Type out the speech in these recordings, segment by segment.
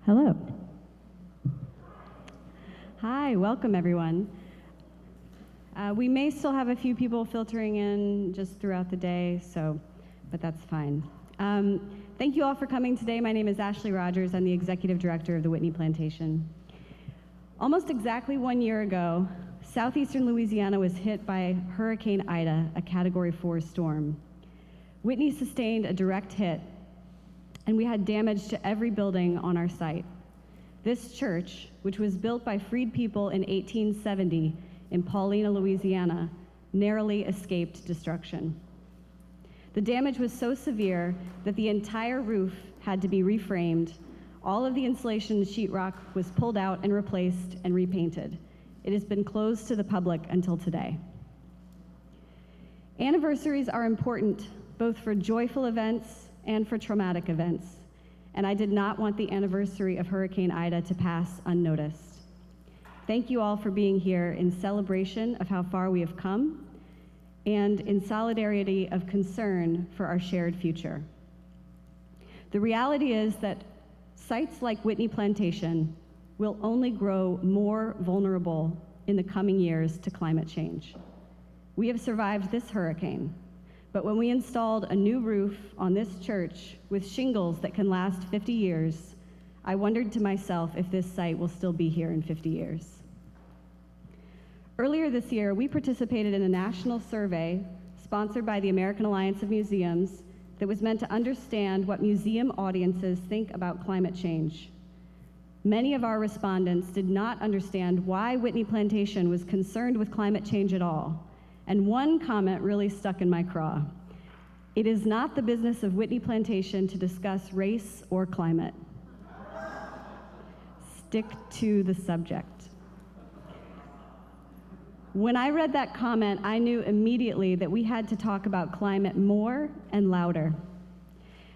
Hello. Hi, welcome everyone. We may still have a few people filtering in just throughout the day, but that's fine. Thank you all for coming today. My name is Ashley Rogers. I'm the Executive Director of the Whitney Plantation. Almost exactly 1 year ago, southeastern Louisiana was hit by Hurricane Ida, a Category 4 storm. Whitney sustained a direct hit, and we had damage to every building on our site. This church, which was built by freed people in 1870 in Paulina, Louisiana, narrowly escaped destruction. The damage was so severe that the entire roof had to be reframed. All of the insulation sheetrock was pulled out and replaced and repainted. It has been closed to the public until today. Anniversaries are important, both for joyful events and for traumatic events, and I did not want the anniversary of Hurricane Ida to pass unnoticed. Thank you all for being here in celebration of how far we have come and in solidarity of concern for our shared future. The reality is that sites like Whitney Plantation will only grow more vulnerable in the coming years to climate change. We have survived this hurricane, but when we installed a new roof on this church with shingles that can last 50 years, I wondered to myself if this site will still be here in 50 years. Earlier this year, we participated in a national survey sponsored by the American Alliance of Museums that was meant to understand what museum audiences think about climate change. Many of our respondents did not understand why Whitney Plantation was concerned with climate change at all. And one comment really stuck in my craw. It is not the business of Whitney Plantation to discuss race or climate. Stick to the subject. When I read that comment, I knew immediately that we had to talk about climate more and louder.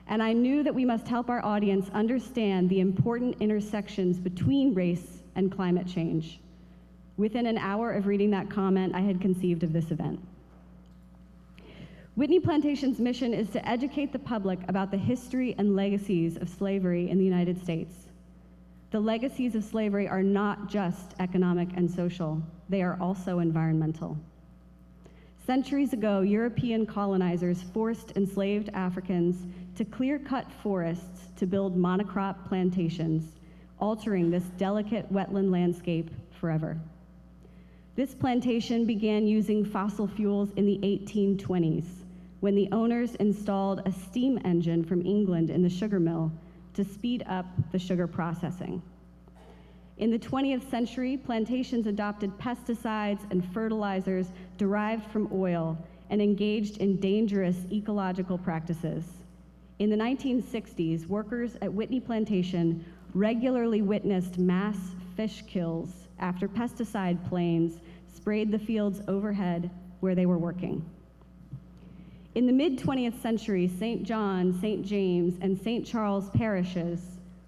And I knew that we must help our audience understand the important intersections between race and climate change. Within an hour of reading that comment, I had conceived of this event. Whitney Plantation's mission is to educate the public about the history and legacies of slavery in the United States. The legacies of slavery are not just economic and social, they are also environmental. Centuries ago, European colonizers forced enslaved Africans to clear-cut forests to build monocrop plantations, altering this delicate wetland landscape forever. This plantation began using fossil fuels in the 1820s, when the owners installed a steam engine from England in the sugar mill to speed up the sugar processing. In the 20th century, plantations adopted pesticides and fertilizers derived from oil and engaged in dangerous ecological practices. In the 1960s, workers at Whitney Plantation regularly witnessed mass fish kills after pesticide planes sprayed the fields overhead where they were working. In the mid-20th century, St. John, St. James, and St. Charles parishes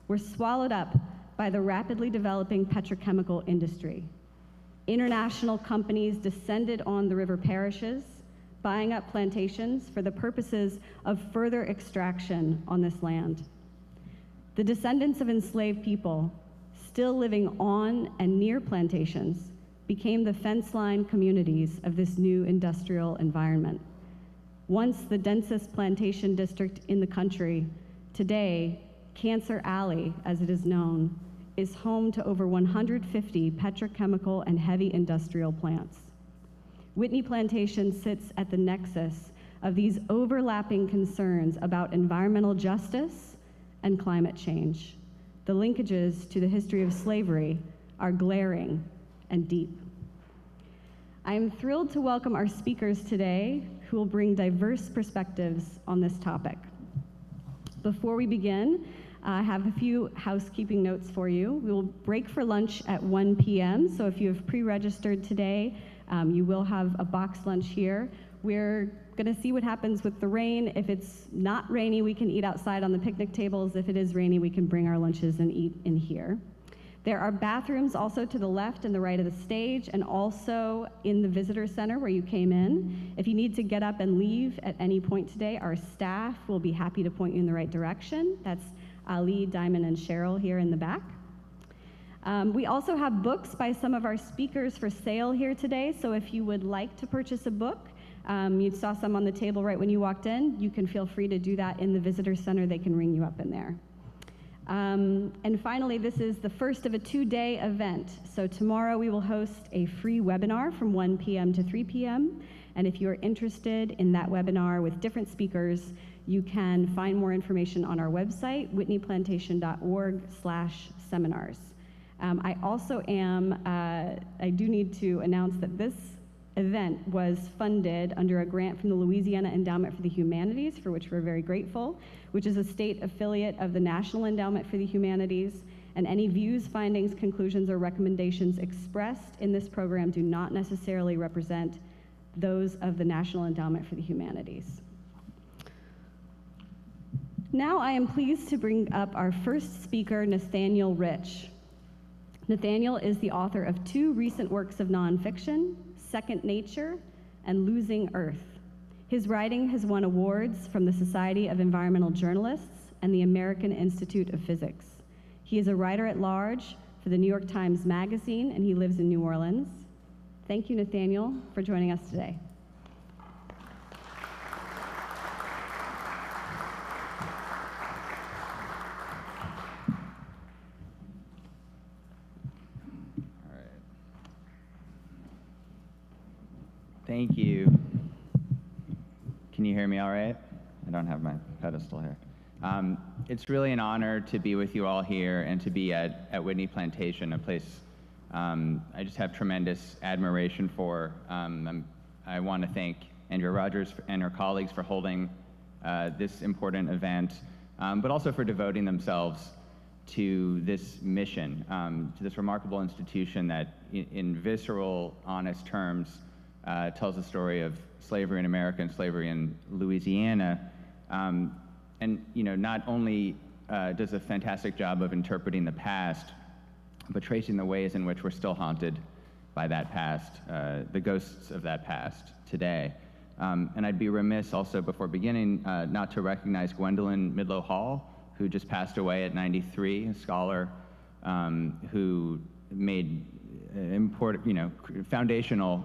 were swallowed up by the rapidly developing petrochemical industry. International companies descended on the river parishes, buying up plantations for the purposes of further extraction on this land. The descendants of enslaved people, still living on and near plantations, became the fence line communities of this new industrial environment. Once the densest plantation district in the country, today, Cancer Alley, as it is known, is home to over 150 petrochemical and heavy industrial plants. Whitney Plantation sits at the nexus of these overlapping concerns about environmental justice and climate change. The linkages to the history of slavery are glaring and deep. I am thrilled to welcome our speakers today, who will bring diverse perspectives on this topic. Before we begin, I have a few housekeeping notes for you. We will break for lunch at 1 p.m., so if you have pre-registered today, you will have a boxed lunch here. We're gonna see what happens with the rain. If it's not rainy, we can eat outside on the picnic tables. If it is rainy, we can bring our lunches and eat in here. There are bathrooms also to the left and the right of the stage, and also in the visitor center where you came in. If you need to get up and leave at any point today, our staff will be happy to point you in the right direction. That's Ali, Diamond, and Cheryl here in the back. We also have books by some of our speakers for sale here today, so if you would like to purchase a book, you saw some on the table right when you walked in, you can feel free to do that in the visitor center. They can ring you up in there. And finally, this is the first of a 2-day event. So tomorrow we will host a free webinar from 1 p.m. to 3 p.m. And if you're interested in that webinar with different speakers, you can find more information on our website, whitneyplantation.org/seminars. I also I do need to announce that this event was funded under a grant from the Louisiana Endowment for the Humanities, for which we're very grateful, which is a state affiliate of the National Endowment for the Humanities, and any views, findings, conclusions, or recommendations expressed in this program do not necessarily represent those of the National Endowment for the Humanities. Now I am pleased to bring up our first speaker, Nathaniel Rich. Nathaniel is the author of 2 recent works of nonfiction, Second Nature and Losing Earth. His writing has won awards from the Society of Environmental Journalists and the American Institute of Physics. He is a writer-at-large for the New York Times Magazine, and he lives in New Orleans. Thank you, Nathaniel, for joining us today. Thank you. Can you hear me all right? I don't have my pedestal here. It's really an honor to be with you all here and to be at Whitney Plantation, a place I just have tremendous admiration for. I want to thank Andrea Rogers and her colleagues for holding this important event, but also for devoting themselves to this mission, to this remarkable institution that in visceral, honest terms tells the story of slavery in America and slavery in Louisiana. And not only does a fantastic job of interpreting the past, but tracing the ways in which we're still haunted by that past, the ghosts of that past today. And I'd be remiss also before beginning not to recognize Gwendolyn Midlow Hall, who just passed away at 93, a scholar who made important, foundational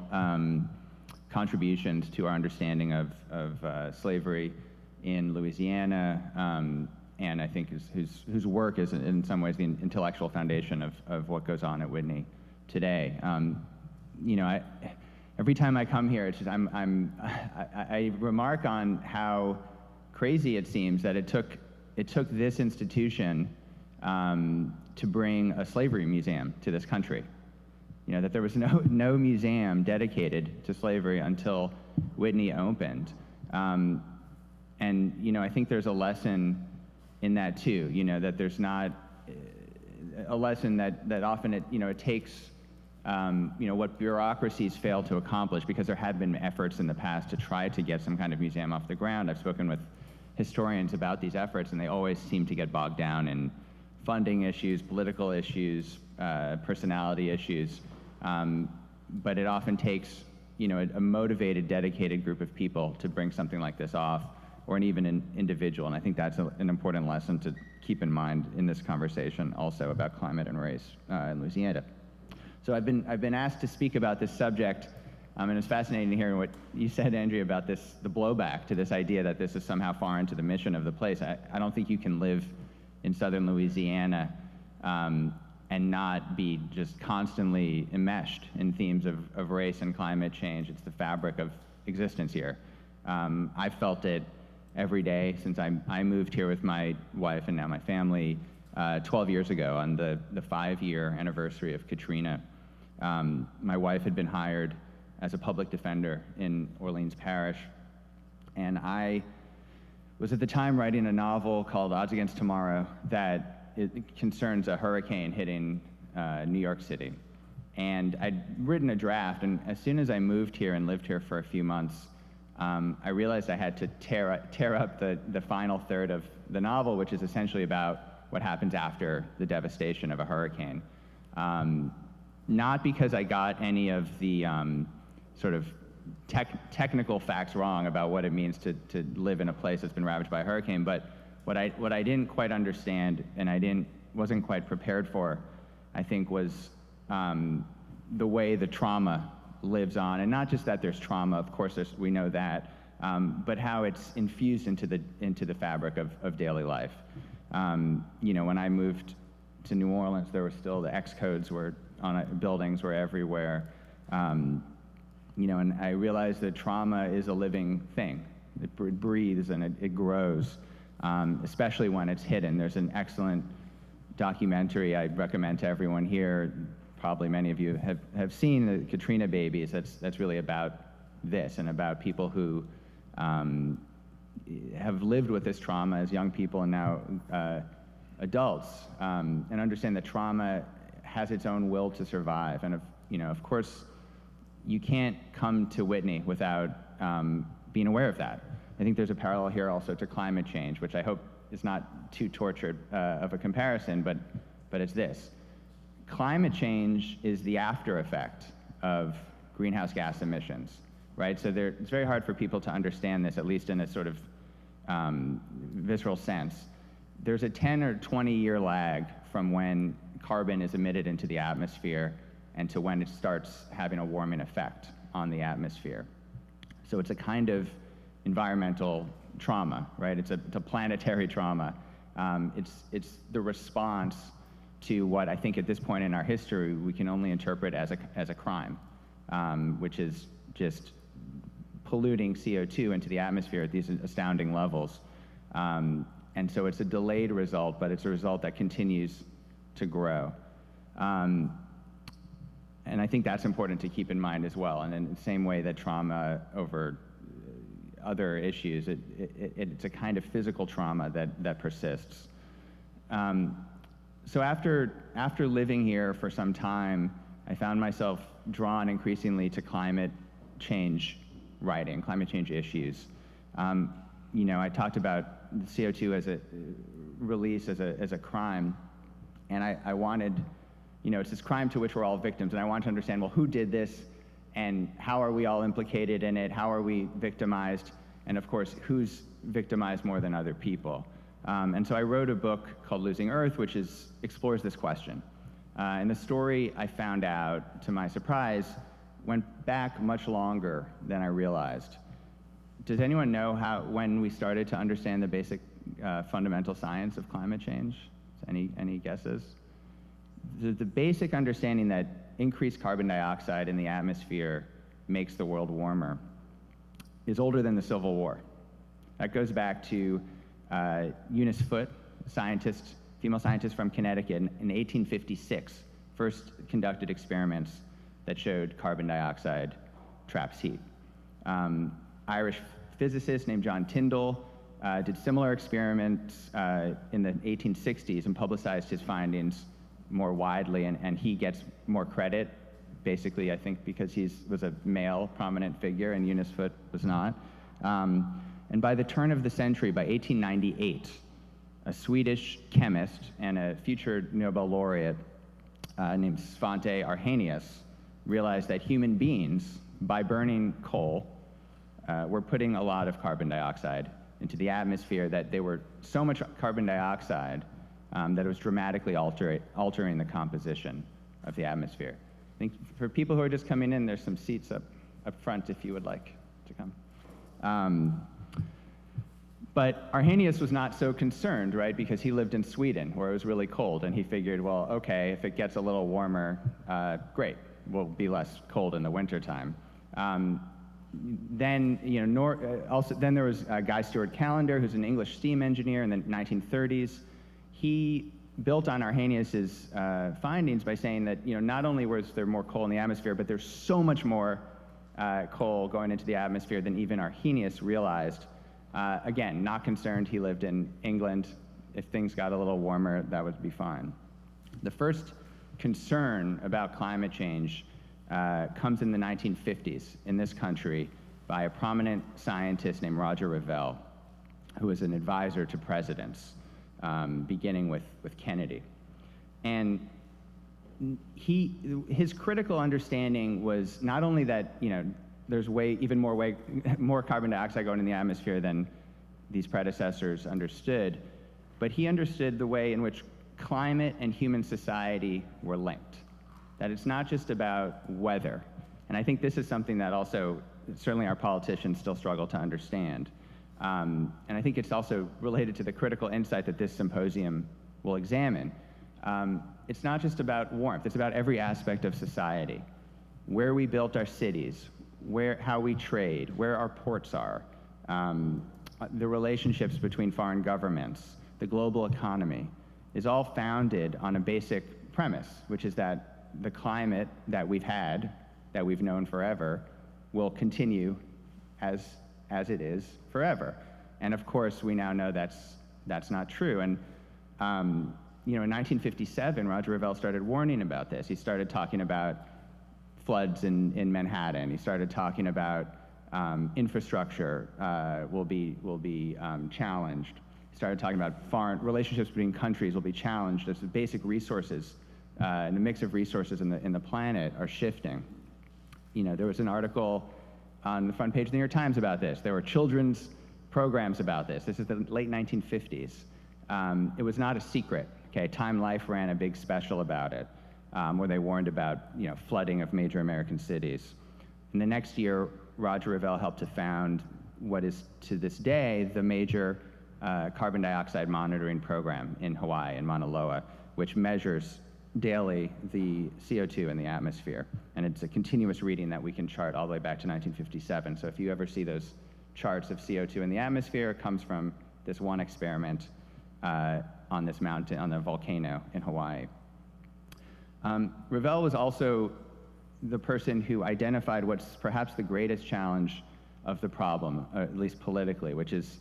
contributions to our understanding of slavery in Louisiana, and I think whose work is in some ways the intellectual foundation of what goes on at Whitney today. Every time I come here, it's just I remark on how crazy it seems that it took this institution to bring a slavery museum to this country. That there was no museum dedicated to slavery until Whitney opened. And I think there's a lesson in that too, that there's not a lesson that often it takes what bureaucracies fail to accomplish, because there have been efforts in the past to try to get some kind of museum off the ground. I've spoken with historians about these efforts, and they always seem to get bogged down in funding issues, political issues, personality issues. But it often takes, a motivated, dedicated group of people to bring something like this off, or even an individual. And I think that's an important lesson to keep in mind in this conversation also about climate and race in Louisiana. So I've been asked to speak about this subject, and it's fascinating to hear what you said, Andrea, about the blowback to this idea that this is somehow foreign to the mission of the place. I don't think you can live in southern Louisiana and not be just constantly enmeshed in themes of race and climate change. It's the fabric of existence here. I've felt it every day since I moved here with my wife and now my family 12 years ago on the 5-year anniversary of Katrina. My wife had been hired as a public defender in Orleans Parish, and I was at the time writing a novel called Odds Against Tomorrow that it concerns a hurricane hitting New York City. And I'd written a draft, and as soon as I moved here and lived here for a few months, I realized I had to tear up the final third of the novel, which is essentially about what happens after the devastation of a hurricane. Not because I got any of the sort of technical facts wrong about what it means to live in a place that's been ravaged by a hurricane, but what I didn't quite understand and wasn't quite prepared for, I think, was the way the trauma lives on, and not just that there's trauma, of course we know that, but how it's infused into the fabric of daily life. You know, when I moved to New Orleans, there were still the X codes were on buildings were everywhere. You know, and I realized that trauma is a living thing. It breathes and it grows, especially when it's hidden. There's an excellent documentary I recommend to everyone here. Probably many of you have seen the Katrina Babies. That's really about this and about people who have lived with this trauma as young people and now adults, and understand that trauma has its own will to survive. And you know, of course, you can't come to Whitney without being aware of that. I think there's a parallel here also to climate change, which I hope is not too tortured of a comparison, but it's this. Climate change is the after effect of greenhouse gas emissions, right? So it's very hard for people to understand this, at least in a sort of visceral sense. There's a 10 or 20-year lag from when carbon is emitted into the atmosphere and to when it starts having a warming effect on the atmosphere. So it's a kind of environmental trauma, right? It's a planetary trauma. It's the response to what I think at this point in our history we can only interpret as a crime, which is just polluting CO2 into the atmosphere at these astounding levels. And so it's a delayed result, but it's a result that continues to grow. And I think that's important to keep in mind as well. And in the same way that trauma over other issues, it's a kind of physical trauma that persists. So after living here for some time, I found myself drawn increasingly to climate change writing, climate change issues. You know, I talked about CO2 as a release as a crime, and I wanted, you know, it's this crime to which we're all victims, and I wanted to understand, well, who did this, and how are we all implicated in it? How are we victimized? And of course, who's victimized more than other people? And so I wrote a book called Losing Earth, which explores this question. And the story, I found out, to my surprise, went back much longer than I realized. Does anyone know when we started to understand the basic fundamental science of climate change? Any guesses? The basic understanding that increased carbon dioxide in the atmosphere makes the world warmer is older than the Civil War. That goes back to Eunice Foote, female scientist from Connecticut, in 1856, first conducted experiments that showed carbon dioxide traps heat. Irish physicist named John Tyndall did similar experiments in the 1860s and publicized his findings more widely, and he gets more credit, basically, I think, because he was a male prominent figure and Eunice Foote was not. And by the turn of the century, by 1898, a Swedish chemist and a future Nobel laureate named Svante Arrhenius realized that human beings, by burning coal, were putting a lot of carbon dioxide into the atmosphere, that they were so much carbon dioxide that it was dramatically altering the composition of the atmosphere. I think for people who are just coming in, there's some seats up front if you would like to come. But Arrhenius was not so concerned, right? Because he lived in Sweden, where it was really cold, and he figured, well, okay, if it gets a little warmer, great, we'll be less cold in the wintertime. Then, you know, then there was Guy Stewart Callender, who's an English steam engineer in the 1930s. He built on Arrhenius's findings by saying that, you know, not only was there more coal in the atmosphere, but there's so much more coal going into the atmosphere than even Arrhenius realized. Again, not concerned. He lived in England. If things got a little warmer, that would be fine. The first concern about climate change comes in the 1950s in this country by a prominent scientist named Roger Revelle, who was an advisor to presidents, beginning with Kennedy. And his critical understanding was not only that, you know, there's more carbon dioxide going in the atmosphere than these predecessors understood, but he understood the way in which climate and human society were linked, that it's not just about weather. And I think this is something that also, certainly our politicians still struggle to understand. And I think it's also related to the critical insight that this symposium will examine. It's not just about warmth, it's about every aspect of society. Where we built our cities, how we trade, where our ports are, the relationships between foreign governments, the global economy, is all founded on a basic premise, which is that the climate that we've had, that we've known forever, will continue as it is forever. And of course, we now know that's not true. And in 1957, Roger Revelle started warning about this. He started talking about floods in Manhattan. He started talking about infrastructure will be challenged. He started talking about foreign relationships between countries will be challenged as the basic resources and the mix of resources in the planet are shifting. There was an article on the front page of the New York Times about this. There were children's programs about this. This is the late 1950s. It was not a secret. Okay, Time Life ran a big special about it, where they warned about flooding of major American cities. And the next year, Roger Revelle helped to found what is to this day the major carbon dioxide monitoring program in Hawaii, in Mauna Loa, which measures daily the CO2 in the atmosphere. And it's a continuous reading that we can chart all the way back to 1957. So if you ever see those charts of CO2 in the atmosphere, it comes from this one experiment on this mountain, on the volcano in Hawaii. Revelle was also the person who identified what's perhaps the greatest challenge of the problem, at least politically, which is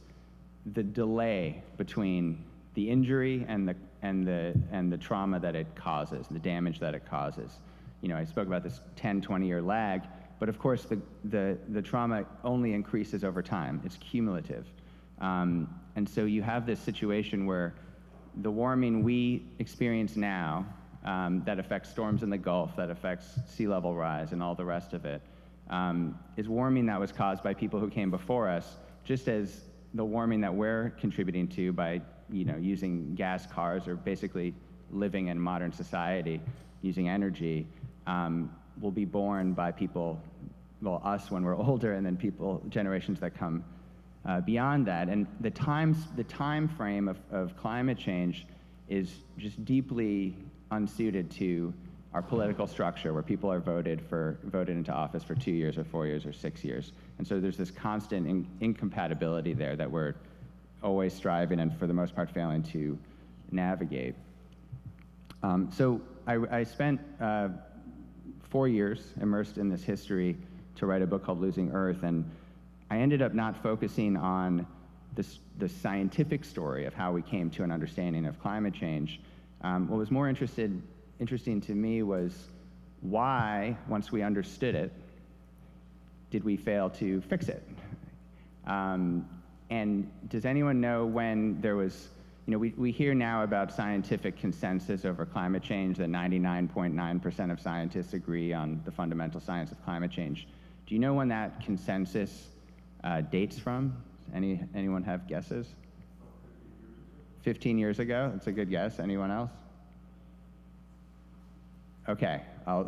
the delay between the injury and the trauma that it causes, the damage that it causes. I spoke about this 10, 20-year lag, but of course the trauma only increases over time. It's cumulative. And so you have this situation where the warming we experience now that affects storms in the Gulf, that affects sea level rise and all the rest of it, is warming that was caused by people who came before us, just as the warming that we're contributing to by using gas cars or basically living in modern society using energy will be borne by people, well, us when we're older, and then generations that come beyond that. And the time frame of climate change is just deeply unsuited to our political structure, where people are voted into office for 2 years or 4 years or 6 years. And so there's this constant incompatibility there that we're always striving and for the most part failing to navigate. So I spent 4 years immersed in this history to write a book called Losing Earth, and I ended up not focusing on the scientific story of how we came to an understanding of climate change. What was more interesting to me was why, once we understood it, did we fail to fix it? And does anyone know when there was, we hear now about scientific consensus over climate change, that 99.9% of scientists agree on the fundamental science of climate change. Do you know when that consensus dates from? Anyone have guesses? 15 years ago? That's a good guess. Anyone else? Okay, I'll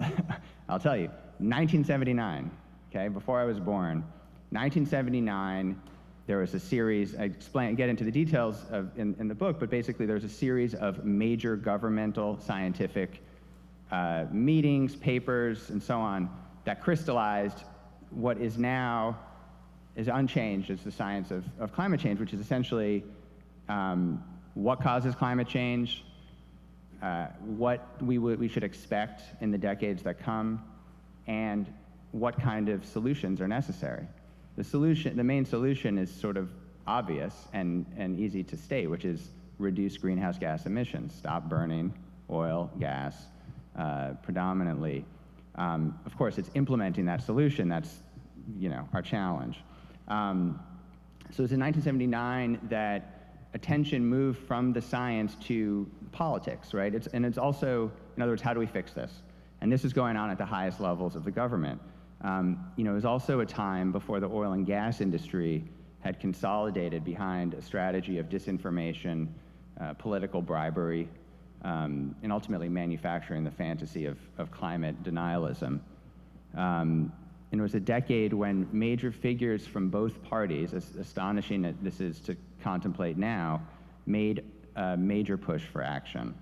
tell you. 1979, okay, before I was born. 1979, there was a series, get into the details in the book, but basically there was a series of major governmental scientific meetings, papers, and so on, that crystallized what is now is unchanged as the science of climate change, which is essentially what causes climate change, what we should expect in the decades that come, and what kind of solutions are necessary. The main solution is sort of obvious and easy to state, which is reduce greenhouse gas emissions, stop burning oil, gas, predominantly. Of course, it's implementing that solution that's, our challenge. So it's in 1979 that attention moved from the science to politics, right? It's also, in other words, how do we fix this? And this is going on at the highest levels of the government. It was also a time before the oil and gas industry had consolidated behind a strategy of disinformation, political bribery, and ultimately manufacturing the fantasy of climate denialism. And it was a decade when major figures from both parties, as astonishing as this is to contemplate now, made a major push for action.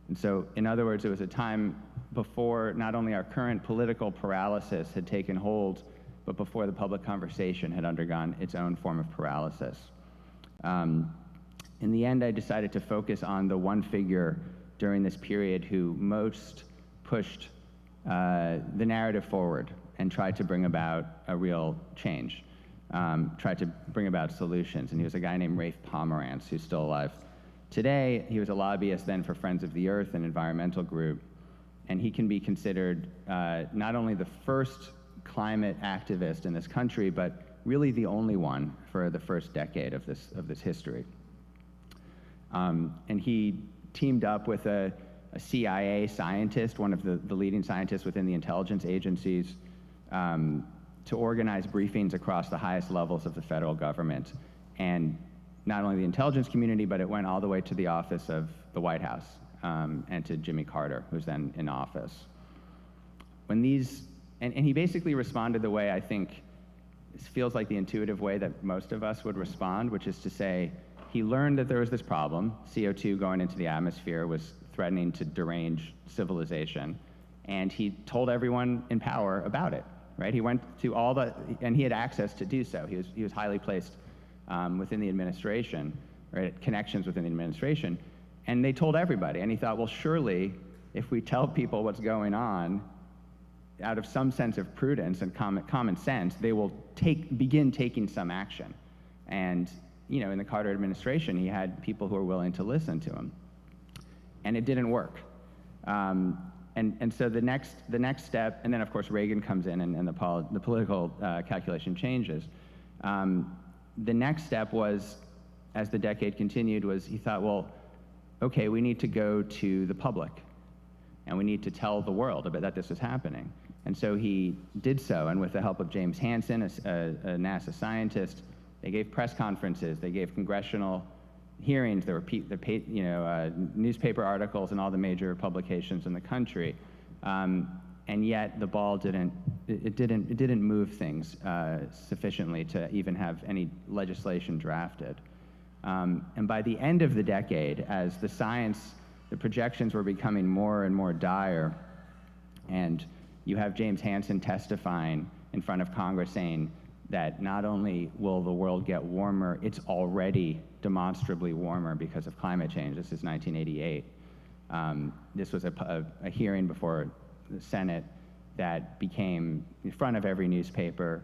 And so, in other words, it was a time before not only our current political paralysis had taken hold, but before the public conversation had undergone its own form of paralysis. In the end, I decided to focus on the one figure during this period who most pushed the narrative forward and tried to bring about a real change, tried to bring about solutions. And he was a guy named Rafe Pomerantz, who's still alive today. He was a lobbyist then for Friends of the Earth, an environmental group. And he can be considered not only the first climate activist in this country, but really the only one for the first decade of this history. And he teamed up with a CIA scientist, one of the leading scientists within the intelligence agencies, to organize briefings across the highest levels of the federal government. And not only the intelligence community, but it went all the way to the office of the White House, and to Jimmy Carter, who's then in office. When these, and he basically responded the way I think this feels like the intuitive way that most of us would respond, which is to say, he learned that there was this problem. CO2 going into the atmosphere was threatening to derange civilization, and he told everyone in power about it, right? He went to all the, and he had access to do so. He was highly placed within the administration, right? Connections within the administration, and they told everybody. And he thought, well, surely if we tell people what's going on, out of some sense of prudence and common sense, they will begin taking some action. And in the Carter administration, he had people who were willing to listen to him, and it didn't work. And so the next step, and then of course Reagan comes in, and the political calculation changes. The next step was, as the decade continued, was he thought, well, okay, we need to go to the public, and we need to tell the world about that this was happening. And so he did so, and with the help of James Hansen, a NASA scientist, they gave press conferences, they gave congressional hearings, there were newspaper articles in all the major publications in the country, and yet the ball didn't move things sufficiently to even have any legislation drafted. And by the end of the decade, as the projections were becoming more and more dire, and you have James Hansen testifying in front of Congress saying that not only will the world get warmer, it's already demonstrably warmer because of climate change. This is 1988. This was a hearing before the Senate that became in front of every newspaper,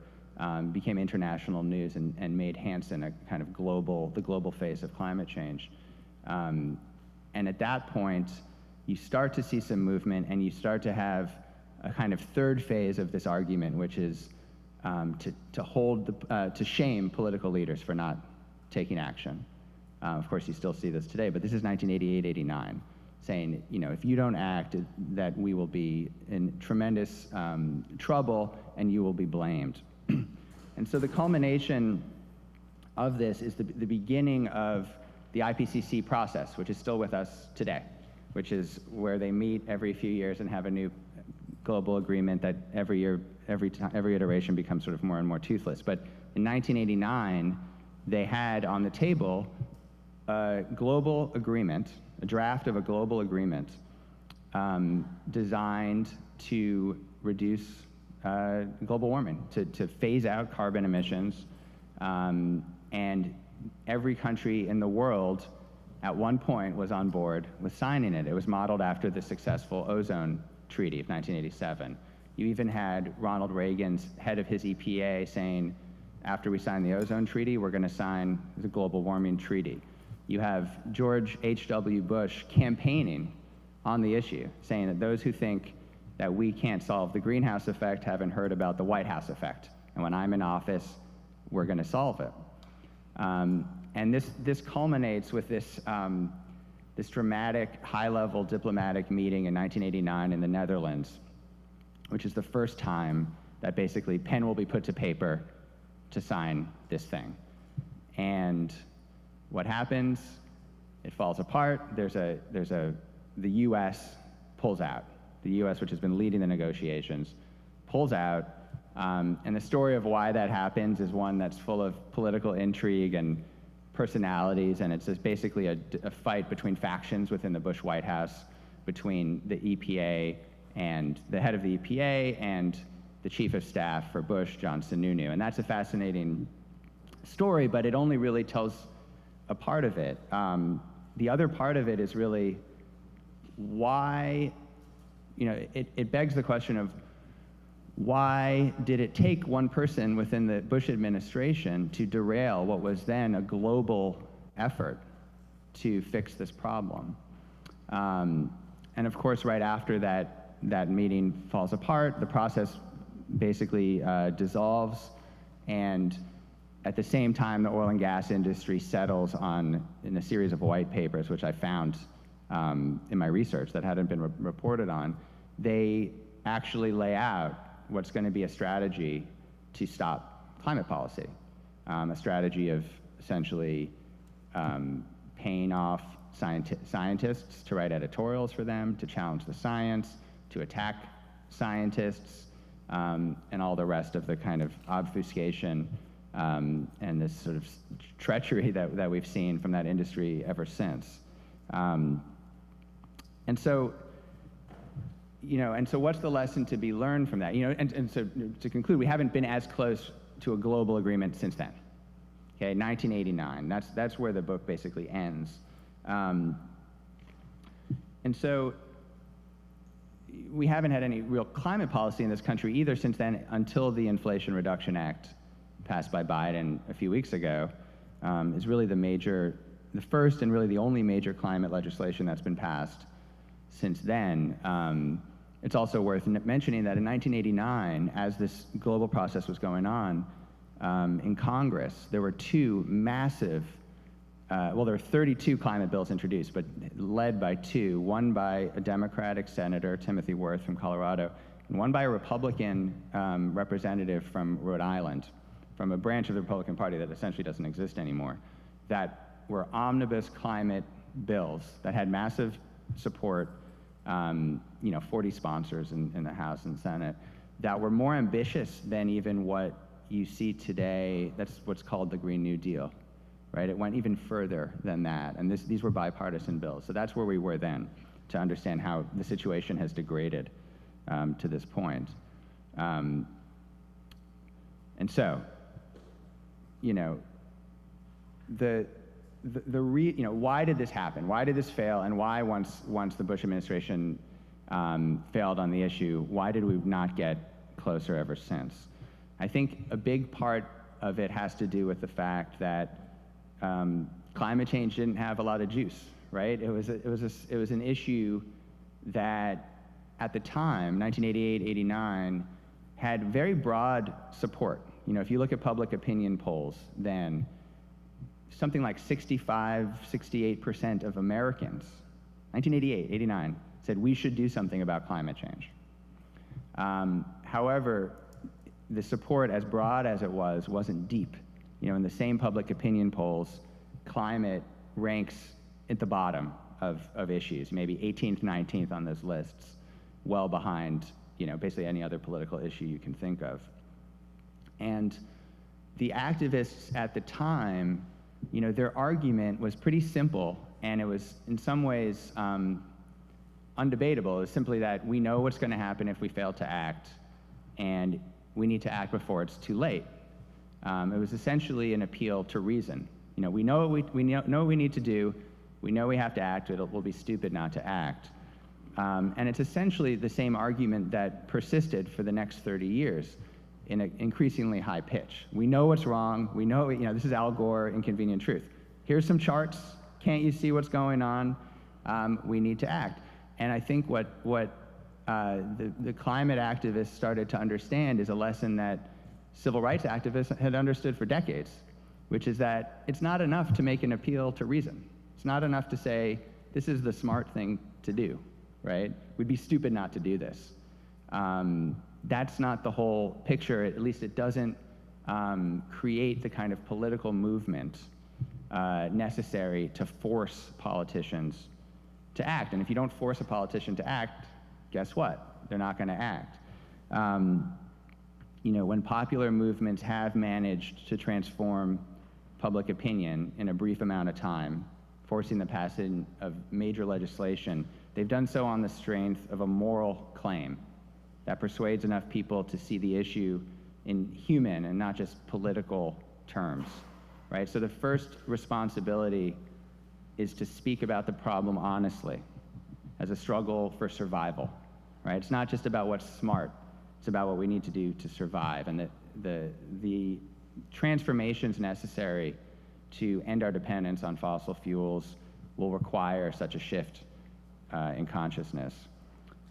became international news, and made Hansen a kind of the global face of climate change. And at that point, you start to see some movement, and you start to have a kind of third phase of this argument, which is to shame political leaders for not taking action. Of course, you still see this today, but this is 1988-89, saying, if you don't act, that we will be in tremendous trouble, and you will be blamed. And so the culmination of this is the beginning of the IPCC process, which is still with us today, which is where they meet every few years and have a new global agreement that every year, every iteration becomes sort of more and more toothless. But in 1989, they had on the table a global agreement, a draft of a global agreement designed to reduce global warming, to phase out carbon emissions. And every country in the world at one point was on board with signing it. It was modeled after the successful ozone treaty of 1987. You even had Ronald Reagan's head of his EPA saying, after we sign the ozone treaty, we're going to sign the global warming treaty. You have George H.W. Bush campaigning on the issue, saying that those who think that we can't solve the greenhouse effect haven't heard about the White House effect. And when I'm in office, we're going to solve it. And this culminates with this dramatic, high-level diplomatic meeting in 1989 in the Netherlands, which is the first time that basically pen will be put to paper to sign this thing. And what happens? It falls apart. The U.S. pulls out. The U.S., which has been leading the negotiations, pulls out. And the story of why that happens is one that's full of political intrigue and personalities, and it's just basically a fight between factions within the Bush White House, between the EPA and the head of the EPA and the chief of staff for Bush, John Sununu. And that's a fascinating story, but it only really tells a part of it. The other part of it is really why, it begs the question of why did it take one person within the Bush administration to derail what was then a global effort to fix this problem? And of course, right after that meeting falls apart, the process basically dissolves, and at the same time, the oil and gas industry settles in a series of white papers, which I found in my research that hadn't been reported on. They actually lay out what's going to be a strategy to stop climate policy, a strategy of essentially paying off scientists to write editorials for them, to challenge the science, to attack scientists, and all the rest of the kind of obfuscation and this sort of treachery that we've seen from that industry ever since. And so what's the lesson to be learned from that? And so to conclude, we haven't been as close to a global agreement since then. Okay, 1989, that's where the book basically ends. And so we haven't had any real climate policy in this country either since then, until the Inflation Reduction Act passed by Biden a few weeks ago, is really the first and really the only major climate legislation that's been passed since then. It's also worth mentioning that in 1989, as this global process was going on in Congress, there were two massive, there were 32 climate bills introduced, but led by two, one by a Democratic Senator, Timothy Worth from Colorado, and one by a Republican representative from Rhode Island, from a branch of the Republican Party that essentially doesn't exist anymore, that were omnibus climate bills that had massive support, 40 sponsors in the House and Senate, that were more ambitious than even what you see today. That's what's called the Green New Deal, right? It went even further than that, and these were bipartisan bills. So that's where we were then, to understand how the situation has degraded to this point. And so, why did this happen? Why did this fail? And why, once the Bush administration failed on the issue, why did we not get closer ever since? I think a big part of it has to do with the fact that climate change didn't have a lot of juice, right? It was an issue that, at the time, 1988, 89, had very broad support. If you look at public opinion polls then, something like 65, 68% of Americans, 1988, 89, said we should do something about climate change. However, the support, as broad as it was, wasn't deep. In the same public opinion polls, climate ranks at the bottom of issues, maybe 18th, 19th on those lists, well behind, basically any other political issue you can think of. And the activists at the time, their argument was pretty simple, and it was in some ways undebatable. It was simply that we know what's going to happen if we fail to act, and we need to act before it's too late. It was essentially an appeal to reason. We know what we know what we need to do. We know we have to act. We'll be stupid not to act. And it's essentially the same argument that persisted for the next 30 years in an increasingly high pitch. We know what's wrong. We know, this is Al Gore, Inconvenient Truth. Here's some charts. Can't you see what's going on? We need to act. And I think what the climate activists started to understand is a lesson that civil rights activists had understood for decades, which is that it's not enough to make an appeal to reason. It's not enough to say, this is the smart thing to do, right? We'd be stupid not to do this. That's not the whole picture. At least it doesn't create the kind of political movement necessary to force politicians to act. And if you don't force a politician to act, guess what? They're not going to act. You know, when popular movements have managed to transform public opinion in a brief amount of time, forcing the passage of major legislation, they've done so on the strength of a moral claim that persuades enough people to see the issue in human and not just political terms, right? So the first responsibility is to speak about the problem honestly as a struggle for survival, right? It's not just about what's smart, it's about what we need to do to survive, and the transformations necessary to end our dependence on fossil fuels will require such a shift in consciousness.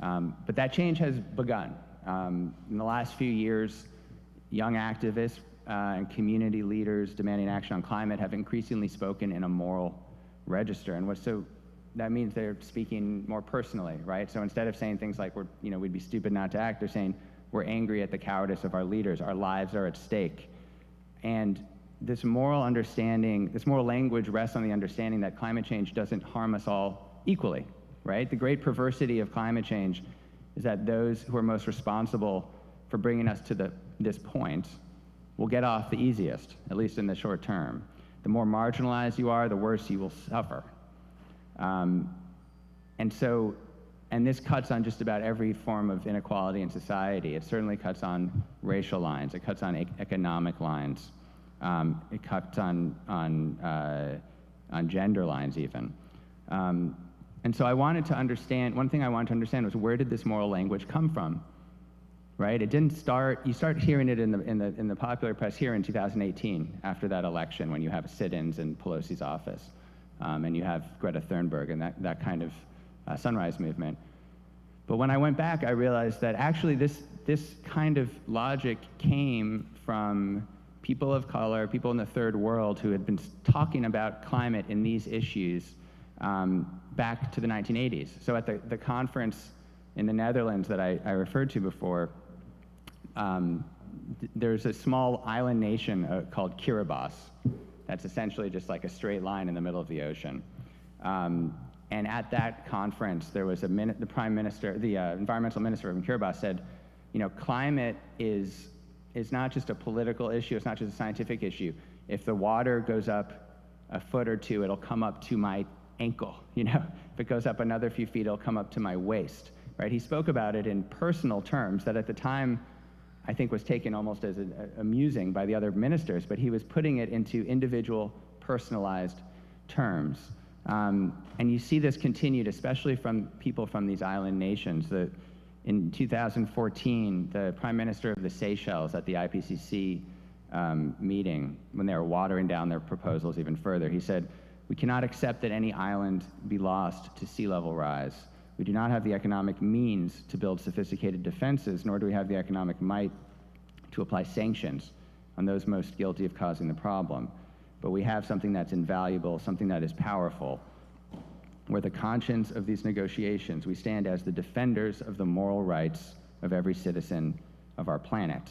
But that change has begun. In the last few years, young activists and community leaders demanding action on climate have increasingly spoken in a moral register. And that means they're speaking more personally, right? So instead of saying things like, we'd be stupid not to act, they're saying, we're angry at the cowardice of our leaders, our lives are at stake. And this moral understanding, this moral language rests on the understanding that climate change doesn't harm us all equally, right? The great perversity of climate change is that those who are most responsible for bringing us to this point will get off the easiest, at least in the short term. The more marginalized you are, the worse you will suffer. And this cuts on just about every form of inequality in society. It certainly cuts on racial lines. It cuts on economic lines. It cuts on gender lines even. And so I wanted to understand, one thing I wanted to understand was, where did this moral language come from? Right? It didn't start, you start hearing it in the popular press here in 2018, after that election, when you have sit-ins in Pelosi's office, and you have Greta Thunberg and that kind of sunrise movement. But when I went back, I realized that actually this kind of logic came from people of color, people in the third world who had been talking about climate in these issues back to the 1980s. So at the conference in the Netherlands that I referred to before, there's a small island nation called Kiribati. That's essentially just like a straight line in the middle of the ocean. And at that conference, there was the prime minister, the environmental minister of Kiribati said, climate is not just a political issue, it's not just a scientific issue. If the water goes up a foot or two, it'll come up to my ankle, If it goes up another few feet, it'll come up to my waist, right? He spoke about it in personal terms that at the time, I think was taken almost as amusing by the other ministers, but he was putting it into individual, personalized terms. And you see this continued, especially from people from these island nations. In 2014, the Prime Minister of the Seychelles at the IPCC meeting, when they were watering down their proposals even further, he said, "We cannot accept that any island be lost to sea level rise. We do not have the economic means to build sophisticated defenses, nor do we have the economic might to apply sanctions on those most guilty of causing the problem. But we have something that's invaluable, something that is powerful. We're the conscience of these negotiations. We stand as the defenders of the moral rights of every citizen of our planet."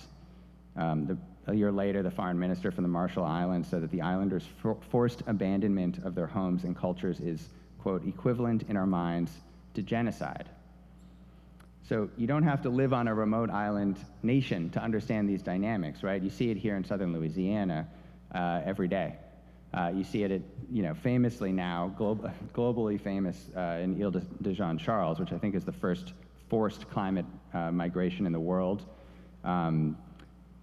A year later, the foreign minister from the Marshall Islands said that the islanders' forced abandonment of their homes and cultures is, quote, "equivalent in our minds to genocide." So you don't have to live on a remote island nation to understand these dynamics, right? You see it here in southern Louisiana every day. You see it at, famously now, globally famous in Ile de Jean Charles, which I think is the first forced climate migration in the world.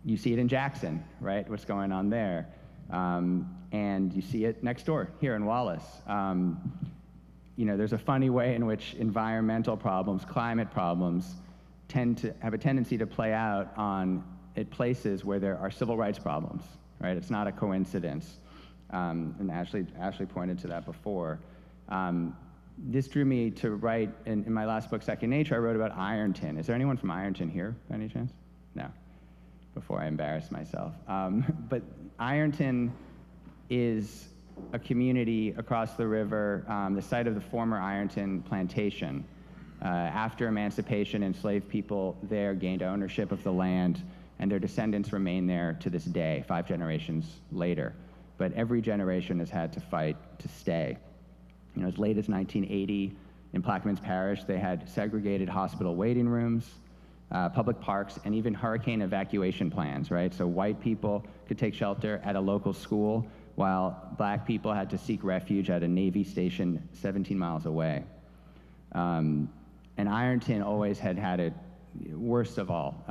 You see it in Jackson, right? What's going on there? And you see it next door, here in Wallace. There's a funny way in which environmental problems, climate problems, tend to have a tendency to play out at places where there are civil rights problems, right? It's not a coincidence. And Ashley pointed to that before. This drew me to write, in my last book, Second Nature, I wrote about Ironton. Is there anyone from Ironton here, by any chance? No, before I embarrass myself. But Ironton is a community across the river, the site of the former Ironton Plantation. After emancipation, enslaved people there gained ownership of the land, and their descendants remain there to this day, 5 generations later. but every generation has had to fight to stay. You know, as late as 1980, in Plaquemines Parish, they had segregated hospital waiting rooms, public parks, and even hurricane evacuation plans, right? So white people could take shelter at a local school, while black people had to seek refuge at a Navy station 17 miles away. And Ironton always had it worst of all.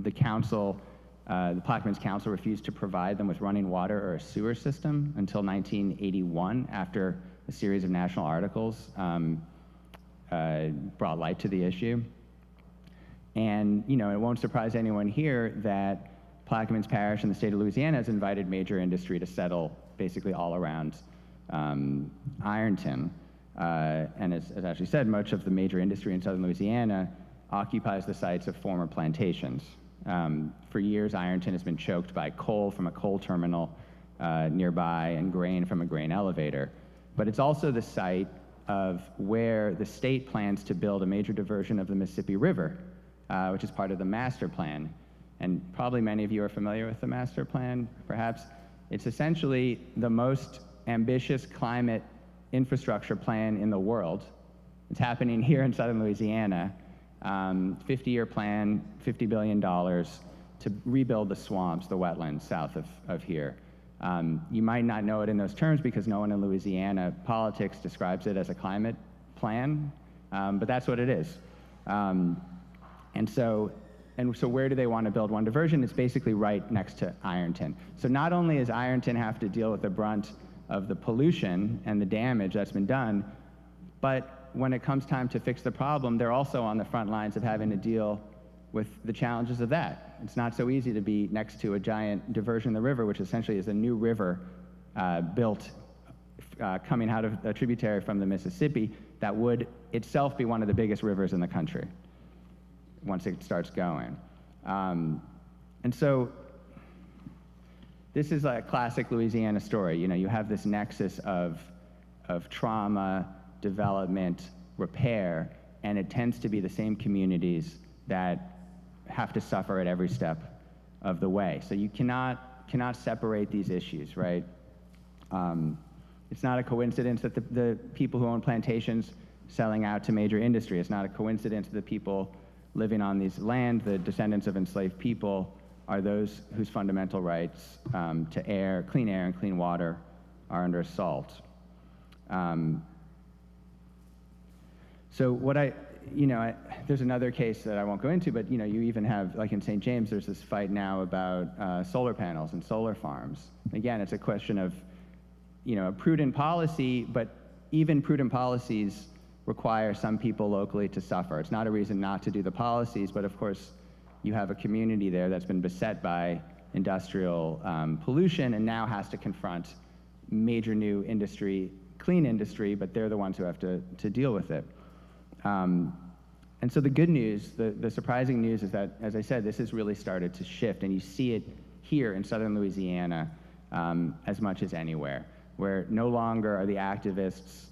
The council, the Plaquemines Council refused to provide them with running water or a sewer system until 1981, after a series of national articles brought light to the issue. And, you know, it won't surprise anyone here that Plaquemines Parish in the state of Louisiana has invited major industry to settle basically all around Ironton. And as Ashley said, much of the major industry in southern Louisiana occupies the sites of former plantations. For years, Ironton has been choked by coal from a coal terminal nearby and grain from a grain elevator. But it's also the site of where the state plans to build a major diversion of the Mississippi River, which is part of the master plan. And probably many of you are familiar with the master plan, perhaps. It's essentially the most ambitious climate infrastructure plan in the world. It's happening here in southern Louisiana. 50-year plan, $50 billion to rebuild the swamps, the wetlands south of here. You might not know it in those terms because no one in Louisiana politics describes it as a climate plan, but that's what it is. And so where do they want to build one diversion? It's basically right next to Ironton. So not only does Ironton have to deal with the brunt of the pollution and the damage that's been done, but when it comes time to fix the problem, they're also on the front lines of having to deal with the challenges of that. It's not so easy to be next to a giant diversion in the river, which essentially is a new river built coming out of a tributary from the Mississippi that would itself be one of the biggest rivers in the country once it starts going. And so this is a classic Louisiana story. You know, you have this nexus of trauma, development, repair, and it tends to be the same communities that have to suffer at every step of the way. So you cannot separate these issues, right? It's not a coincidence that the people who own plantations selling out to major industry. It's not a coincidence that the people living on these land, the descendants of enslaved people, are those whose fundamental rights to clean air and clean water are under assault. So there's another case that I won't go into, but you even have, like in St. James, there's this fight now about solar panels and solar farms. Again, it's a question of, a prudent policy, but even prudent policies require some people locally to suffer. It's not a reason not to do the policies, but of course, you have a community there that's been beset by industrial pollution and now has to confront major new industry, clean industry, but they're the ones who have to deal with it. And so the good news, the surprising news is that, as I said, this has really started to shift, and you see it here in southern Louisiana as much as anywhere, where no longer are the activists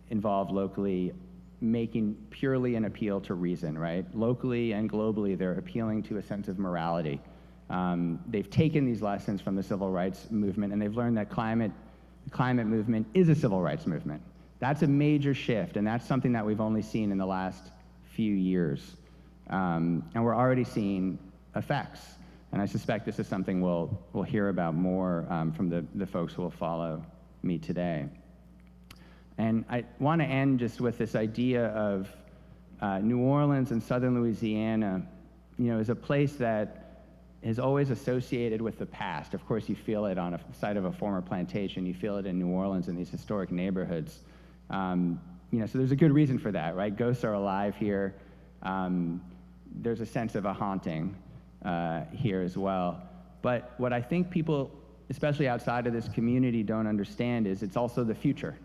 involved locally making purely an appeal to reason, right? Locally and globally, they're appealing to a sense of morality. They've taken these lessons from the civil rights movement, and they've learned that the climate movement is a civil rights movement. That's a major shift, and that's something that we've only seen in the last few years. And we're already seeing effects. And I suspect this is something we'll hear about more from the folks who will follow me today. And I want to end just with this idea of New Orleans and southern Louisiana, is a place that is always associated with the past. Of course, you feel it on a site of a former plantation. You feel it in New Orleans in these historic neighborhoods. So there's a good reason for that, right? Ghosts are alive here. There's a sense of a haunting here as well. But what I think people, especially outside of this community, don't understand is it's also the future,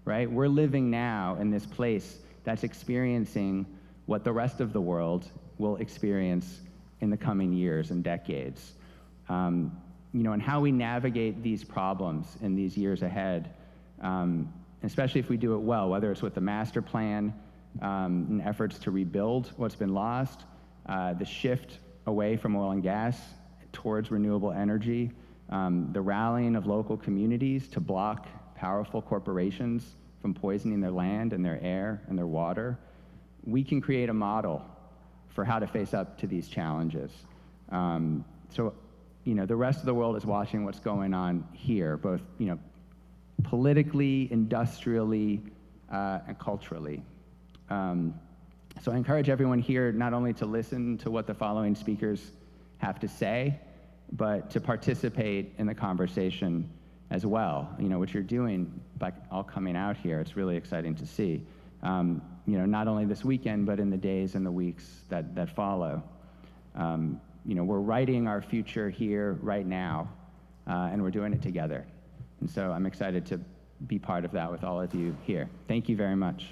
right? We're living now in this place that's experiencing what the rest of the world will experience in the coming years and decades. And how we navigate these problems in these years ahead, especially if we do it well, whether it's with the master plan and efforts to rebuild what's been lost, the shift away from oil and gas towards renewable energy, the rallying of local communities to block powerful corporations from poisoning their land and their air and their water, we can create a model for how to face up to these challenges. So, the rest of the world is watching what's going on here, both, politically, industrially, and culturally. So I encourage everyone here not only to listen to what the following speakers have to say, but to participate in the conversation as well, what you're doing by all coming out here. It's really exciting to see, not only this weekend, but in the days and the weeks that follow. We're writing our future here right now, and we're doing it together. And so I'm excited to be part of that with all of you here. Thank you very much.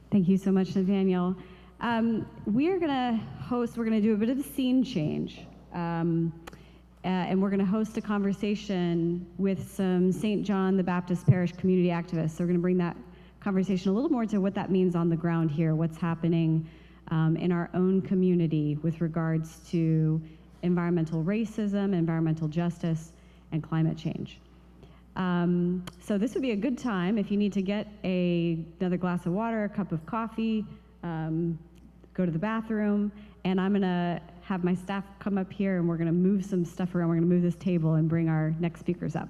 Thank you so much, Nathaniel. We're going to do a bit of a scene change. And we're going to host a conversation with some St. John the Baptist Parish community activists. So we're going to bring that conversation a little more to what that means on the ground here, what's happening in our own community with regards to environmental racism, environmental justice, and climate change. So this would be a good time if you need to get another glass of water, a cup of coffee, go to the bathroom, and I'm gonna have my staff come up here and we're gonna move some stuff around. We're gonna move this table and bring our next speakers up.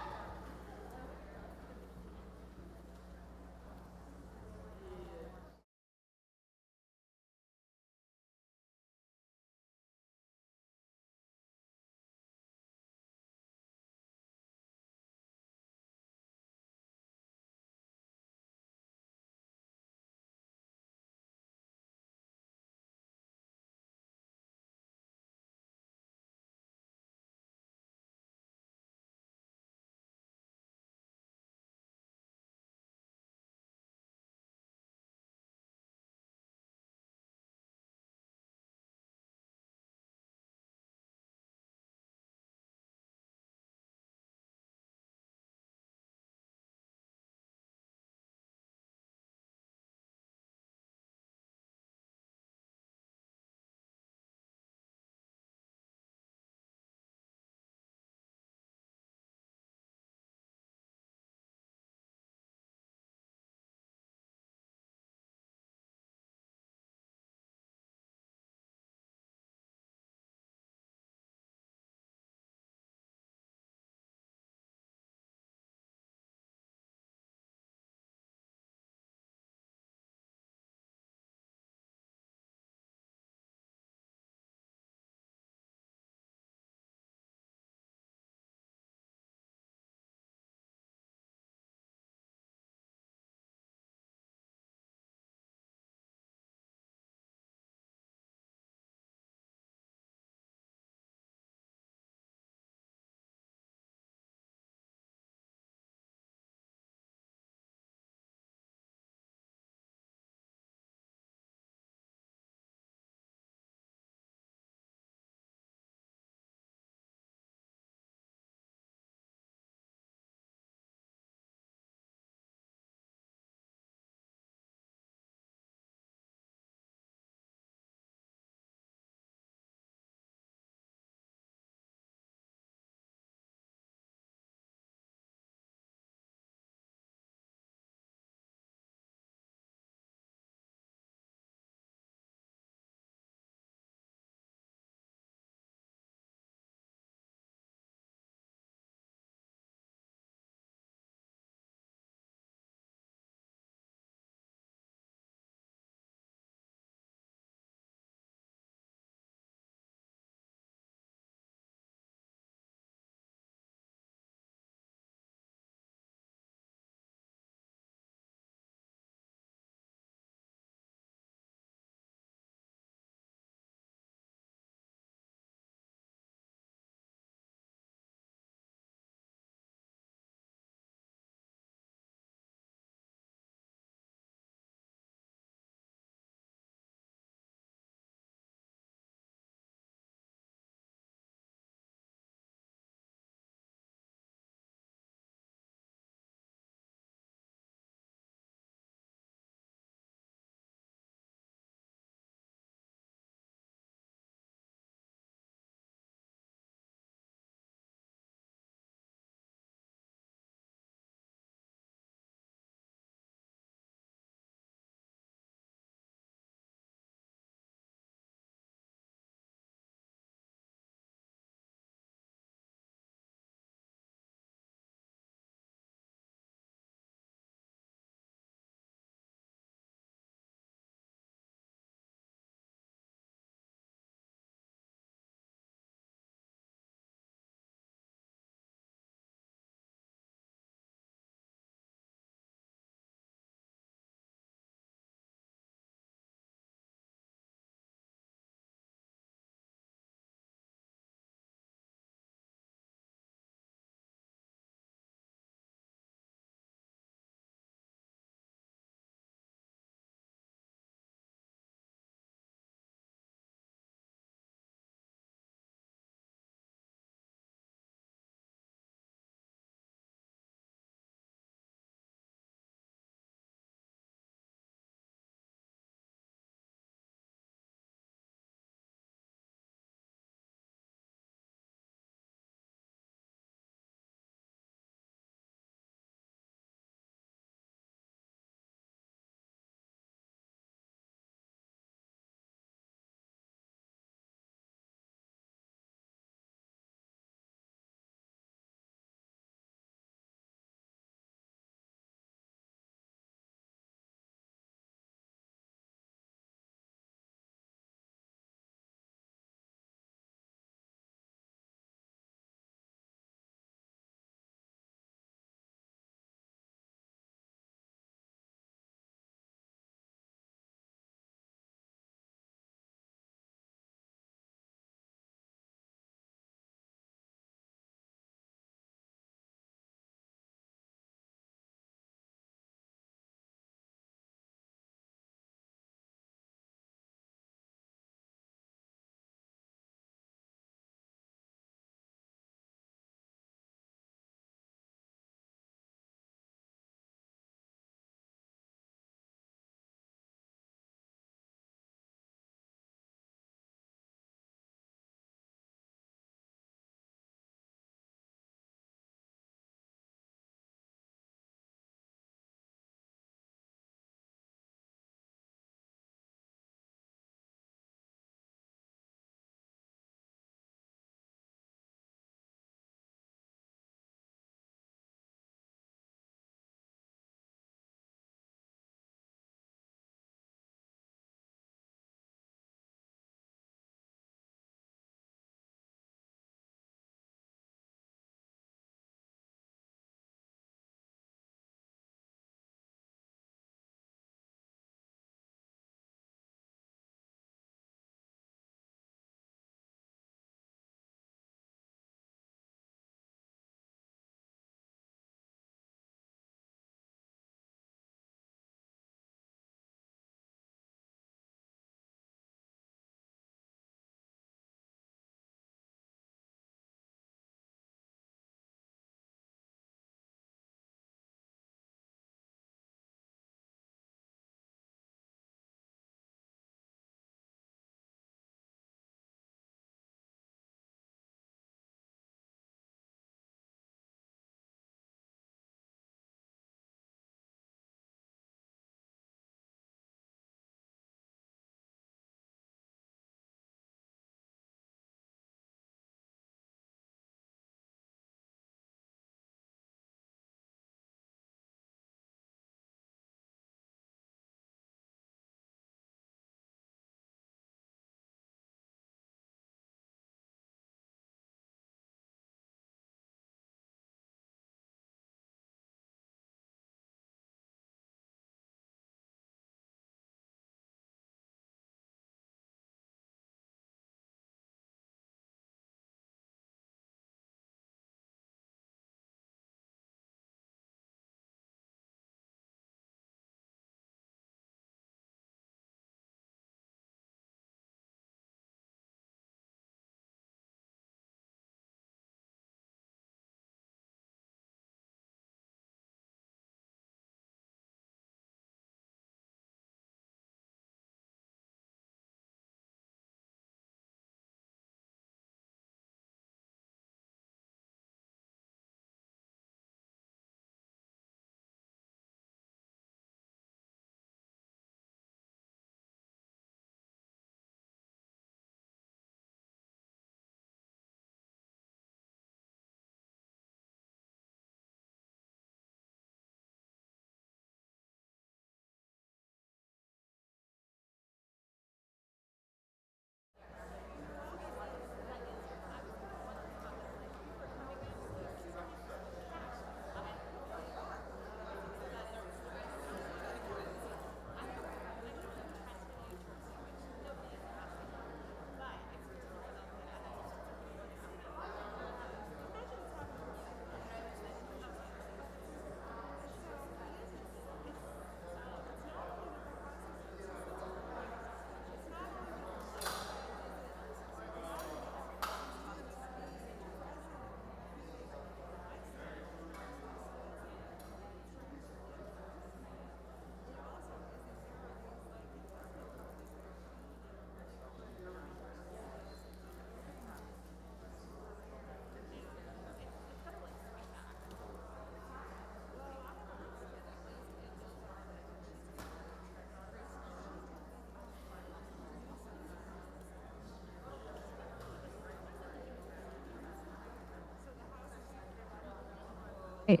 Great.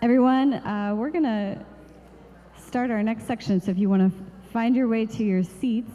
Everyone, we're going to start our next section, so if you want to find your way to your seats.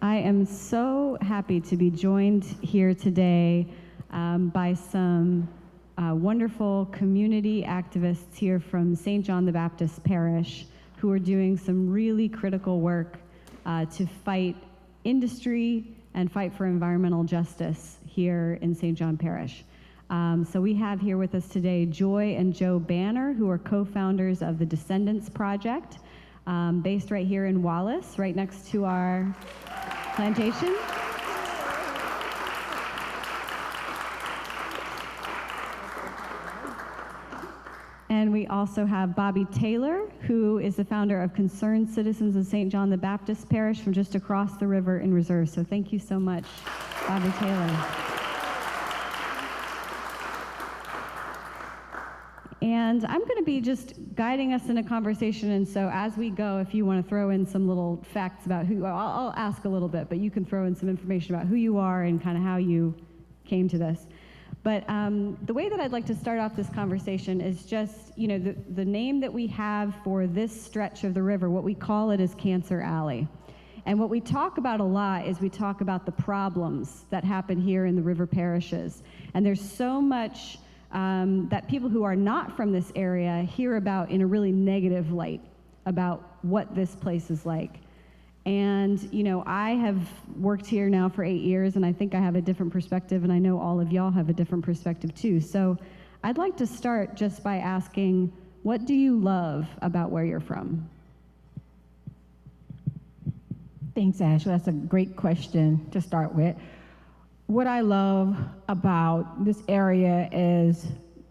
I am so happy to be joined here today by some wonderful community activists here from St. John the Baptist Parish who are doing some really critical work to fight industry and fight for environmental justice here in St. John Parish. So we have here with us today Joy and Joe Banner, who are co-founders of the Descendants project, based right here in Wallace, right next to our plantation. And we also have Bobby Taylor, who is the founder of Concerned Citizens of St. John the Baptist Parish from just across the river in Reserve. So thank you so much, Bobby Taylor. And I'm going to be just guiding us in a conversation, and so as we go, if you want to throw in some little facts about who, I'll ask a little bit, but you can throw in some information about who you are and kind of how you came to this. But the way that I'd like to start off this conversation is just, you know, the name that we have for this stretch of the river, what we call it is Cancer Alley. And what we talk about a lot is we talk about the problems that happen here in the river parishes. And there's so much that people who are not from this area hear about in a really negative light about what this place is like. And, you know, I have worked here now for 8 years, and I think I have a different perspective, and I know all of y'all have a different perspective too. So I'd like to start just by asking, what do you love about where you're from? Thanks, Ashley. That's a great question to start with. What I love about this area is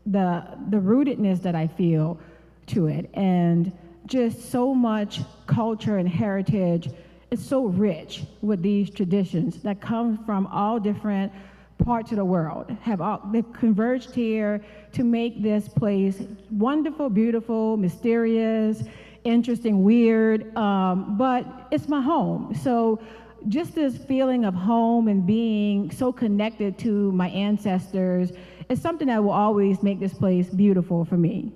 the rootedness that I feel to it, and just so much culture and heritage. It's so rich with these traditions that come from all different parts of the world. They've converged here to make this place wonderful, beautiful, mysterious, interesting, weird, but it's my home. So just this feeling of home and being so connected to my ancestors is something that will always make this place beautiful for me.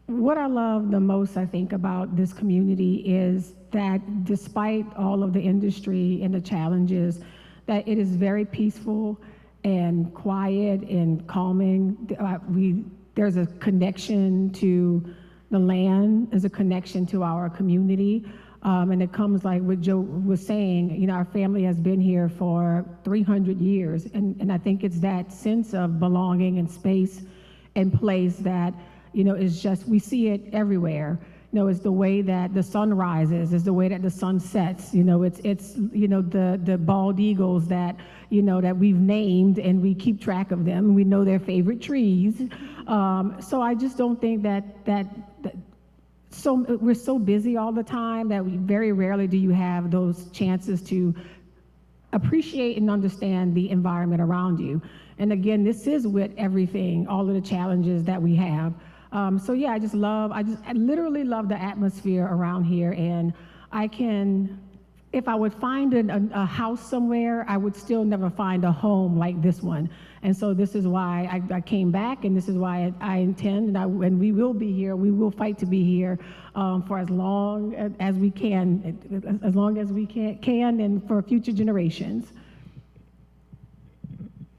What I love the most, I think, about this community is that despite all of the industry and the challenges, that it is very peaceful and quiet and calming. There's a connection to the land, there's a connection to our community, and it comes like what Joe was saying, you know, our family has been here for 300 years, and I think it's that sense of belonging and space and place that, you know, is just, we see it everywhere. You know, it's the way that the sun rises, it's the way that the sun sets, you know, it's you know, the bald eagles that, you know, that we've named and we keep track of them. We know their favorite trees. So I just don't think so we're so busy all the time that we very rarely do you have those chances to appreciate and understand the environment around you. And again, this is with everything, all of the challenges that we have. So yeah, I literally love the atmosphere around here, and if I would find a house somewhere, I would still never find a home like this one. And so this is why I came back, and this is why I intend, and we will be here, we will fight to be here for as long as we can, and for future generations.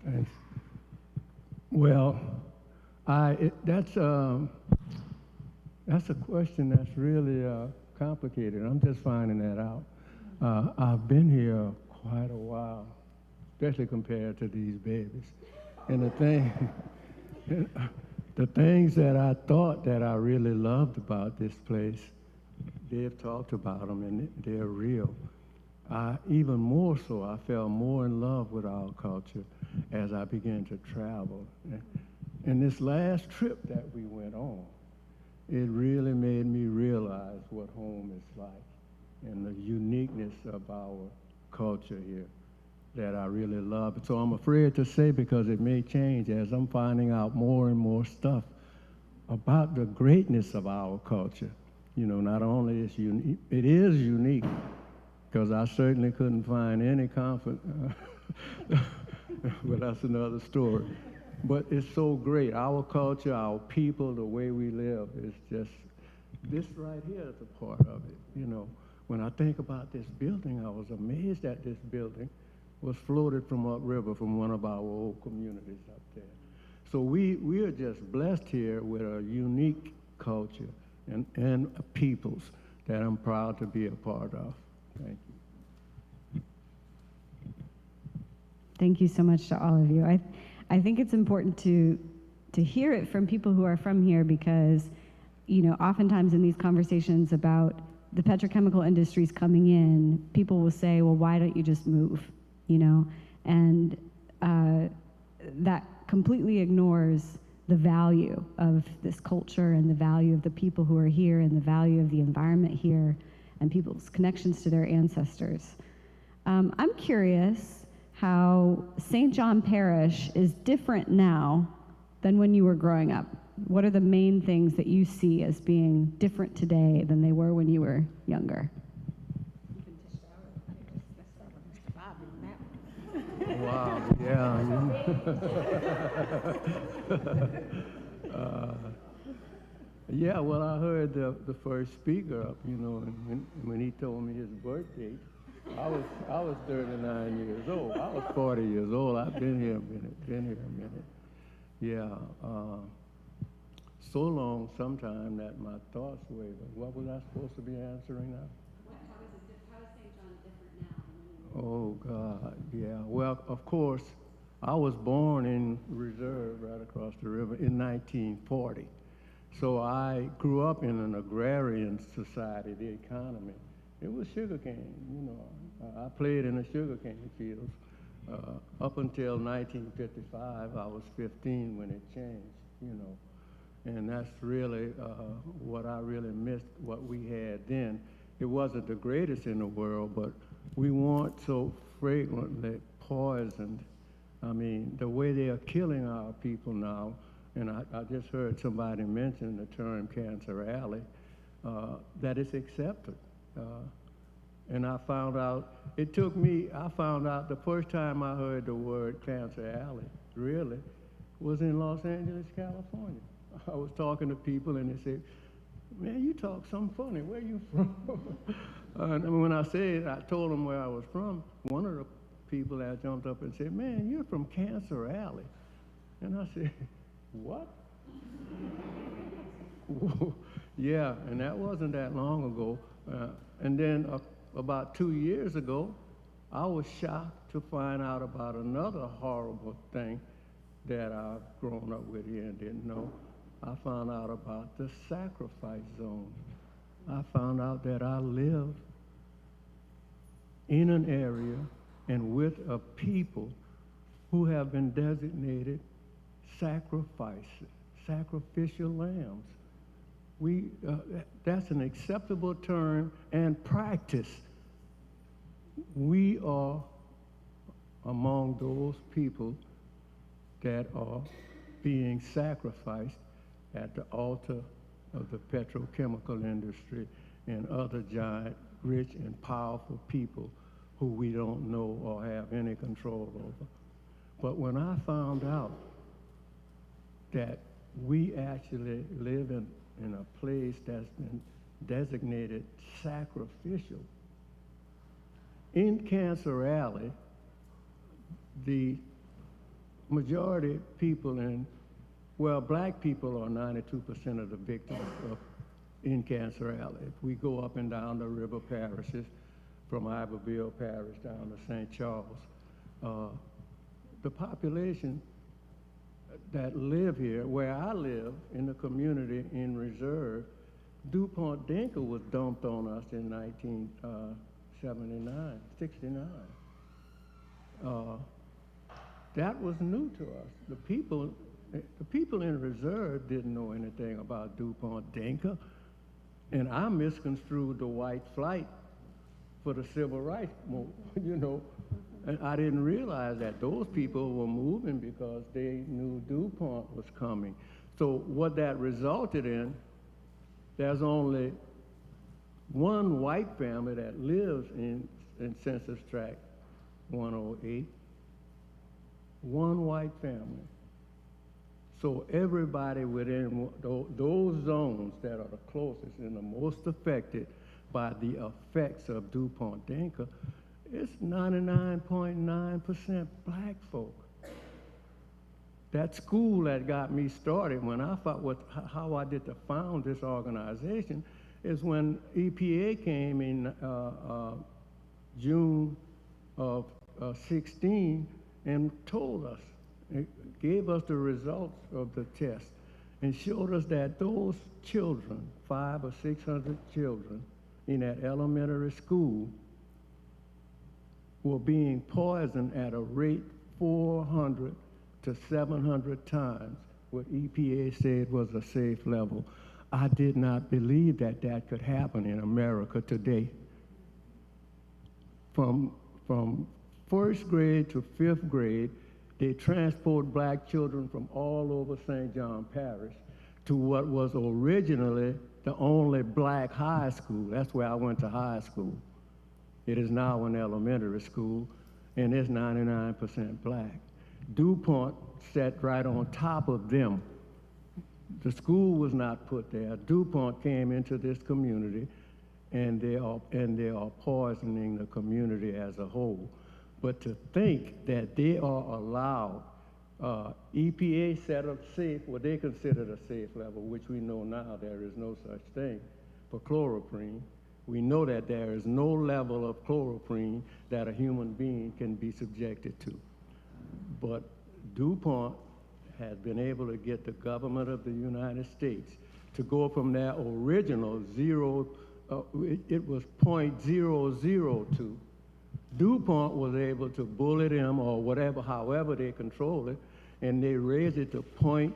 Thanks. Well, that's a question that's really complicated. I'm just finding that out. I've been here quite a while, especially compared to these babies. And the things that I thought that I really loved about this place, they've talked about them and they're real. Even more so, I fell more in love with our culture as I began to travel. And this last trip that we went on, it really made me realize what home is like and the uniqueness of our culture here. that I really love. So I'm afraid to say because it may change as I'm finding out more and more stuff about the greatness of our culture. You know, not only is it is unique, because I certainly couldn't find any confidence, but that's another story. But it's so great. Our culture, our people, the way we live is just, this right here is a part of it. You know, when I think about this building, I was amazed that this building was floated from upriver from one of our old communities up there. So we are just blessed here with a unique culture and peoples that I'm proud to be a part of. Thank you. Thank you so much to all of you. I think it's important to hear it from people who are from here because, you know, oftentimes in these conversations about the petrochemical industries coming in, people will say, well, why don't you just move, you know? And that completely ignores the value of this culture and the value of the people who are here and the value of the environment here and people's connections to their ancestors. I'm curious how St. John Parish is different now than when you were growing up. What are the main things that you see as being different today than they were when you were younger? Wow, yeah. Yeah, well, I heard the first speaker up, you know, and when he told me his birth date, I was 39 years old. I was 40 years old. I've been here a minute. Yeah, so long sometime that my thoughts waver. What was I supposed to be answering now? How is St. John different now? Oh, God, yeah. Well, of course, I was born in Reserve right across the river in 1940. So I grew up in an agrarian society, the economy. It was sugarcane, you know. I played in the sugarcane fields. Up until 1955, I was 15 when it changed, you know. And that's really what I really missed, what we had then. It wasn't the greatest in the world, but we weren't so fragrantly poisoned. I mean, the way they are killing our people now, and I just heard somebody mention the term Cancer Alley, that it's accepted. And I found out, I found out the first time I heard the word Cancer Alley, really, was in Los Angeles, California. I was talking to people and they said, man, you talk something funny, where you from? And when I said, I told them where I was from, one of the people that jumped up and said, man, you're from Cancer Alley. And I said, what? Yeah, and that wasn't that long ago. And then about 2 years ago, I was shocked to find out about another horrible thing that I've grown up with here and didn't know. I found out about the sacrifice zone. I found out that I live in an area and with a people who have been designated sacrificial lambs. That's an acceptable term and practice. We are among those people that are being sacrificed at the altar of the petrochemical industry and other giant, rich, and powerful people who we don't know or have any control over. But when I found out that we actually live in a place that's been designated sacrificial, in Cancer Alley, the majority of people black people are 92% of the victims in Cancer Alley. If we go up and down the river parishes, from Iberville Parish down to St. Charles, the population that live here, where I live, in the community in Reserve, DuPont Dinkel was dumped on us in 69. That was new to us. The people in Reserve didn't know anything about DuPont Dinkel, and I misconstrued the white flight for the civil rights movement, you know. And I didn't realize that those people were moving because they knew DuPont was coming. So what that resulted in, there's only one white family that lives in Census Tract 108. One white family. So everybody within those zones that are the closest and the most affected by the effects of DuPont Dinka, it's 99.9% black folk. That school that got me started when I thought how I did to found this organization is when EPA came in June of 16 and told us, it gave us the results of the test and showed us that those children, 500 or 600 children in that elementary school, were being poisoned at a rate 400 to 700 times what EPA said was a safe level. I did not believe that that could happen in America today. From first grade to fifth grade, they transport black children from all over St. John Parish to what was originally the only black high school. That's where I went to high school. It is now an elementary school, and it's 99% black. DuPont sat right on top of them. The school was not put there. DuPont came into this community, and they are poisoning the community as a whole. But to think that they are allowed, EPA set up safe, what they considered a safe level, which we know now there is no such thing for chloroprene. We know that there is no level of chloroprene that a human being can be subjected to. But DuPont has been able to get the government of the United States to go from their original zero, it was 0.002. DuPont was able to bully them or whatever, however they control it, and they raised it to 0.02.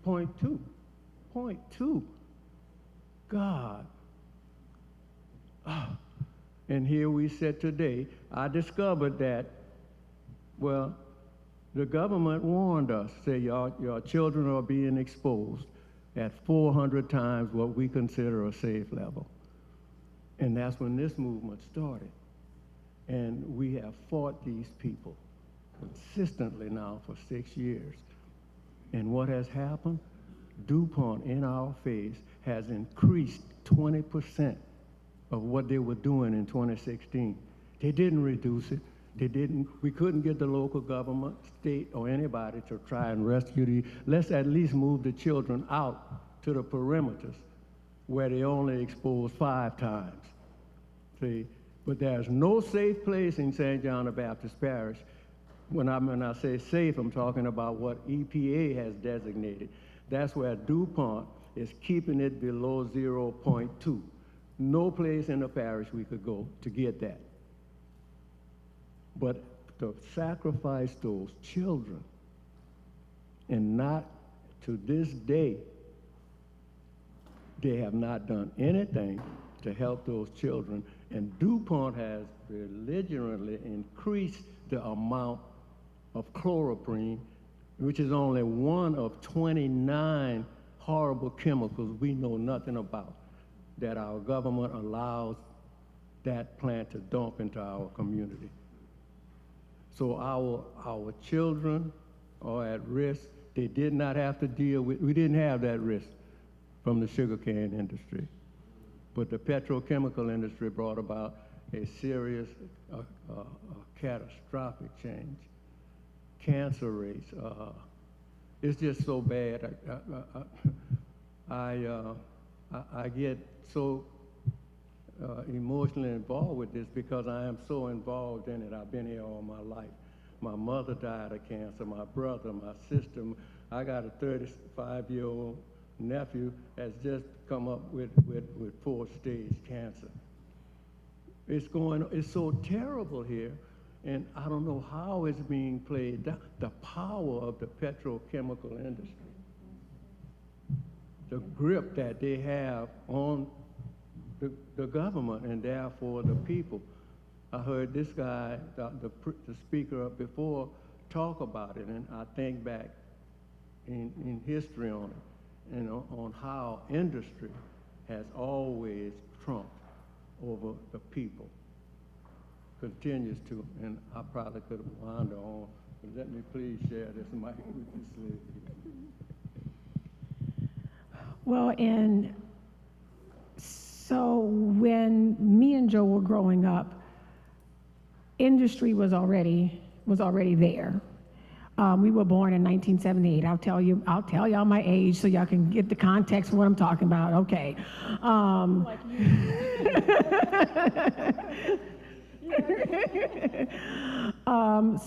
0.2. God. And here we sit today. I discovered that, well, the government warned us, say your children are being exposed at 400 times what we consider a safe level. And that's when this movement started. And we have fought these people consistently now for 6 years. And what has happened? DuPont in our face has increased 20% of what they were doing in 2016. They didn't reduce it. We couldn't get the local government, state, or anybody to try and rescue the, let's at least move the children out to the perimeters where they only exposed 5 times. See, but there's no safe place in St. John the Baptist Parish. When I say safe, I'm talking about what EPA has designated. That's where DuPont is keeping it below 0.2. No place in the parish we could go to get that. But to sacrifice those children, and not to this day, they have not done anything to help those children. And DuPont has belligerently increased the amount of chloroprene, which is only one of 29 horrible chemicals we know nothing about, that our government allows that plant to dump into our community. So our children are at risk. They did not have to deal with, we didn't have that risk from the sugarcane industry. But the petrochemical industry brought about a serious, catastrophic change. Cancer rates, it's just so bad. I get so emotionally involved with this because I am so involved in it. I've been here all my life. My mother died of cancer, my brother, my sister. I got a 35-year-old nephew has just come up with 4-stage cancer. It's so terrible here, and I don't know how it's being played down. The power of the petrochemical industry, the grip that they have on the government and therefore the people. I heard this guy, the speaker up before, talk about it, and I think back in history on it, and on how industry has always trumped over the people, continues to, and I probably could have wound on, but let me please share this mic with this lady. Well, and so when me and Joe were growing up, industry was already there. We were born in 1978. I'll tell y'all my age so y'all can get the context of what I'm talking about. Okay.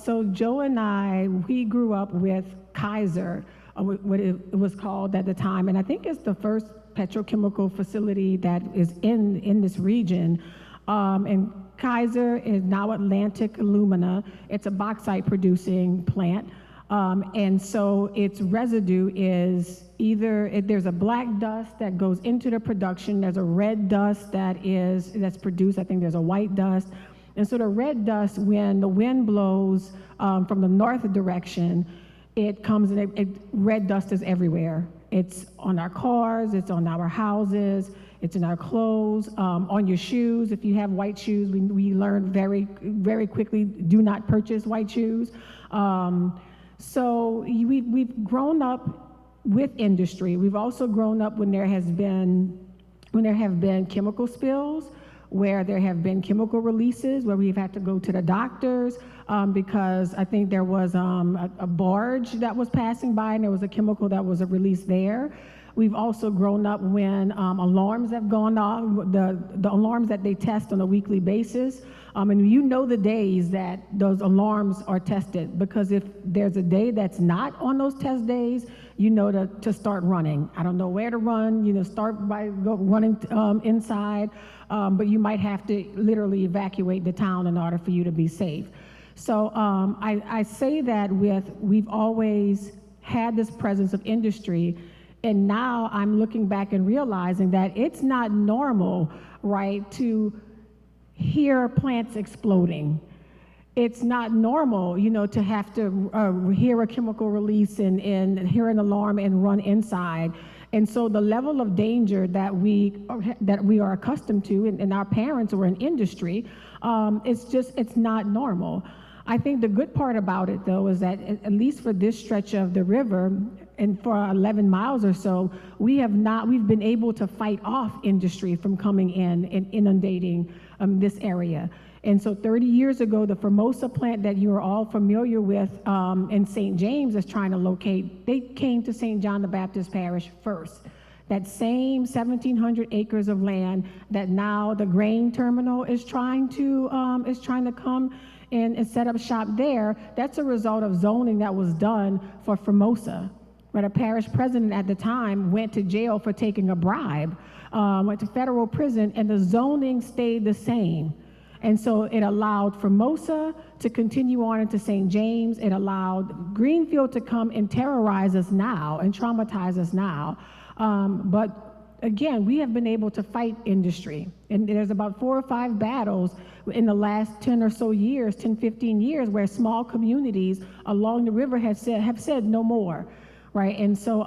So Joe and I, we grew up with Kaiser, what it was called at the time, and I think it's the first petrochemical facility that is in this region. And Kaiser is now Atlantic Alumina. It's a bauxite producing plant. And so its residue is there's a black dust that goes into the production, there's a red dust that's produced, I think there's a white dust. And so the red dust, when the wind blows from the north direction, it comes and red dust is everywhere. It's on our cars, it's on our houses, it's in our clothes, on your shoes. If you have white shoes, we learned very, very quickly, do not purchase white shoes. So we've grown up with industry. We've also grown up when there have been chemical spills, where there have been chemical releases, where we've had to go to the doctors because I think there was a barge that was passing by and there was a chemical that was released there. We've also grown up when alarms have gone off, the alarms that they test on a weekly basis. And you know the days that those alarms are tested, because if there's a day that's not on those test days, you know to start running. I don't know where to run, start by running inside, but you might have to literally evacuate the town in order for you to be safe. So I say that we've always had this presence of industry, and now I'm looking back and realizing that it's not normal, right, to hear plants exploding. It's not normal, to have to hear a chemical release and hear an alarm and run inside. And so the level of danger that we are accustomed to, and our parents were in industry, it's not normal. I think the good part about it, though, is that at least for this stretch of the river, and for 11 miles or so, we've been able to fight off industry from coming in and inundating this area. And so 30 years ago, the Formosa plant that you are all familiar with in St. James is trying to locate, they came to St. John the Baptist Parish first. That same 1,700 acres of land that now the grain terminal is trying to come and set up shop there, that's a result of zoning that was done for Formosa. But a parish president at the time went to jail for taking a bribe, went to federal prison, and the zoning stayed the same. And so it allowed Formosa to continue on into St. James. It allowed Greenfield to come and terrorize us now and traumatize us now. But again, we have been able to fight industry. And there's about 4 or 5 battles in the last 10 or so years, 10, 15 years, where small communities along the river have said no more. Right, and so,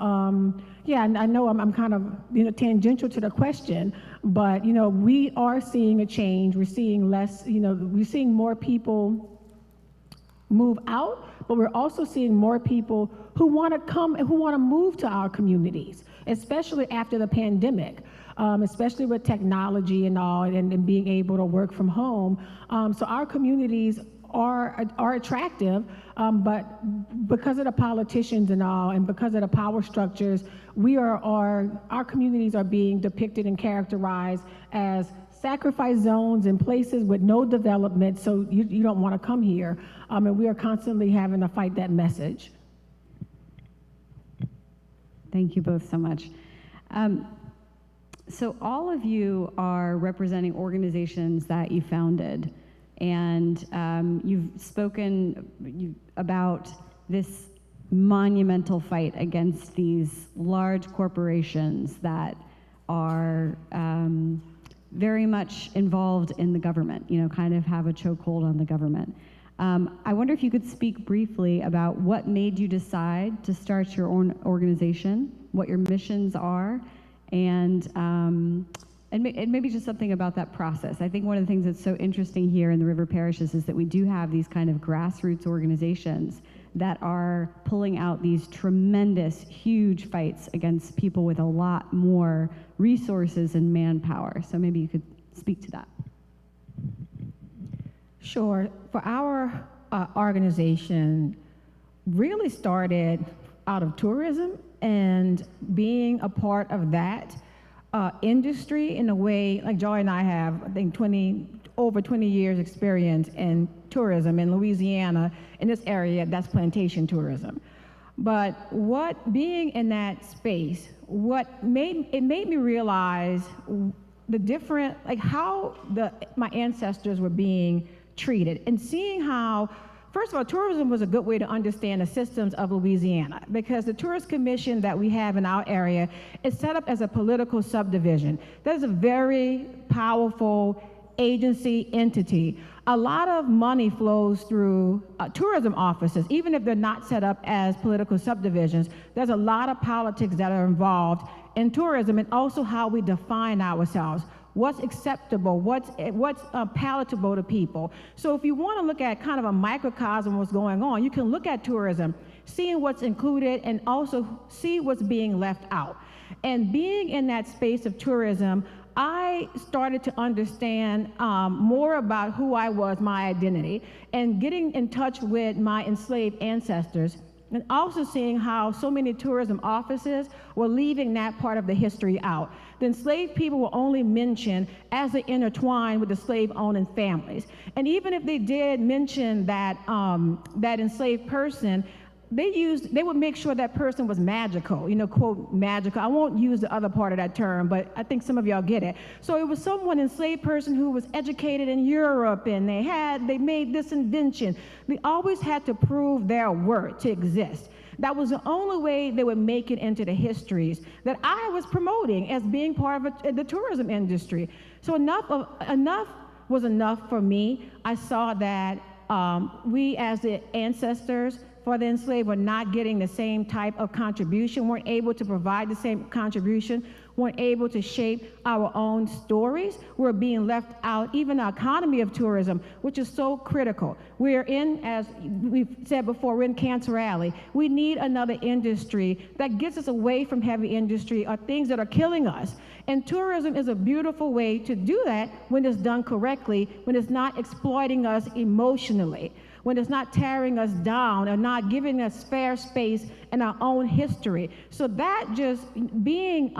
yeah, I know I'm kind of, tangential to the question, but, we are seeing a change. We're seeing less, we're seeing more people move out, but we're also seeing more people who want to come and who want to move to our communities, especially after the pandemic, especially with technology and all, and being able to work from home. So our communities are attractive, but because of the politicians and all, and because of the power structures, our communities are being depicted and characterized as sacrifice zones and places with no development, so you don't want to come here, and we are constantly having to fight that message. Thank you both so much. So all of you are representing organizations that you founded. And you've spoken about this monumental fight against these large corporations that are very much involved in the government, kind of have a chokehold on the government. I wonder if you could speak briefly about what made you decide to start your own organization, what your missions are, and maybe just something about that process. I think one of the things that's so interesting here in the river parishes is that we do have these kind of grassroots organizations that are pulling out these tremendous, huge fights against people with a lot more resources and manpower. So maybe you could speak to that. Sure. For our organization, really started out of tourism and being a part of that industry in a way, like Joy and I have, I think, over 20 years experience in tourism in Louisiana. In this area, that's plantation tourism. But being in that space, what made me realize the different, like how my ancestors were being treated, and seeing how, first of all, tourism was a good way to understand the systems of Louisiana, because the Tourist Commission that we have in our area is set up as a political subdivision. That is a very powerful agency entity. A lot of money flows through tourism offices, even if they're not set up as political subdivisions. There's a lot of politics that are involved in tourism, and also how we define ourselves. What's acceptable, what's palatable to people. So if you want to look at kind of a microcosm of what's going on, you can look at tourism, seeing what's included, and also see what's being left out. And being in that space of tourism, I started to understand more about who I was, my identity, and getting in touch with my enslaved ancestors, and also seeing how so many tourism offices were leaving that part of the history out. The enslaved people were only mentioned as they intertwined with the slave-owning families. And even if they did mention that, that enslaved person, they would make sure that person was magical, quote, magical. I won't use the other part of that term, but I think some of y'all get it. So it was someone, enslaved person, who was educated in Europe, and they made this invention. They always had to prove their worth to exist. That was the only way they would make it into the histories that I was promoting as being part of the tourism industry. So enough was enough for me. I saw that we, as the ancestors for the enslaved, were not getting the same type of contribution, weren't able to provide the same contribution, weren't able to shape our own stories. We're being left out, even the economy of tourism, which is so critical. We're in, as we've said before, we're in Cancer Alley. We need another industry that gets us away from heavy industry or things that are killing us. And tourism is a beautiful way to do that when it's done correctly, when it's not exploiting us emotionally, when it's not tearing us down or not giving us fair space in our own history. So that just being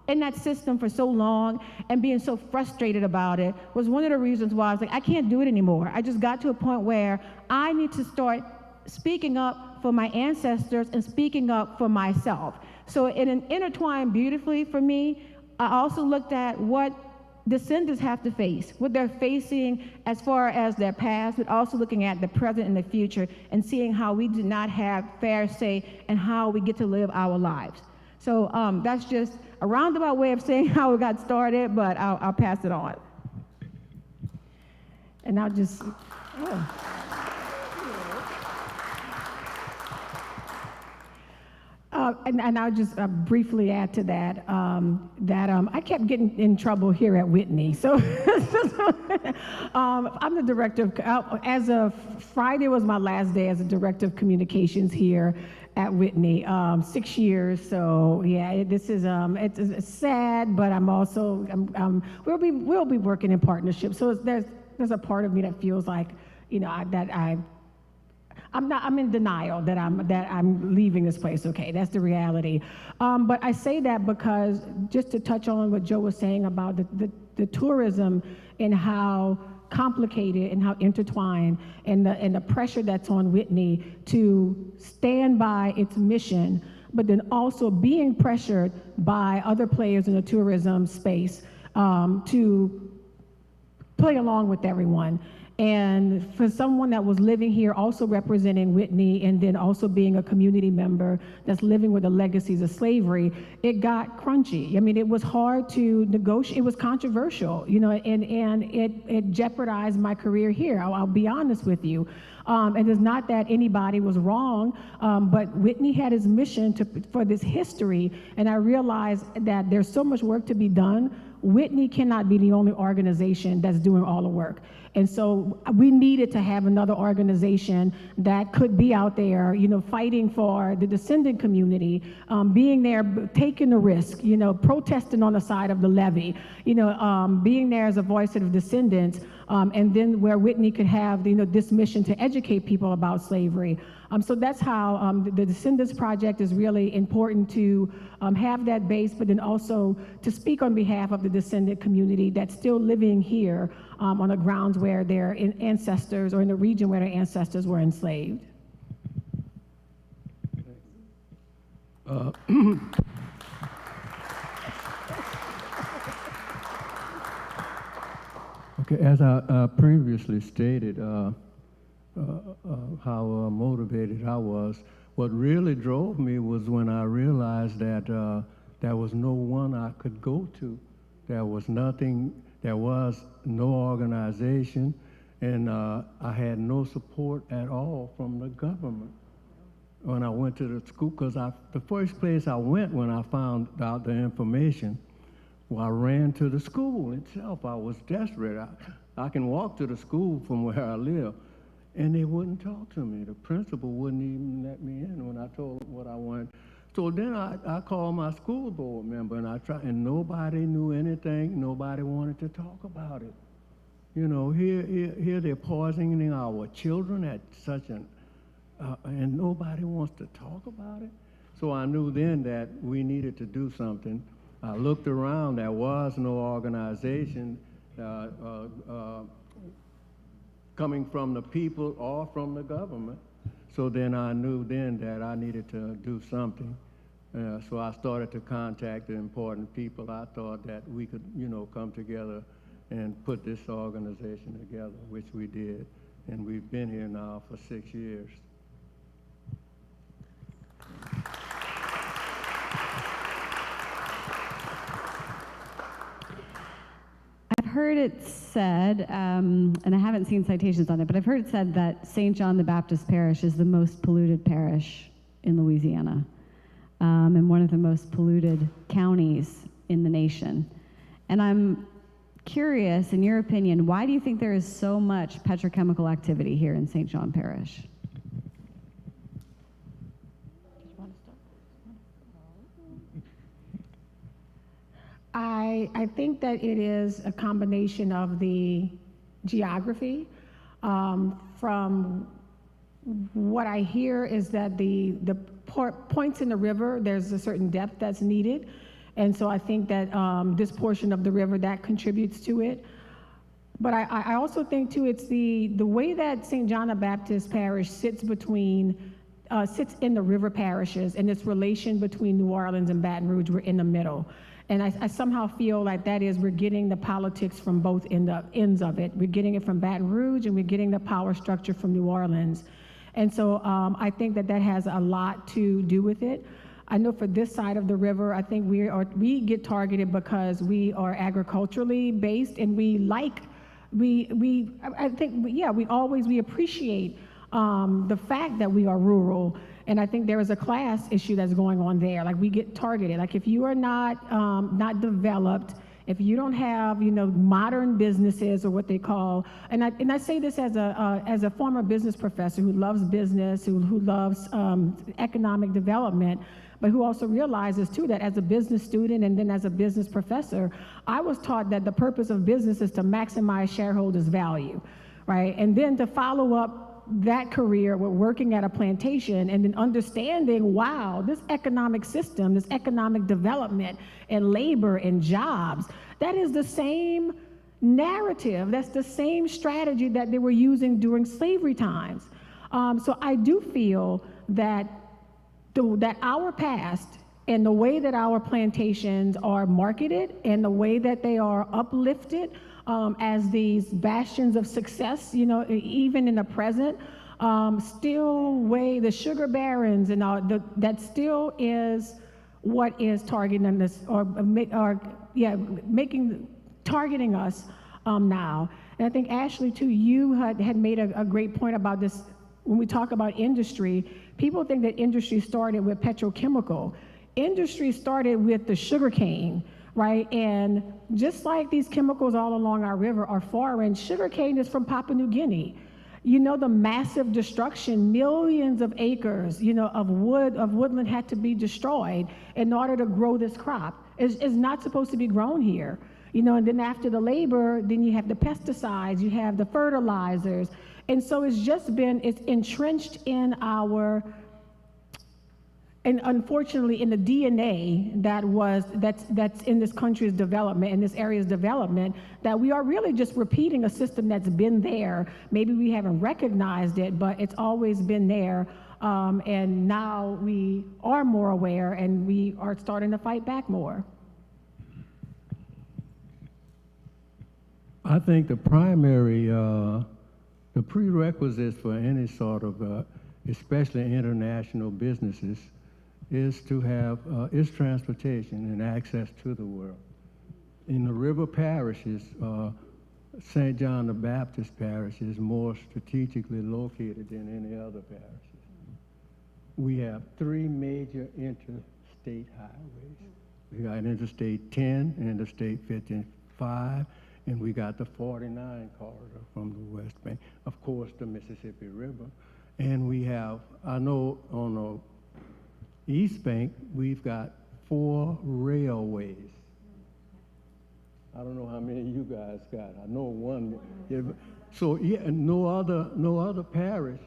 in that system for so long and being so frustrated about it was one of the reasons why I was like, I can't do it anymore. I just got to a point where I need to start speaking up for my ancestors and speaking up for myself. So it intertwined beautifully for me. I also looked at what descendants have to face, what they're facing as far as their past, but also looking at the present and the future and seeing how we do not have fair say and how we get to live our lives. So that's just a roundabout way of saying how we got started, but I'll pass it on. And I'll just, and I'll just briefly add to that, I kept getting in trouble here at Whitney. So I'm the director of, as of Friday was my last day as a director of communications here at Whitney, 6 years. So yeah, this is, it's sad, but I'm also, we'll be working in partnership. So there's a part of me that feels like, I'm in denial that I'm leaving this place. Okay, that's the reality. But I say that because, just to touch on what Joe was saying about the tourism and how complicated and how intertwined, and the pressure that's on Whitney to stand by its mission, but then also being pressured by other players in the tourism space to play along with everyone. And for someone that was living here, also representing Whitney, and then also being a community member that's living with the legacies of slavery, it got crunchy. I mean, it was hard to negotiate. It was controversial, you know, and it jeopardized my career here. I'll be honest with you. And it's not that anybody was wrong, but Whitney had his mission for this history, and I realized that there's so much work to be done. Whitney cannot be the only organization that's doing all the work. And so we needed to have another organization that could be out there, you know, fighting for the descendant community, being there, taking the risk, you know, protesting on the side of the levee, you know, being there as a voice of the descendants, and then where Whitney could have, you know, this mission to educate people about slavery. So that's how the Descendants Project is really important to have that base, but then also to speak on behalf of the descendant community that's still living here on the grounds where their ancestors, or in the region where their ancestors were enslaved. Okay, as I previously stated, how motivated I was. What really drove me was when I realized that there was no one I could go to. There was nothing, there was no organization, and I had no support at all from the government when I went to the school, because the first place I went when I found out the information, well, I ran to the school itself. I was desperate. I can walk to the school from where I live. And they wouldn't talk to me. The principal wouldn't even let me in when I told them what I wanted. So then I called my school board member, and I tried, and nobody knew anything. Nobody wanted to talk about it. You know, here they're poisoning our children at such an, and nobody wants to talk about it. So I knew then that we needed to do something. I looked around. There was no organization coming from the people or from the government. So then I knew then that I needed to do something. So I started to contact the important people. I thought that we could, you know, come together and put this organization together, which we did. And we've been here now for 6 years. I've heard it said, and I haven't seen citations on it, but I've heard it said that St. John the Baptist Parish is the most polluted parish in Louisiana, and one of the most polluted counties in the nation. And I'm curious, in your opinion, why do you think there is so much petrochemical activity here in St. John Parish? I think that it is a combination of the geography. From what I hear is that the points in the river, there's a certain depth that's needed. And so I think that this portion of the river, that contributes to it. But I also think too, it's the way that St. John the Baptist Parish sits in the river parishes, and its relation between New Orleans and Baton Rouge, we're in the middle. And I somehow feel like that is, we're getting the politics from both ends of it. We're getting it from Baton Rouge, and we're getting the power structure from New Orleans. And so I think that has a lot to do with it. I know for this side of the river, I think we get targeted because we are agriculturally based, and we appreciate the fact that we are rural. And I think there is a class issue that's going on there. Like, we get targeted. Like, if you are not developed, if you don't have, you know, modern businesses, or what they call, and I say this as a former business professor who loves business, who loves economic development, but who also realizes too that as a business student and then as a business professor, I was taught that the purpose of business is to maximize shareholders' value, right? And then to follow up that career with working at a plantation, and then understanding, wow, this economic system, this economic development and labor and jobs, that is the same narrative, that's the same strategy that they were using during slavery times. So I do feel that our past And the way that our plantations are marketed and the way that they are uplifted as these bastions of success, you know, even in the present, still weigh the sugar barons and all, that still is what is targeting us, targeting us now. And I think, Ashley, too, you had made a great point about this. When we talk about industry, people think that industry started with petrochemical. Industry started with the sugar cane, right? And just like these chemicals all along our river are foreign, sugar cane is from Papua New Guinea. You know, the massive destruction, millions of acres, you know, of woodland had to be destroyed in order to grow this crop. It's not supposed to be grown here. You know, and then after the labor, then you have the pesticides, you have the fertilizers. And so it's entrenched in and unfortunately in the DNA that's in this country's development, in this area's development, that we are really just repeating a system that's been there. Maybe we haven't recognized it, but it's always been there. And now we are more aware and we are starting to fight back more. I think the primary, the prerequisites for any sort of, especially international businesses, is to have is transportation and access to the world. In the river parishes, St. John the Baptist Parish is more strategically located than any other parishes. We have 3 major interstate highways. We got Interstate 10, Interstate 55, and we got the 49 corridor from the West Bank. Of course, the Mississippi River. And we have, I know on the East Bank, we've got 4 railways. I don't know how many you guys got. I know one. Yeah, so yeah, no other parish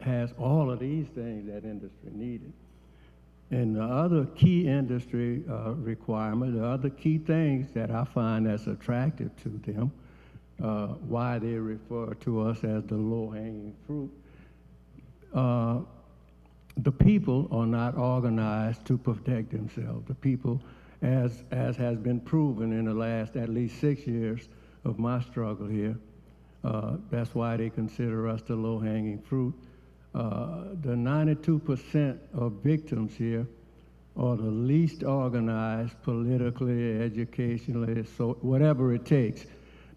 has all of these things that industry needed. And the other key industry requirement, the other key things that I find that's attractive to them, why they refer to us as the low-hanging fruit, the people are not organized to protect themselves. The people, as has been proven in the last at least 6 years of my struggle here, that's why they consider us the low-hanging fruit. The 92% of victims here are the least organized politically, educationally, so whatever it takes,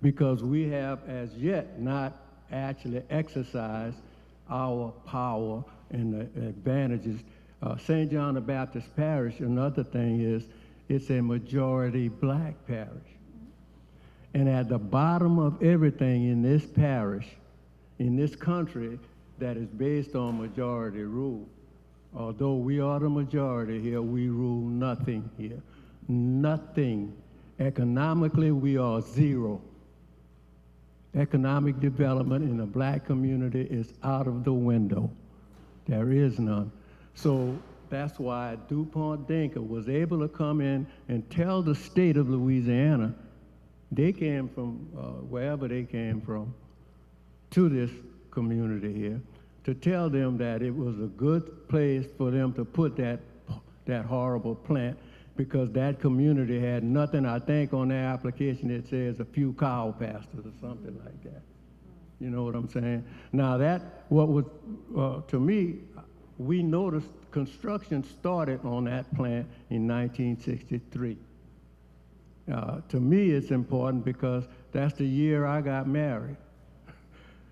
because we have as yet not actually exercised our power and the advantages. St. John the Baptist Parish, another thing is, it's a majority black parish. And at the bottom of everything in this parish, in this country that is based on majority rule, although we are the majority here, we rule nothing here. Nothing. Economically, we are 0. Economic development in the black community is out of the window. There is none. So that's why DuPont Dinker was able to come in and tell the state of Louisiana, they came from wherever they came from to this community here, to tell them that it was a good place for them to put that horrible plant, because that community had nothing. I think on their application it says a few cow pastures or something like that. You know what I'm saying? Now what was, to me, we noticed construction started on that plant in 1963. To me, it's important because that's the year I got married.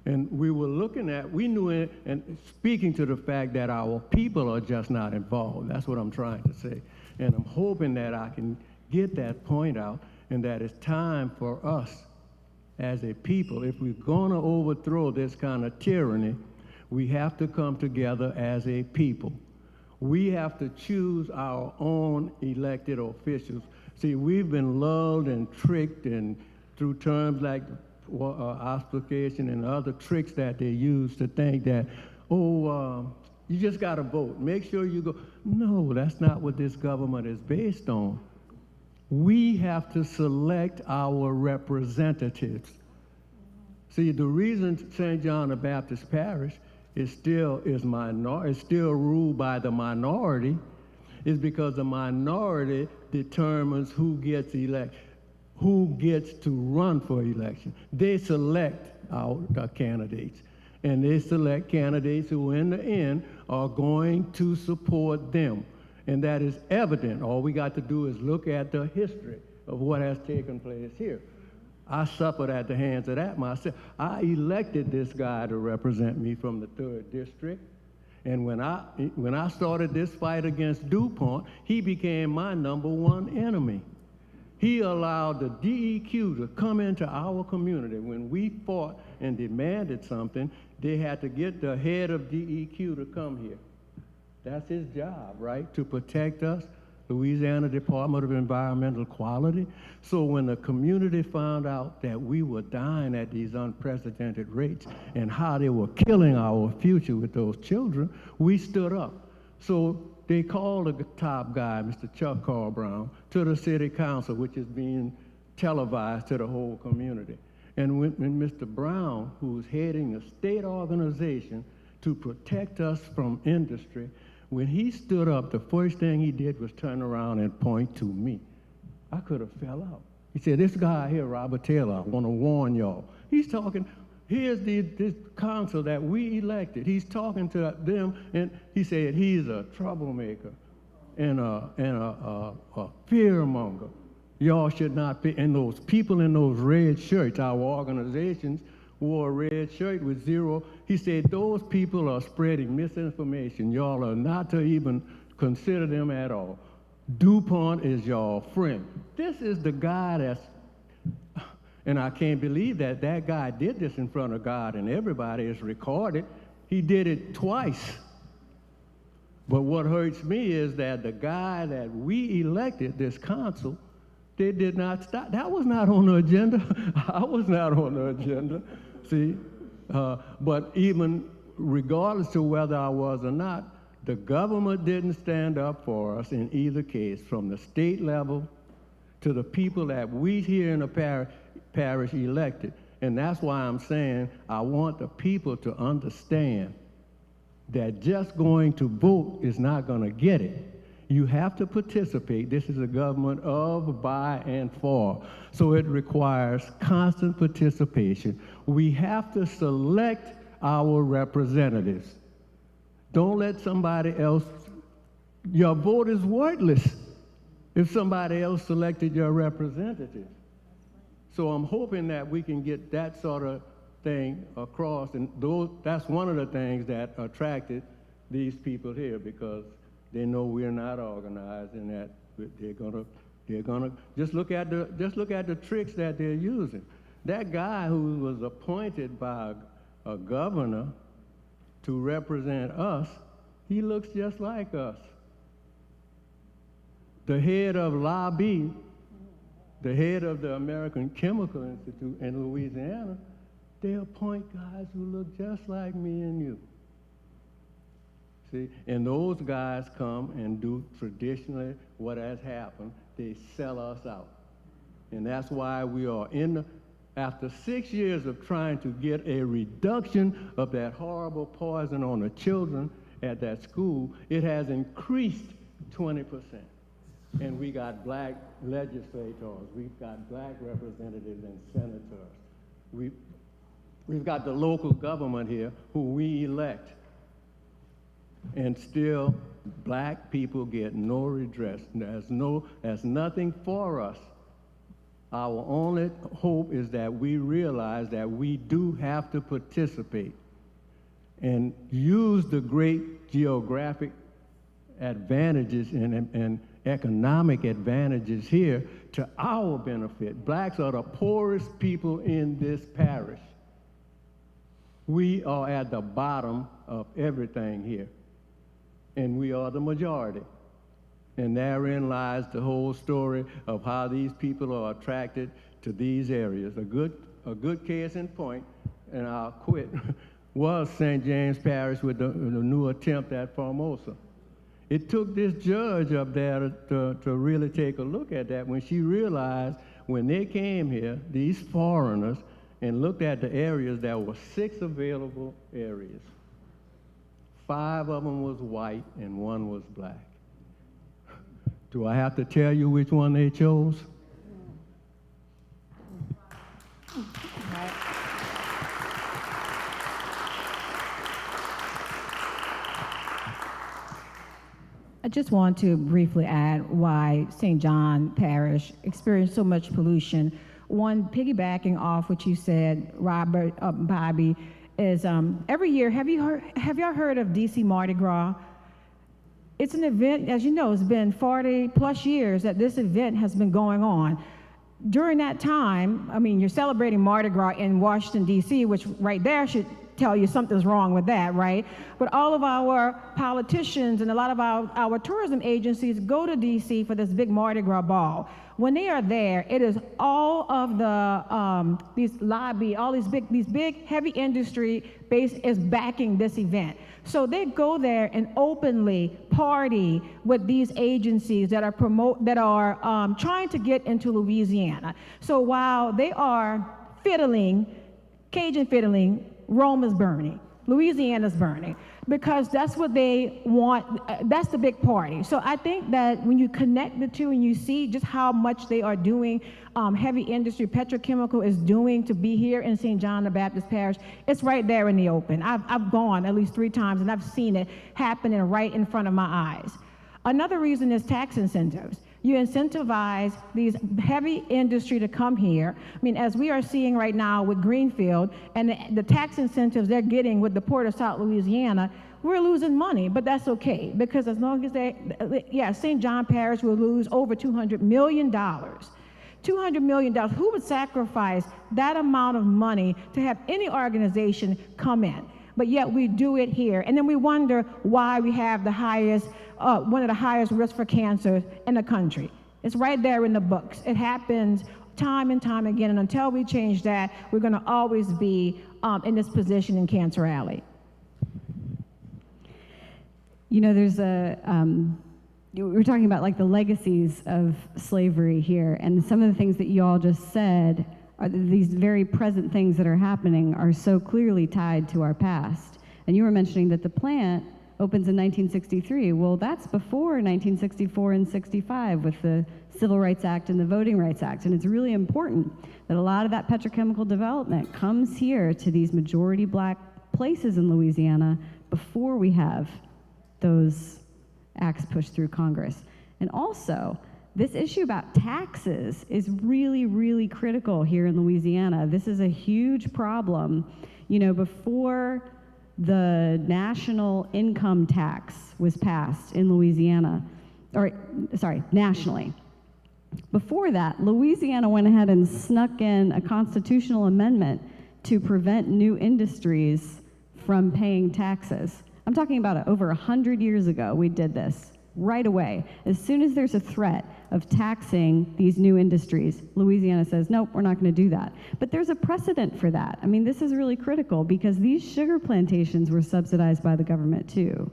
And we were looking at, we knew it, and speaking to the fact that our people are just not involved. That's what I'm trying to say. And I'm hoping that I can get that point out, and that it's time for us as a people, if we're going to overthrow this kind of tyranny, we have to come together as a people. We have to choose our own elected officials. See, we've been lulled and tricked and through terms like ossification and other tricks that they use to think that, you just got to vote. Make sure you go. No, that's not what this government is based on. We have to select our representatives. See, the reason St. John the Baptist Parish is still ruled by the minority is because the minority determines who gets elected, who gets to run for election. They select our candidates, and they select candidates who in the end are going to support them. And that is evident. All we got to do is look at the history of what has taken place here. I suffered at the hands of that myself. I elected this guy to represent me from the 3rd District. And when I started this fight against DuPont, he became my #1 enemy. He allowed the DEQ to come into our community. When we fought and demanded something, they had to get the head of DEQ to come here. That's his job, right? To protect us, Louisiana Department of Environmental Quality. So when the community found out that we were dying at these unprecedented rates and how they were killing our future with those children, we stood up. So they called the top guy, Mr. Chuck Carl Brown, to the city council, which is being televised to the whole community. And when Mr. Brown, who's heading a state organization to protect us from industry, when he stood up, the first thing he did was turn around and point to me. I could have fell out. He said, this guy here, Robert Taylor, I want to warn y'all. He's talking, here's this council that we elected. He's talking to them, and he said he's a troublemaker and a fearmonger. Y'all should not be, and those people in those red shirts, our organizations wore a red shirt with 0. He said, those people are spreading misinformation. Y'all are not to even consider them at all. DuPont is your friend. This is the guy that's, and I can't believe that that guy did this in front of God and everybody. Is recorded. He did it twice. But what hurts me is that the guy that we elected, this council, they did not stop. That was not on the agenda. I was not on the agenda. See, but even regardless of whether I was or not, the government didn't stand up for us in either case, from the state level to the people that we here in the parish elected. And that's why I'm saying I want the people to understand that just going to vote is not going to get it. You have to participate. This is a government of, by, and for. So it requires constant participation. We have to select our representatives. Don't let somebody else, your vote is worthless if somebody else selected your representative. So I'm hoping that we can get that sort of thing across, and that's one of the things that attracted these people here, because they know we're not organized, and that they're gonna just look at the tricks that they're using. That guy who was appointed by a governor to represent us, he looks just like us. The head of Levee, the head of the American Chemical Institute in Louisiana, they appoint guys who look just like me and you. See, and those guys come and do traditionally what has happened. They sell us out. And that's why we are after 6 years of trying to get a reduction of that horrible poison on the children at that school, it has increased 20%. And we got black legislators, we've got black representatives and senators. We've got the local government here who we elect. And still, black people get no redress. There's nothing for us. Our only hope is that we realize that we do have to participate and use the great geographic advantages and economic advantages here to our benefit. Blacks are the poorest people in this parish. We are at the bottom of everything here, and we are the majority. And therein lies the whole story of how these people are attracted to these areas. A good case in point, and I'll quit, was St. James Parish with the new attempt at Formosa. It took this judge up there to really take a look at that when she realized when they came here, these foreigners, and looked at the areas, there were 6 available areas. 5 of them was white and 1 was black. Do I have to tell you which one they chose? I just want to briefly add why St. John Parish experienced so much pollution. One, piggybacking off what you said, Robert, Bobby, is every year, have y'all heard of DC Mardi Gras? It's an event, as you know, it's been 40 plus years that this event has been going on. During that time, I mean, you're celebrating Mardi Gras in Washington, D.C., which right there should tell you something's wrong with that, right? But all of our politicians and a lot of our tourism agencies go to D.C. for this big Mardi Gras ball. When they are there, it is all of the these big heavy industry base is backing this event. So they go there and openly party with these agencies that are trying to get into Louisiana. So while they are fiddling, Cajun fiddling, Rome is burning, Louisiana's burning, because that's what they want, that's the big party. So I think that when you connect the two and you see just how much they are doing, heavy industry, petrochemical is doing to be here in St. John the Baptist Parish, it's right there in the open. I've gone at least 3 times and I've seen it happening right in front of my eyes. Another reason is tax incentives. You incentivize these heavy industry to come here. I mean, as we are seeing right now with Greenfield and the tax incentives they're getting with the Port of South Louisiana, we're losing money, but that's okay, because as long as St. John Parish will lose over $200 million. $200 million, who would sacrifice that amount of money to have any organization come in? But yet we do it here. And then we wonder why we have the highest, one of the highest risks for cancer in the country. It's right there in the books. It happens time and time again. And until we change that, we're going to always be in this position in Cancer Alley. You know, there's we're talking about like the legacies of slavery here. And some of the things that you all just said are these very present things that are happening are so clearly tied to our past. And you were mentioning that the plant opens in 1963. Well, that's before 1964 and 65 with the Civil Rights Act and the Voting Rights Act. And it's really important that a lot of that petrochemical development comes here to these majority black places in Louisiana before we have those acts pushed through Congress. And also, this issue about taxes is really, really critical here in Louisiana. This is a huge problem. You know, before the national income tax was passed in Louisiana, nationally. Before that, Louisiana went ahead and snuck in a constitutional amendment to prevent new industries from paying taxes. I'm talking about over 100 years ago, we did this. Right away. As soon as there's a threat of taxing these new industries, Louisiana says, nope, we're not going to do that. But there's a precedent for that. I mean, this is really critical because these sugar plantations were subsidized by the government too.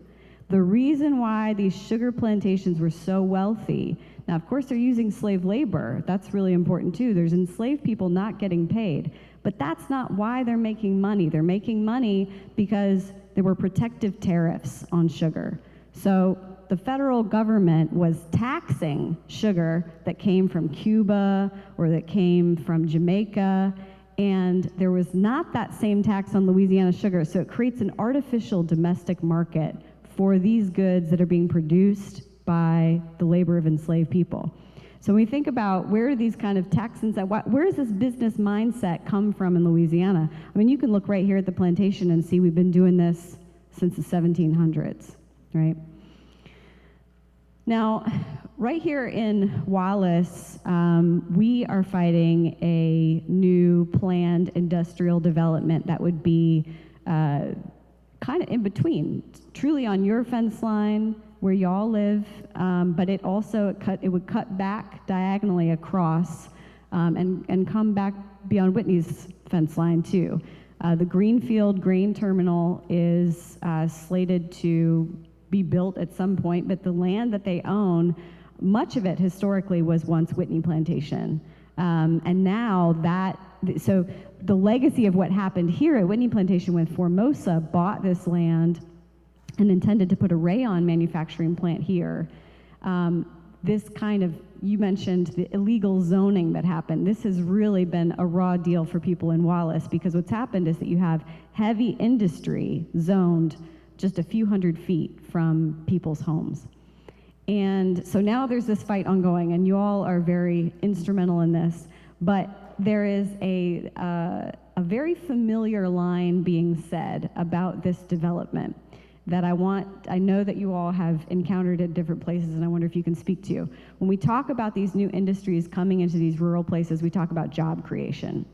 The reason why these sugar plantations were so wealthy, now of course they're using slave labor, that's really important too. There's enslaved people not getting paid, but that's not why they're making money. They're making money because there were protective tariffs on sugar. So the federal government was taxing sugar that came from Cuba or that came from Jamaica, and there was not that same tax on Louisiana sugar, so it creates an artificial domestic market for these goods that are being produced by the labor of enslaved people. So when we think about where do these kind of tax incentives, where does this business mindset come from in Louisiana? I mean, you can look right here at the plantation and see we've been doing this since the 1700s, right? Now, right here in Wallace, we are fighting a new planned industrial development that would be kind of in between, truly on your fence line where y'all live, but it also it would cut back diagonally across and come back beyond Whitney's fence line too. The Greenfield grain terminal is slated to be built at some point, but the land that they own, much of it historically was once Whitney Plantation. And now so the legacy of what happened here at Whitney Plantation when Formosa bought this land and intended to put a rayon manufacturing plant here, this kind of, you mentioned the illegal zoning that happened. This has really been a raw deal for people in Wallace, because what's happened is that you have heavy industry zoned just a few hundred feet from people's homes. And so now there's this fight ongoing, and you all are very instrumental in this, but there is a very familiar line being said about this development that I know that you all have encountered at different places, and I wonder if you can speak to. When we talk about these new industries coming into these rural places, we talk about job creation.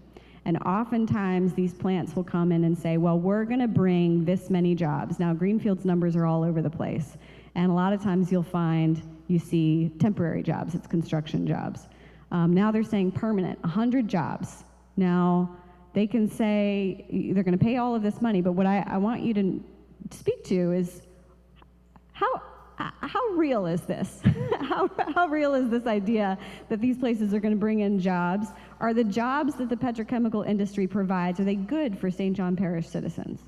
And oftentimes these plants will come in and say, well, we're gonna bring this many jobs. Now, Greenfield's numbers are all over the place. And a lot of times you see temporary jobs, it's construction jobs. Now they're saying permanent, 100 jobs. Now, they can say they're gonna pay all of this money, but what I want you to speak to is how real is this? how real is this idea that these places are going to bring in jobs? Are the jobs that the petrochemical industry provides, are they good for St. John Parish citizens?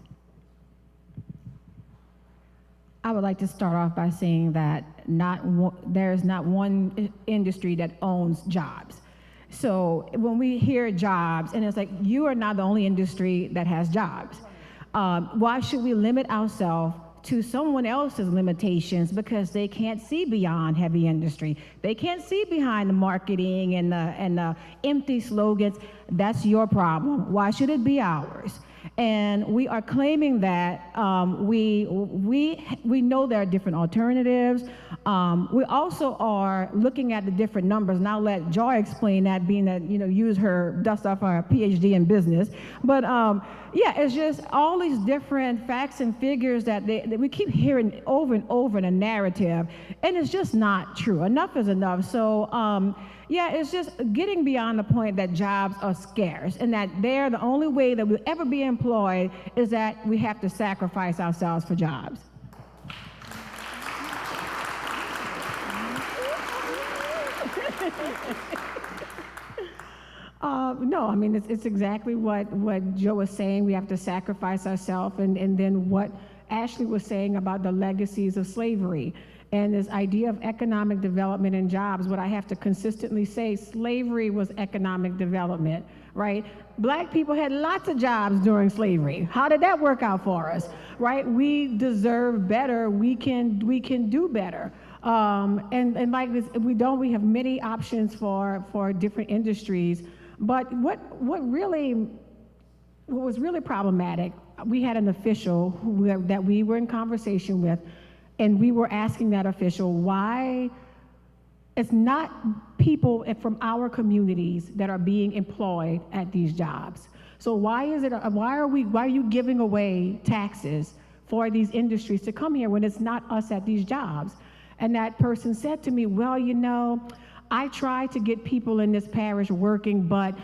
I would like to start off by saying that there's not one industry that owns jobs. So when we hear jobs, and it's like, you are not the only industry that has jobs. Why should we limit ourselves to someone else's limitations because they can't see beyond heavy industry? They can't see behind the marketing and the empty slogans. That's your problem. Why should it be ours? And we are claiming that we know there are different alternatives. We also are looking at the different numbers, and I'll let Joy explain that, being that, use her dust off our PhD in business. But yeah, it's just all these different facts and figures that we keep hearing over and over in a narrative, and it's just not true. Enough is enough. So yeah, it's just getting beyond the point that jobs are scarce, and that the only way that we'll ever be employed is that we have to sacrifice ourselves for jobs. No, I mean, it's exactly what Joe was saying. We have to sacrifice ourselves, and then what Ashley was saying about the legacies of slavery. And this idea of economic development and jobs, what I have to consistently say, slavery was economic development, right? Black people had lots of jobs during slavery. How did that work out for us, right? We deserve better. We can do better. And like this, we have many options for different industries. But what was really problematic, we had an official that we were in conversation with, and we were asking that official why it's not people from our communities that are being employed at these jobs. So why are you giving away taxes for these industries to come here when it's not us at these jobs? And that person said to me, well, I tried to get people in this parish working, but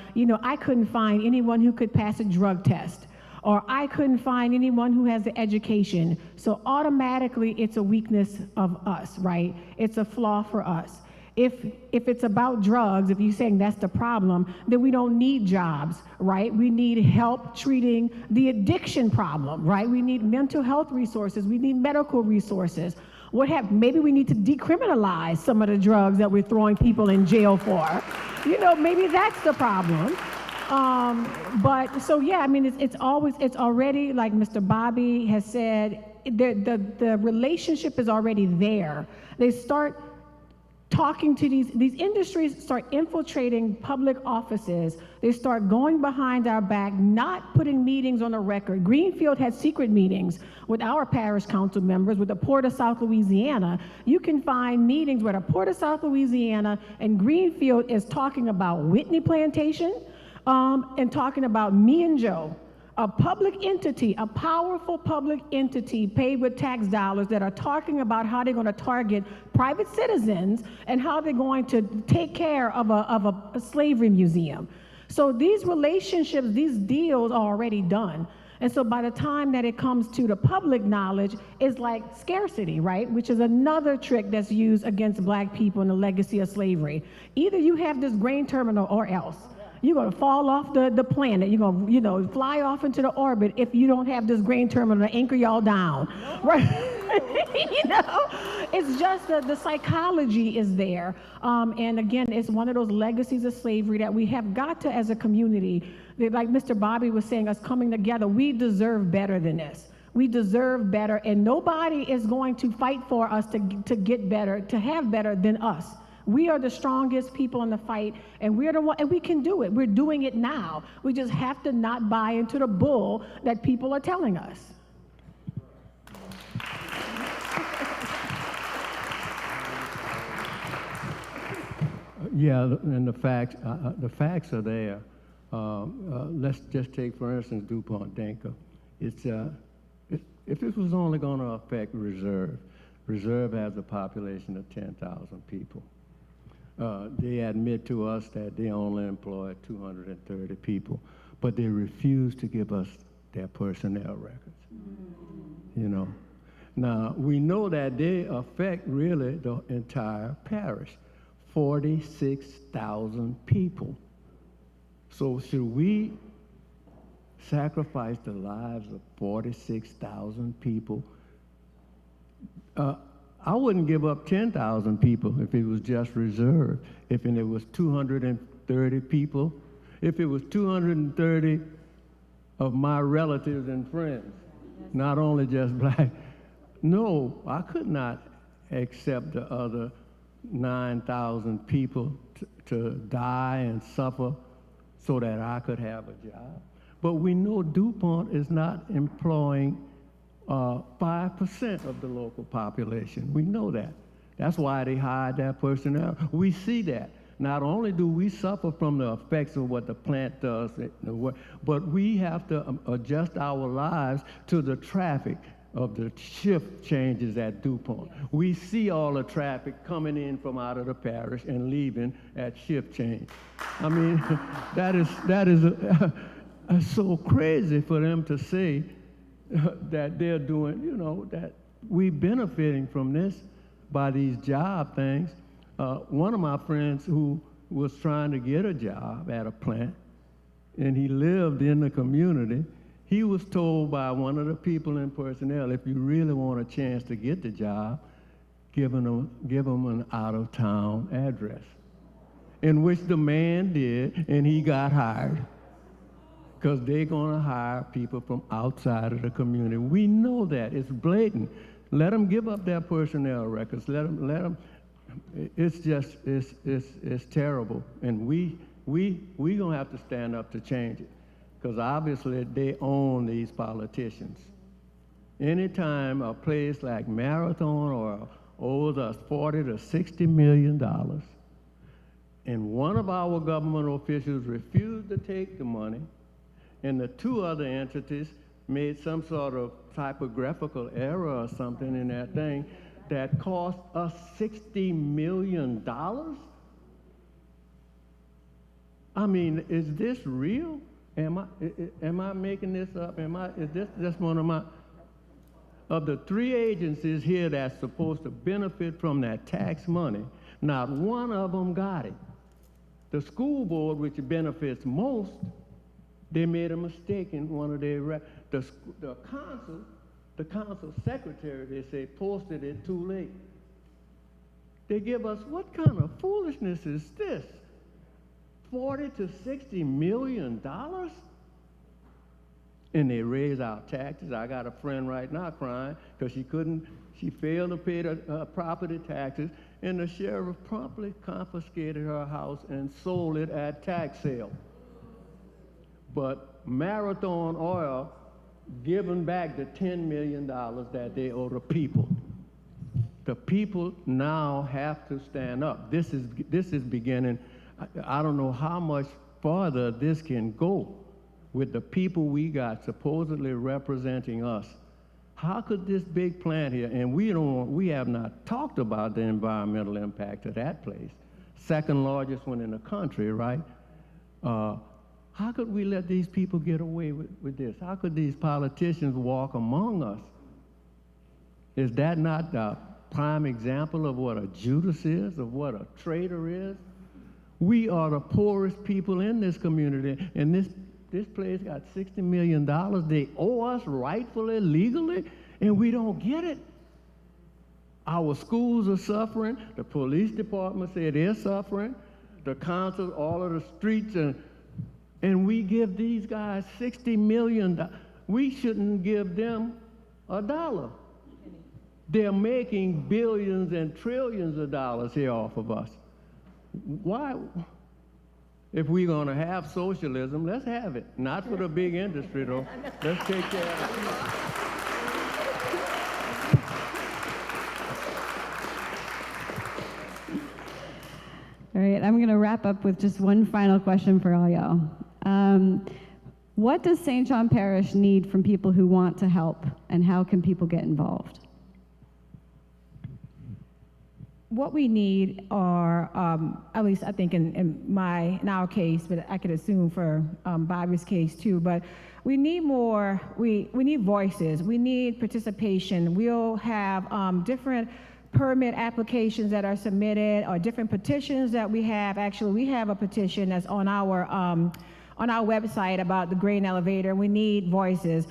I couldn't find anyone who could pass a drug test, or I couldn't find anyone who has the education. So automatically it's a weakness of us, right? It's a flaw for us. If it's about drugs, if you're saying that's the problem, then we don't need jobs, right? We need help treating the addiction problem, right? We need mental health resources. We need medical resources. Maybe we need to decriminalize some of the drugs that we're throwing people in jail for. Maybe that's the problem. But so yeah, I mean, it's already, like Mr. Bobby has said, the relationship is already there. They start talking to these industries, start infiltrating public offices. They start going behind our back, not putting meetings on the record. Greenfield had secret meetings with our parish council members, with the Port of South Louisiana. You can find meetings where the Port of South Louisiana and Greenfield is talking about Whitney Plantation, and talking about me and Joe, a public entity, a powerful public entity paid with tax dollars that are talking about how they're going to target private citizens and how they're going to take care of a slavery museum. So these relationships, these deals are already done. And so by the time that it comes to the public knowledge, it's like scarcity, right? Which is another trick that's used against Black people in the legacy of slavery. Either you have this grain terminal or else. You're going to fall off the planet. You're going to, fly off into the orbit if you don't have this grain terminal to anchor y'all down, right? You know, it's just the psychology is there. And again, it's one of those legacies of slavery that we have got to, as a community, like Mr. Bobby was saying, us coming together, we deserve better than this. We deserve better, and nobody is going to fight for us to get better, to have better than us. We are the strongest people in the fight, and we're the one, and we can do it. We're doing it now. We just have to not buy into the bull that people are telling us. Yeah, and the facts are there. Let's just take, for instance, DuPont Denker. If this was only going to affect Reserve has a population of 10,000 people. They admit to us that they only employ 230 people, but they refuse to give us their personnel records. You know, now we know that they affect really the entire parish, 46,000 people. So should we sacrifice the lives of 46,000 people? I wouldn't give up 10,000 people if it was just Reserve. If it was 230 people, if it was 230 of my relatives and friends, not only just black. No, I could not accept the other 9,000 people to die and suffer so that I could have a job. But we know DuPont is not employing 5% of the local population. We know that. That's why they hired that personnel. We see that. Not only do we suffer from the effects of what the plant does, but we have to adjust our lives to the traffic of the shift changes at DuPont. We see all the traffic coming in from out of the parish and leaving at shift change. I mean, that is so crazy for them to say that they're doing, you know, that we're benefiting from this by these job things. One of my friends who was trying to get a job at a plant, and he lived in the community, he was told by one of the people in personnel, if you really want a chance to get the job, give him an out-of-town address, in which the man did, and he got hired. Because they're going to hire people from outside of the community. We know that. It's blatant. Let them give up their personnel records. Let them. It's just, it's terrible. And we going to have to stand up to change it. Because obviously they own these politicians. Anytime a place like Marathon or owes us $40 to $60 million, and one of our government officials refused to take the money, and the two other entities made some sort of typographical error or something in that thing that cost us $60 million? I mean, is this real? Am I making this up? Is this just one of my, of the three agencies here that's supposed to benefit from that tax money, not one of them got it. The school board, which benefits most, they made a mistake in one of their, the council secretary, they say, posted it too late. They give us, what kind of foolishness is this? $40 to $60 million? And they raise our taxes. I got a friend right now crying because she failed to pay the property taxes, and the sheriff promptly confiscated her house and sold it at tax sale. But Marathon Oil giving back the $10 million that they owe the people. The people now have to stand up. This is beginning. I don't know how much farther this can go with the people we got supposedly representing us. How could this big plant here, and we have not talked about the environmental impact of that place, second largest one in the country, right? How could we let these people get away with this? How could these politicians walk among us? Is that not the prime example of what a Judas is, of what a traitor is? We are the poorest people in this community, and this place got $60 million they owe us rightfully, legally, and we don't get it. Our schools are suffering. The police department said they're suffering. The council, all of the streets, and we give these guys $60 million. We shouldn't give them $1. They're making billions and trillions of dollars here off of us. Why? If we're going to have socialism, let's have it. Not for the big industry, though. Let's take care of it. All right, I'm going to wrap up with just one final question for all y'all. What does St. John Parish need from people who want to help, and how can people get involved? What we need are, at least I think in our case, but I could assume for Bobby's case too, but we need more, we need voices, we need participation. We'll have different permit applications that are submitted, or different petitions that we have. Actually, we have a petition that's on our website about the grain elevator. We need voices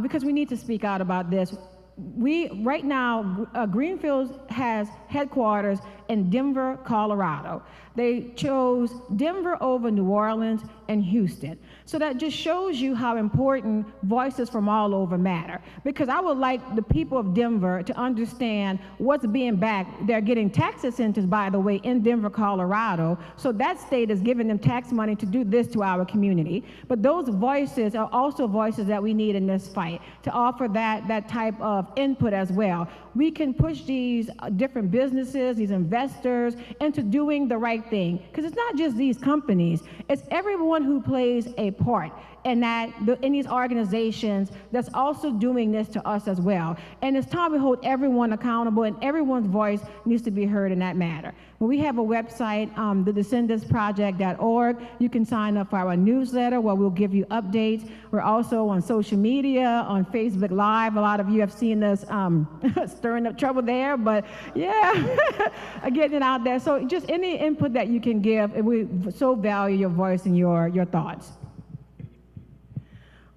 because we need to speak out about this. Right now, Greenfields has headquarters in Denver, Colorado. They chose Denver over New Orleans and Houston. So that just shows you how important voices from all over matter. Because I would like the people of Denver to understand what's being backed. They're getting tax incentives, by the way, in Denver, Colorado. So that state is giving them tax money to do this to our community. But those voices are also voices that we need in this fight to offer that type of input as well. We can push these different businesses, these investors, into doing the right thing. Because it's not just these companies, it's everyone who plays a part in these organizations that's also doing this to us as well. And it's time we hold everyone accountable, and everyone's voice needs to be heard in that matter. Well, we have a website, the DescendantsProject.org. You can sign up for our newsletter where we'll give you updates. We're also on social media, on Facebook Live. A lot of you have seen us stirring up trouble there, but yeah, getting it out there. So just any input that you can give, we so value your voice and your thoughts.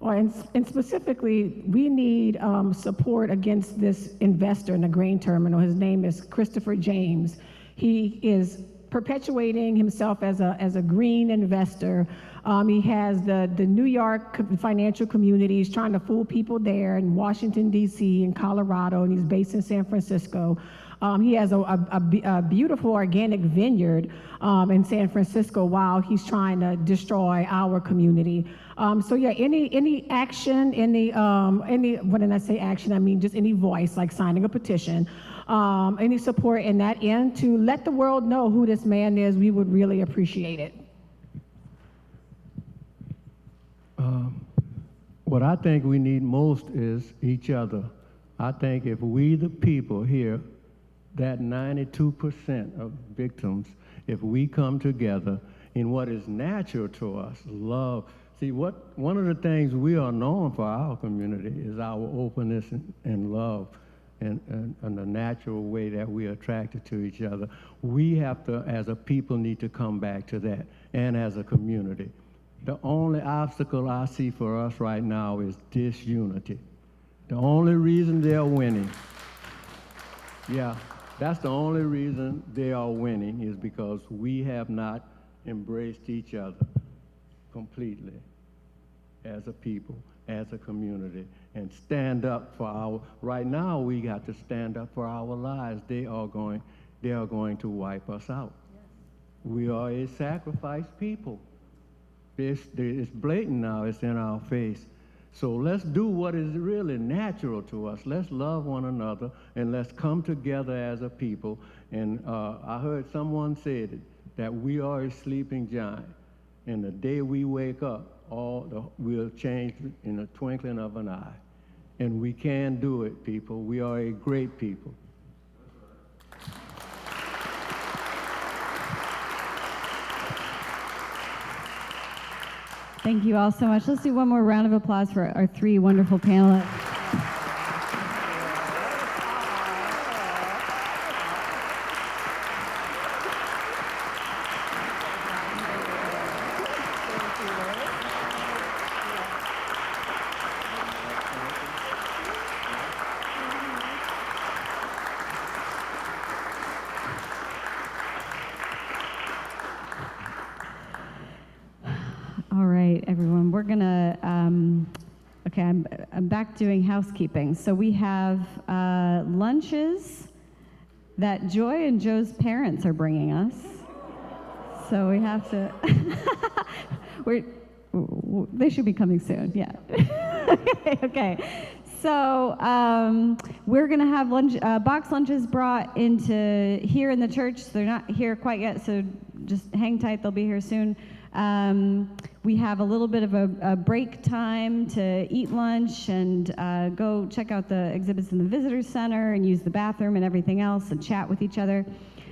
And specifically, we need support against this investor in the grain terminal. His name is Christopher James. He is perpetuating himself as a green investor. He has the New York financial community. He's trying to fool people there in Washington, D.C., and Colorado, and he's based in San Francisco. He has a beautiful organic vineyard in San Francisco while he's trying to destroy our community. So yeah, any action, when I say action, I mean just any voice, like signing a petition, any support in that end to let the world know who this man is, we would really appreciate it. What I think we need most is each other. I think if we, the people here, that 92% of victims, if we come together in what is natural to us, love. See, one of the things we are known for our community is our openness and love and the natural way that we are attracted to each other. We have to, as a people, need to come back to that, and as a community. The only obstacle I see for us right now is disunity. The only reason they are winning, yeah, that's the only reason they are winning, is because we have not embraced each other completely as a people, as a community, and stand up for our, right now we got to stand up for our lives. They are going to wipe us out. Yes. We are a sacrificed people. It's blatant now, it's in our face. So let's do what is really natural to us. Let's love one another, and let's come together as a people. And I heard someone said it, that we are a sleeping giant. And the day we wake up, we'll change in a twinkling of an eye. And we can do it, people. We are a great people. Thank you all so much. Let's do one more round of applause for our three wonderful panelists. All right, everyone, we're gonna, okay, I'm back doing housekeeping. So we have lunches that Joy and Joe's parents are bringing us. So we have to, they should be coming soon, yeah. okay. So we're gonna have lunch, box lunches brought into here in the church. So they're not here quite yet, so just hang tight, they'll be here soon. We have a little bit of a break time to eat lunch and go check out the exhibits in the visitor center and use the bathroom and everything else and chat with each other.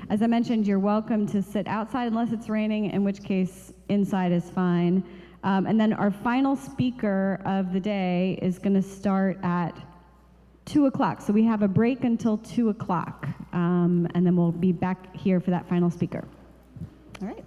As I mentioned, you're welcome to sit outside unless it's raining, in which case inside is fine. And then our final speaker of the day is going to start at 2 o'clock. So we have a break until 2 o'clock, and then we'll be back here for that final speaker. All right.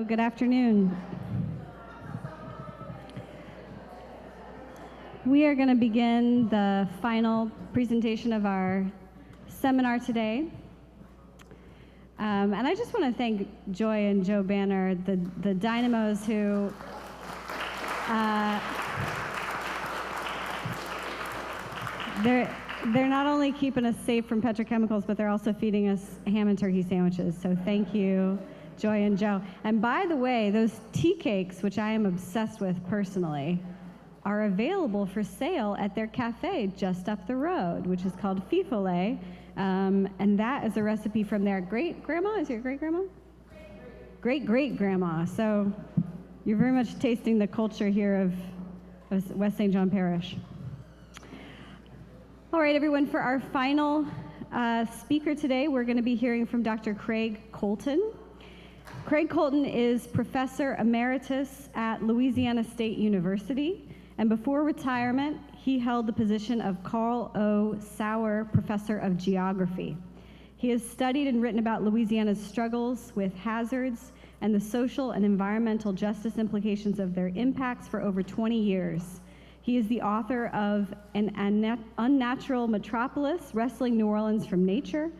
Good afternoon. We are going to begin the final presentation of our seminar today. And I just want to thank Joy and Joe Banner, the dynamos who they're not only keeping us safe from petrochemicals, but they're also feeding us ham and turkey sandwiches. So thank you, Joy and Joe. And by the way, those tea cakes, which I am obsessed with personally, are available for sale at their cafe just up the road, which is called Fifole. And that is a recipe from their great-grandma. Is your great-grandma? Great-great-grandma. So you're very much tasting the culture here of West St. John Parish. All right, everyone, for our final speaker today, we're going to be hearing from Dr. Craig Colten. Craig Colten is Professor Emeritus at Louisiana State University, and before retirement, he held the position of Carl O. Sauer Professor of Geography. He has studied and written about Louisiana's struggles with hazards and the social and environmental justice implications of their impacts for over 20 years. He is the author of An Unnatural Metropolis, Wrestling New Orleans from Nature,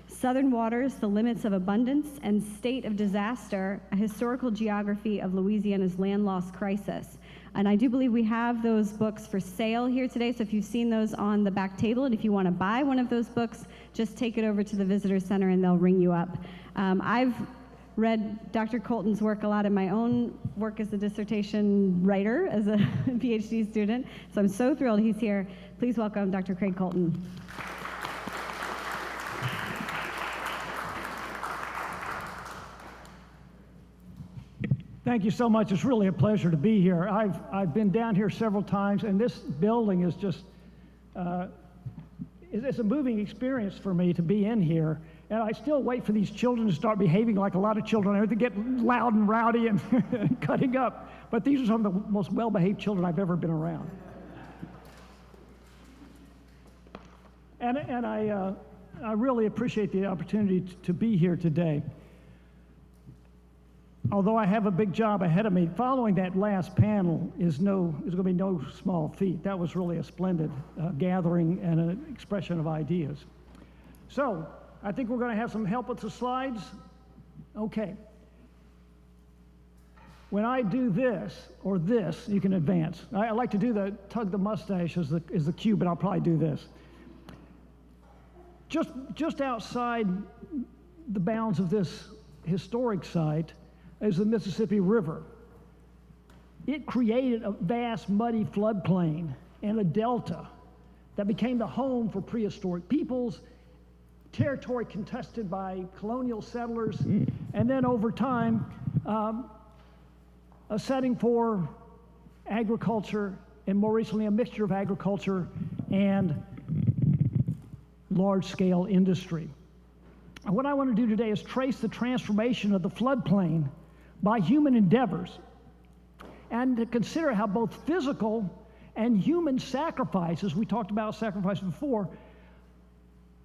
Southern Waters, The Limits of Abundance, and State of Disaster, A Historical Geography of Louisiana's Land Loss Crisis. And I do believe we have those books for sale here today, so if you've seen those on the back table, and if you want to buy one of those books, just take it over to the Visitor Center and they'll ring you up. I've read Dr. Colten's work a lot in my own work as a dissertation writer, as a PhD student, so I'm so thrilled he's here. Please welcome Dr. Craig Colten. Thank you so much. It's really a pleasure to be here. I've been down here several times, and this building is just, it's a moving experience for me to be in here. And I still wait for these children to start behaving like a lot of children. They get loud and rowdy and cutting up. But these are some of the most well-behaved children I've ever been around. And I really appreciate the opportunity to be here today. Although I have a big job ahead of me, following that last panel is going to be no small feat. That was really a splendid gathering and an expression of ideas. So I think we're going to have some help with the slides. Okay. When I do this or this, you can advance. I like to do the tug the mustache as the cue, but I'll probably do this. Just outside the bounds of this historic site is the Mississippi River. It created a vast muddy floodplain and a delta that became the home for prehistoric peoples, territory contested by colonial settlers, and then over time, a setting for agriculture, and more recently a mixture of agriculture and large-scale industry. And what I want to do today is trace the transformation of the floodplain by human endeavors, and to consider how both physical and human sacrifices, we talked about sacrifice before,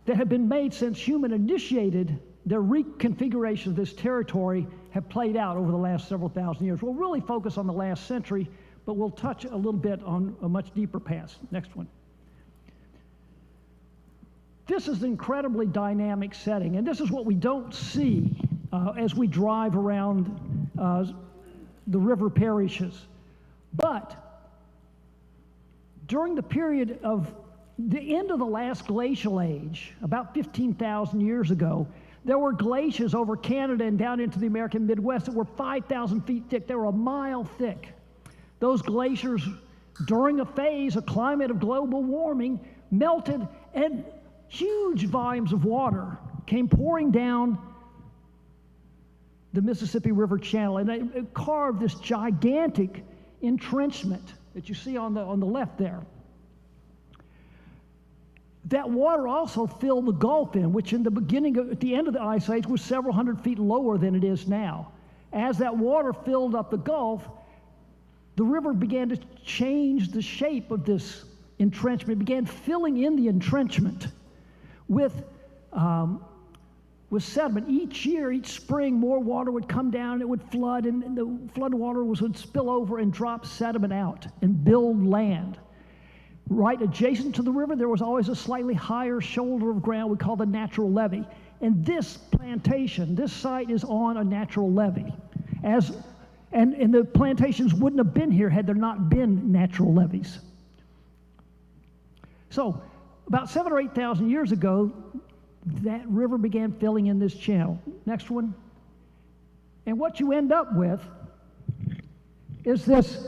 that have been made since human initiated their reconfiguration of this territory have played out over the last several thousand years. We'll really focus on the last century, but we'll touch a little bit on a much deeper past. Next one. This is an incredibly dynamic setting, and this is what we don't see as we drive around the river parishes. But during the period of the end of the last glacial age, about 15,000 years ago, there were glaciers over Canada and down into the American Midwest that were 5,000 feet thick. They were a mile thick. Those glaciers, during a phase, a climate of global warming, melted, and huge volumes of water came pouring down the Mississippi River channel, and it carved this gigantic entrenchment that you see on the left there. That water also filled the Gulf in, which in the beginning, at the end of the Ice Age, was several hundred feet lower than it is now. As that water filled up the Gulf, the river began to change the shape of this entrenchment. It began filling in the entrenchment with with sediment. Each year, each spring, more water would come down and it would flood, and the flood water would spill over and drop sediment out and build land. Right adjacent to the river, there was always a slightly higher shoulder of ground we call the natural levee. And this plantation, this site is on a natural levee. And the plantations wouldn't have been here had there not been natural levees. So about 7,000 or 8,000 years ago, that river began filling in this channel. Next one. And what you end up with is this.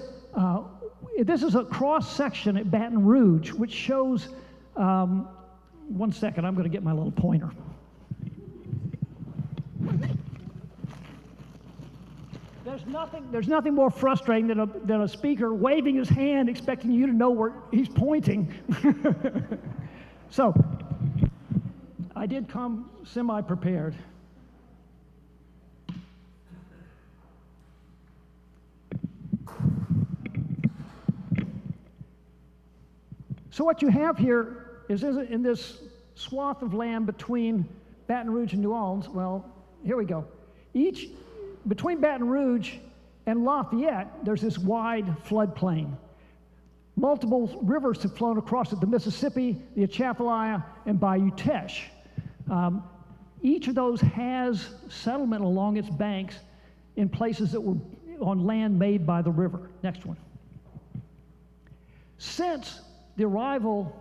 This is a cross section at Baton Rouge, which shows. 1 second, I'm going to get my little pointer. There's nothing more frustrating than a speaker waving his hand, expecting you to know where he's pointing. So, I did come semi-prepared. So what you have here is in this swath of land between Baton Rouge and New Orleans. Well, here we go. Between Baton Rouge and Lafayette, there's this wide floodplain. Multiple rivers have flown across it, the Mississippi, the Atchafalaya, and Bayou Teche. Each of those has settlement along its banks in places that were on land made by the river. Next one. Since the arrival,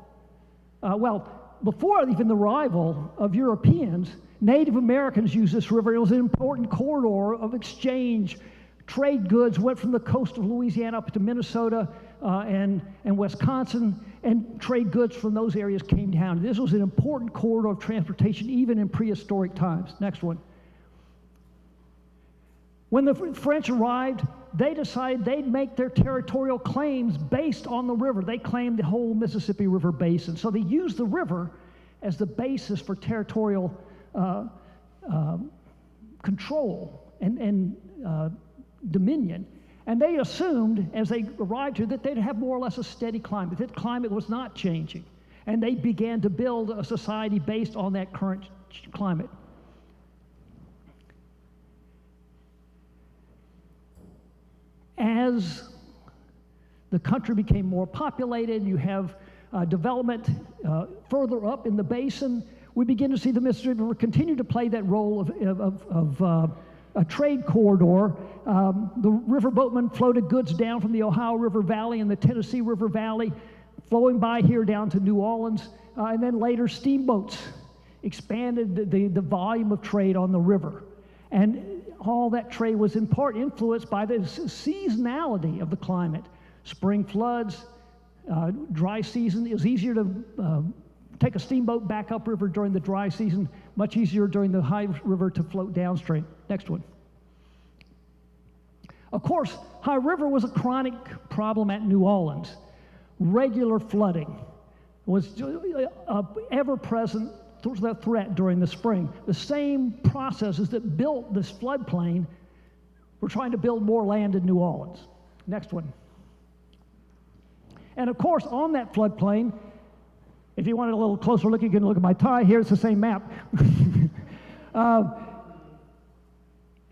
before even the arrival of Europeans, Native Americans used this river. It was an important corridor of exchange. Trade goods went from the coast of Louisiana up to Minnesota and Wisconsin, and trade goods from those areas came down. This was an important corridor of transportation even in prehistoric times. Next one. When the French arrived, they decided they'd make their territorial claims based on the river. They claimed the whole Mississippi River basin. So they used the river as the basis for territorial control and dominion. And they assumed, as they arrived here, that they'd have more or less a steady climate. That climate was not changing. And they began to build a society based on that current climate. As the country became more populated, you have development further up in the basin, we begin to see the Mississippi River continue to play that role of a trade corridor. The riverboatmen floated goods down from the Ohio River Valley and the Tennessee River Valley, flowing by here down to New Orleans, and then later steamboats expanded the volume of trade on the river. And all that trade was in part influenced by the seasonality of the climate. Spring floods, dry season. It was easier to take a steamboat back upriver during the dry season, much easier during the high river to float downstream. Next one. Of course, high river was a chronic problem at New Orleans. Regular flooding was ever-present threat during the spring. The same processes that built this floodplain were trying to build more land in New Orleans. Next one. And of course, on that floodplain, if you want a little closer look, you can look at my tie here. It's the same map.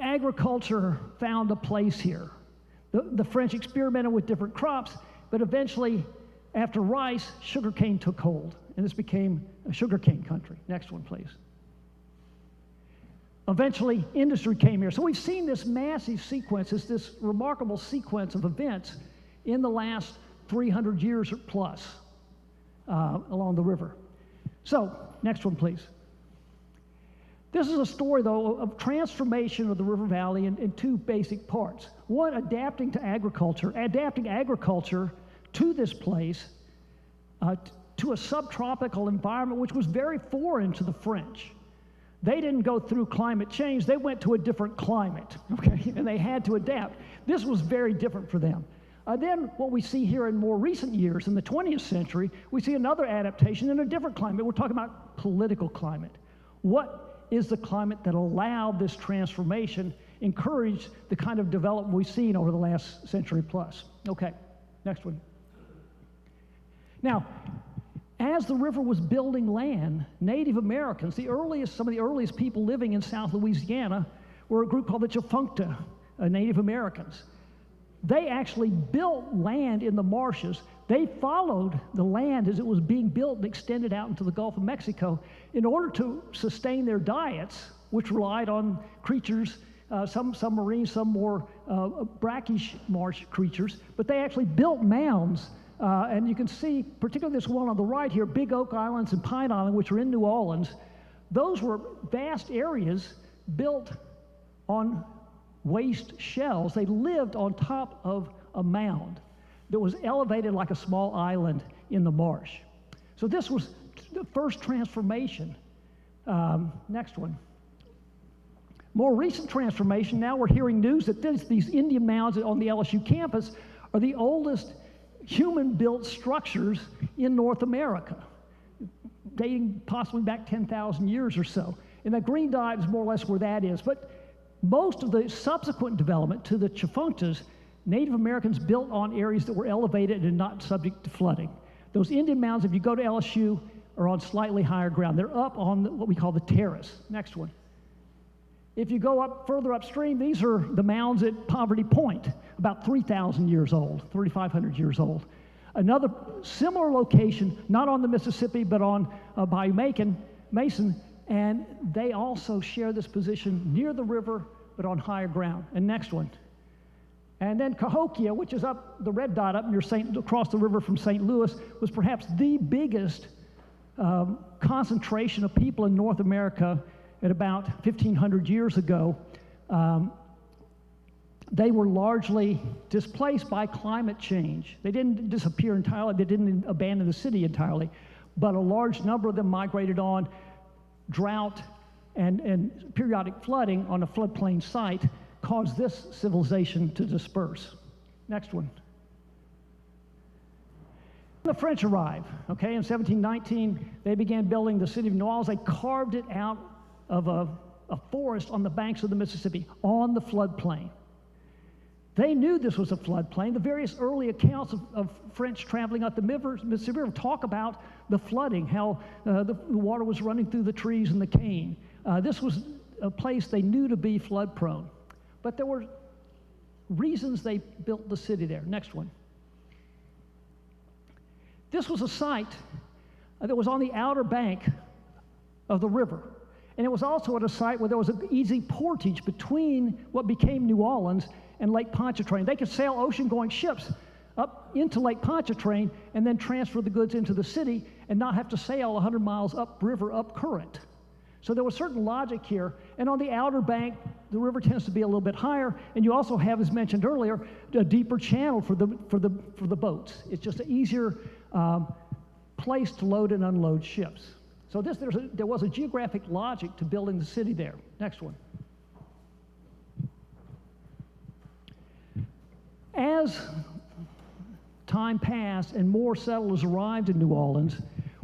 Agriculture found a place here. The French experimented with different crops, but eventually, after rice, sugarcane took hold, and this became a sugarcane country. Next one, please. Eventually, industry came here. So we've seen this massive sequence, this remarkable sequence of events in the last 300 years or plus along the river. So, next one, please. This is a story, though, of transformation of the river valley in two basic parts. One, adapting agriculture to this place, to a subtropical environment which was very foreign to the French. They didn't go through climate change, they went to a different climate, okay? And they had to adapt. This was very different for them. Then what we see here in more recent years, in the 20th century, we see another adaptation in a different climate. We're talking about political climate. What is the climate that allowed this transformation, encouraged the kind of development we've seen over the last century plus? Okay, next one. Now, as the river was building land, Native Americans, some of the earliest people living in South Louisiana, were a group called the Tchefuncte, Native Americans. They actually built land in the marshes. They followed the land as it was being built and extended out into the Gulf of Mexico in order to sustain their diets, which relied on creatures, some marine, some more brackish marsh creatures, but they actually built mounds. And you can see, particularly this one on the right here, Big Oak Islands and Pine Island, which are in New Orleans. Those were vast areas built on waste shells. They lived on top of a mound that was elevated like a small island in the marsh. So this was the first transformation. Next one. More recent transformation, now we're hearing news that these Indian mounds on the LSU campus are the oldest human-built structures in North America, dating possibly back 10,000 years or so. And that green dot is more or less where that is. But most of the subsequent development to the Tchefunctes, Native Americans built on areas that were elevated and not subject to flooding. Those Indian mounds, if you go to LSU, are on slightly higher ground. They're up on what we call the terrace. Next one. If you go up further upstream, these are the mounds at Poverty Point, about 3,000 years old, 3,500 years old. Another similar location, not on the Mississippi, but on Bayou Mason, and they also share this position near the river, but on higher ground. And next one. And then Cahokia, which is up the red dot up near across the river from St. Louis, was perhaps the biggest concentration of people in North America at about 1,500 years ago. They were largely displaced by climate change. They didn't disappear entirely. They didn't abandon the city entirely. But a large number of them migrated on. Drought and periodic flooding on a floodplain site caused this civilization to disperse. Next one. The French arrived, okay, in 1719. They began building the city of New Orleans. They carved it out of a forest on the banks of the Mississippi, on the floodplain. They knew this was a floodplain. The various early accounts of French traveling up the Mississippi River talk about the flooding, how the water was running through the trees and the cane. This was a place they knew to be flood prone. But there were reasons they built the city there. Next one. This was a site that was on the outer bank of the river. And it was also at a site where there was an easy portage between what became New Orleans and Lake Pontchartrain. They could sail ocean-going ships up into Lake Pontchartrain and then transfer the goods into the city and not have to sail 100 miles upriver, up current. So there was certain logic here. And on the outer bank, the river tends to be a little bit higher, and you also have, as mentioned earlier, a deeper channel for the boats. It's just an easier place to load and unload ships. So there was a geographic logic to building the city there. Next one. As time passed and more settlers arrived in New Orleans,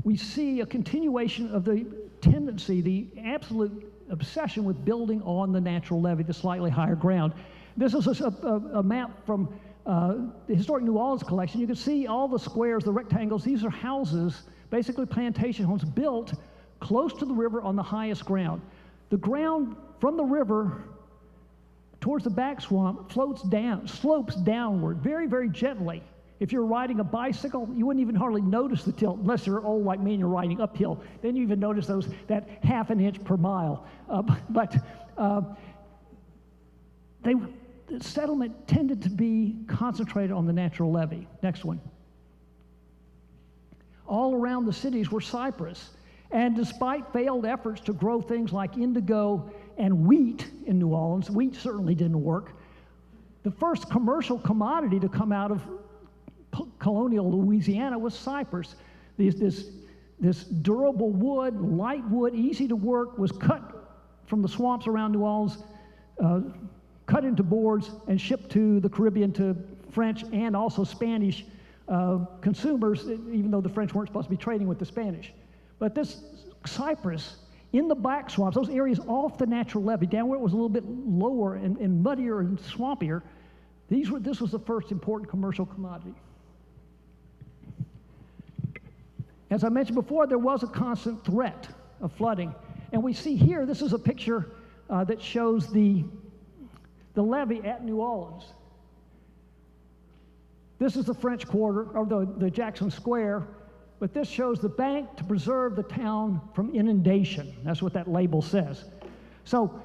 we see a continuation of the tendency, the absolute obsession with building on the natural levee, the slightly higher ground. This is a map from the Historic New Orleans collection. You can see all the squares, the rectangles. These are houses, basically plantation homes, built close to the river on the highest ground. The ground from the river towards the back swamp slopes downward very, very gently. If you're riding a bicycle, you wouldn't even hardly notice the tilt, unless you're old like me and you're riding uphill. Then you even notice that half an inch per mile. The settlement tended to be concentrated on the natural levee. Next one. All around the cities were cypress. And despite failed efforts to grow things like indigo and wheat in New Orleans, wheat certainly didn't work. The first commercial commodity to come out of colonial Louisiana was cypress. This durable wood, light wood, easy to work, was cut from the swamps around New Orleans, cut into boards, and shipped to the Caribbean to French and also Spanish consumers, even though the French weren't supposed to be trading with the Spanish. But this cypress in the back swamps, those areas off the natural levee, down where it was a little bit lower and muddier and swampier, this was the first important commercial commodity. As I mentioned before, there was a constant threat of flooding. And we see here, this is a picture that shows the levee at New Orleans. This is the French Quarter, or the Jackson Square, but this shows the bank to preserve the town from inundation. That's what that label says. So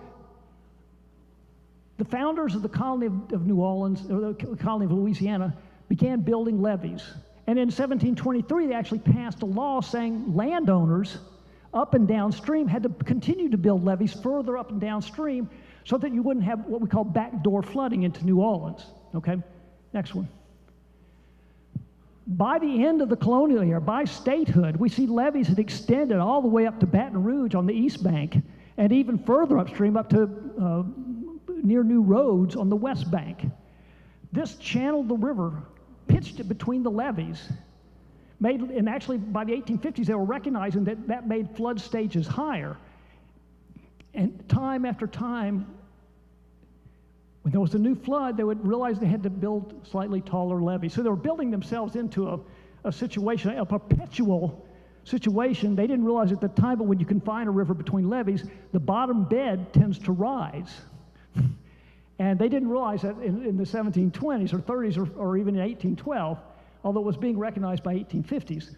the founders of the colony of New Orleans, or the colony of Louisiana, began building levees. And in 1723, they actually passed a law saying landowners up and downstream had to continue to build levees further up and downstream so that you wouldn't have what we call backdoor flooding into New Orleans. Okay, next one. By the end of the colonial era, by statehood, we see levees had extended all the way up to Baton Rouge on the east bank, and even further upstream up to near New Roads on the west bank. This channeled the river, pitched it between the levees, and actually by the 1850s they were recognizing that made flood stages higher. And time after time, when there was a new flood, they would realize they had to build slightly taller levees. So they were building themselves into a situation, a perpetual situation. They didn't realize at the time, but when you confine a river between levees, the bottom bed tends to rise. And they didn't realize that in the 1720s or 30s or even in 1812, although it was being recognized by 1850s.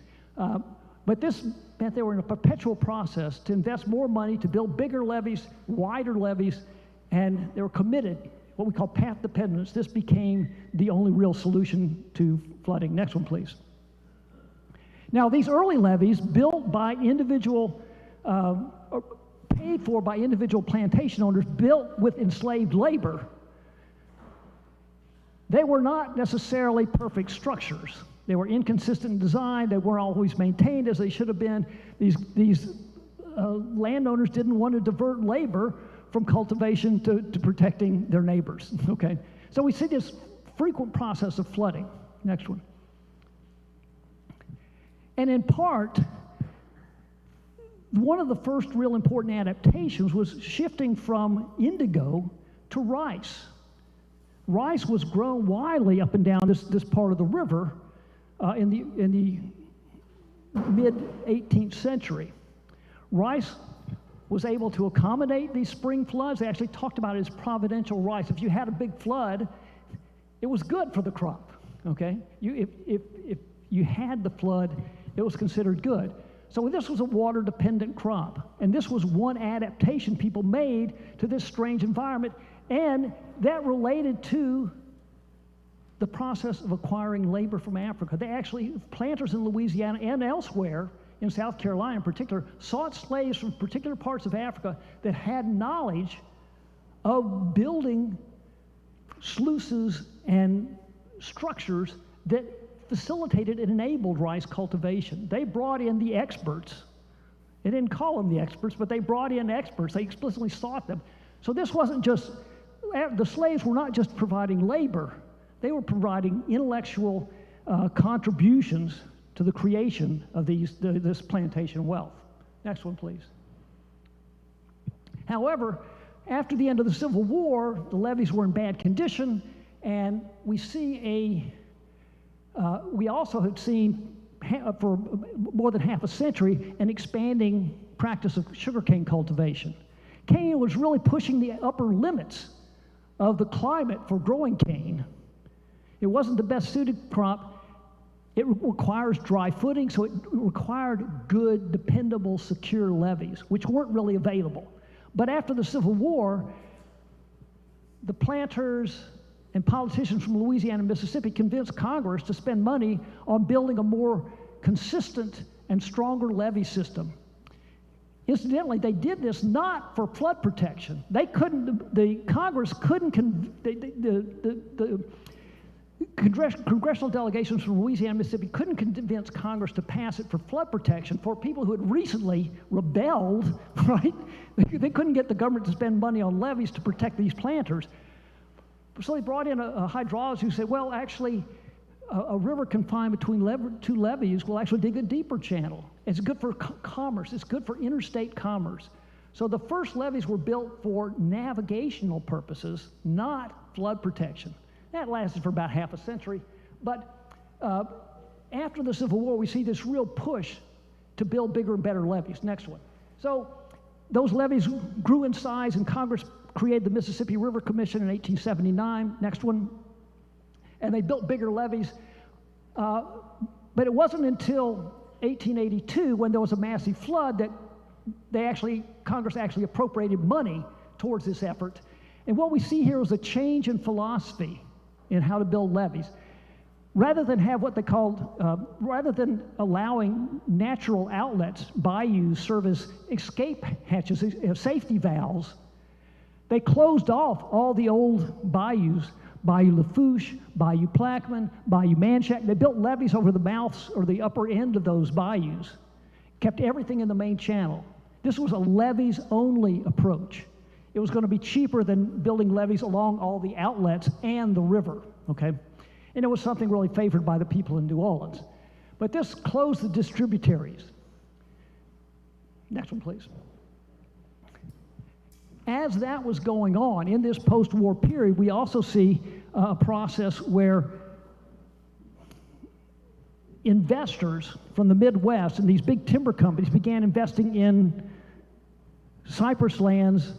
But this meant they were in a perpetual process to invest more money to build bigger levees, wider levees, and they were committed, what we call path dependence. This became the only real solution to flooding. Next one, please. Now, these early levees, built by individual, paid for by individual plantation owners, built with enslaved labor, they were not necessarily perfect structures. They were inconsistent in design. They weren't always maintained as they should have been. These landowners didn't want to divert labor from cultivation to protecting their neighbors, okay? So we see this frequent process of flooding. Next one. And in part, one of the first real important adaptations was shifting from indigo to rice. Rice was grown widely up and down this part of the river in the mid-18th century. Rice was able to accommodate these spring floods. They actually talked about it as providential rice. If you had a big flood, it was good for the crop, okay? If you had the flood, it was considered good. So this was a water-dependent crop, and this was one adaptation people made to this strange environment, and that related to the process of acquiring labor from Africa. They actually, planters in Louisiana and elsewhere, in South Carolina in particular, sought slaves from particular parts of Africa that had knowledge of building sluices and structures that facilitated and enabled rice cultivation. They brought in the experts. They didn't call them the experts, but they brought in experts. They explicitly sought them. So this wasn't just, the slaves were not just providing labor. They were providing intellectual contributions to the creation of this plantation wealth. Next one, please. However, after the end of the Civil War, the levees were in bad condition, and we see we also had seen for more than half a century an expanding practice of sugarcane cultivation. Cane was really pushing the upper limits of the climate for growing cane. It wasn't the best suited crop. It requires dry footing, so it required good, dependable, secure levees, which weren't really available. But after the Civil War, the planters and politicians from Louisiana and Mississippi convinced Congress to spend money on building a more consistent and stronger levee system. Incidentally, they did this not for flood protection. They couldn't, the Congress couldn't, the congressional delegations from Louisiana and Mississippi couldn't convince Congress to pass it for flood protection for people who had recently rebelled, right? They couldn't get the government to spend money on levees to protect these planters. So they brought in a hydrologist who said, well, actually, a river confined between two levees will actually dig a deeper channel. It's good for commerce. It's good for interstate commerce. So the first levees were built for navigational purposes, not flood protection. That lasted for about half a century. But after the Civil War, we see this real push to build bigger and better levees. Next one. So those levees grew in size, and Congress created the Mississippi River Commission in 1879. Next one. And they built bigger levees. But it wasn't until 1882, when there was a massive flood, that Congress actually appropriated money towards this effort. And what we see here is a change in philosophy in how to build levees. Rather than have what they called, rather than allowing natural outlets, bayous, serve as escape hatches, safety valves, they closed off all the old bayous, Bayou Lafourche, Bayou Plaquemine, Bayou Manchac. They built levees over the mouths or the upper end of those bayous, kept everything in the main channel. This was a levees-only approach. It was going to be cheaper than building levees along all the outlets and the river, okay? And it was something really favored by the people in New Orleans. But this closed the distributaries. Next one, please. As that was going on in this post-war period, we also see a process where investors from the Midwest and these big timber companies began investing in cypress lands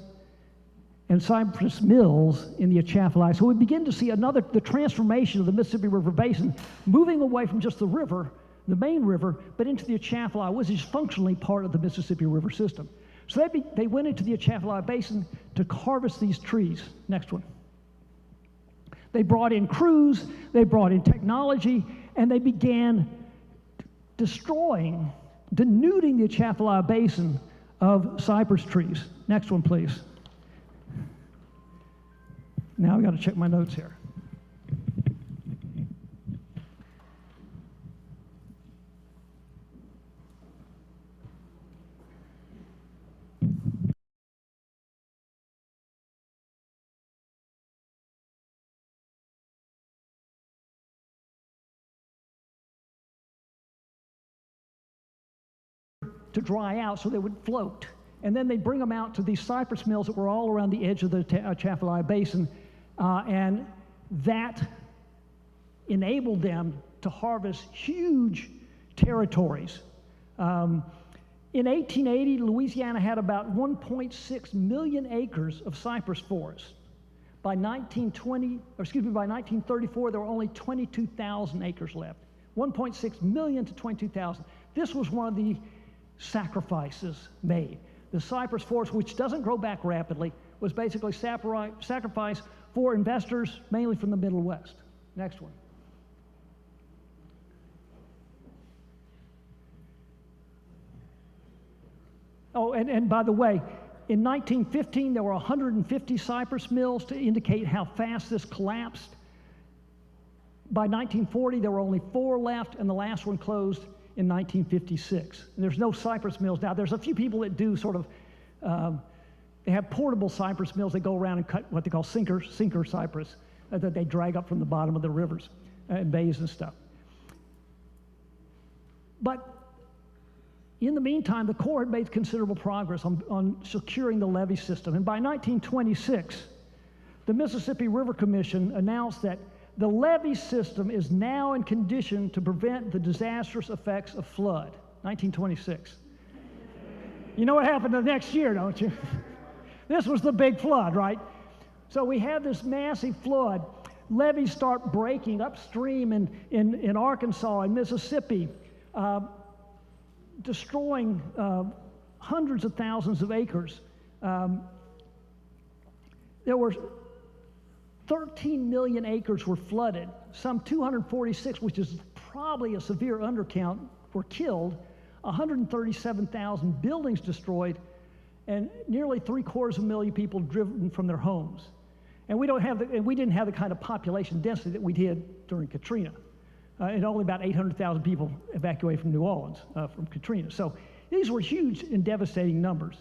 and cypress mills in the Atchafalaya. So we begin to see the transformation of the Mississippi River Basin, moving away from just the river, the main river, but into the Atchafalaya, which is functionally part of the Mississippi River system. So they went into the Atchafalaya Basin to harvest these trees. Next one. They brought in crews, they brought in technology, and they began denuding the Atchafalaya Basin of cypress trees. Next one, please. Now I've got to check my notes here. To dry out so they would float. And then they'd bring them out to these cypress mills that were all around the edge of the Atchafalaya Basin, and that enabled them to harvest huge territories. In 1880, Louisiana had about 1.6 million acres of cypress forest. By 1934, there were only 22,000 acres left. 1.6 million to 22,000. This was one of the sacrifices made. The cypress forest, which doesn't grow back rapidly, was basically sacrificed for investors, mainly from the Middle West. Next one. Oh, and by the way, in 1915, there were 150 cypress mills to indicate how fast this collapsed. By 1940, there were only 4 left, and the last one closed in 1956. And there's no cypress mills now. There's a few people that do sort of, they have portable cypress mills. They go around and cut what they call sinker cypress that they drag up from the bottom of the rivers and bays and stuff. But in the meantime, the Corps had made considerable progress on securing the levee system. And by 1926, the Mississippi River Commission announced that the levee system is now in condition to prevent the disastrous effects of flood. 1926. You know what happened the next year, don't you? This was the big flood, right? So we have this massive flood. Levees start breaking upstream in Arkansas and Mississippi, destroying hundreds of thousands of acres. There were 13 million acres were flooded. Some 246, which is probably a severe undercount, were killed. 137,000 buildings destroyed, and nearly 750,000 people driven from their homes. And we didn't have the kind of population density that we did during Katrina. And only about 800,000 people evacuated from New Orleans from Katrina. So these were huge and devastating numbers.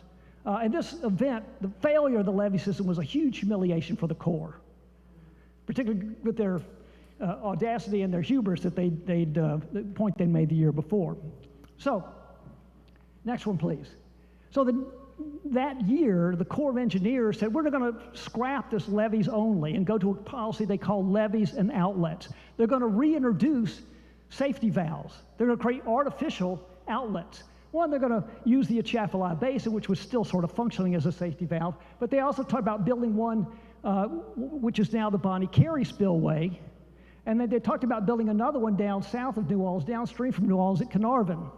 And this event, the failure of the levee system, was a huge humiliation for the Corps, particularly with their audacity and their hubris that the point they made the year before. So, next one, please. So that year, the Corps of Engineers said, we're going to scrap this levees only and go to a policy they call levees and outlets. They're going to reintroduce safety valves. They're going to create artificial outlets. One, they're going to use the Atchafalaya Basin, which was still sort of functioning as a safety valve, but they also talked about building one, which is now the Bonnie Carey Spillway, and then they talked about building another one down south of New Orleans, downstream from New Orleans at Carnarvon.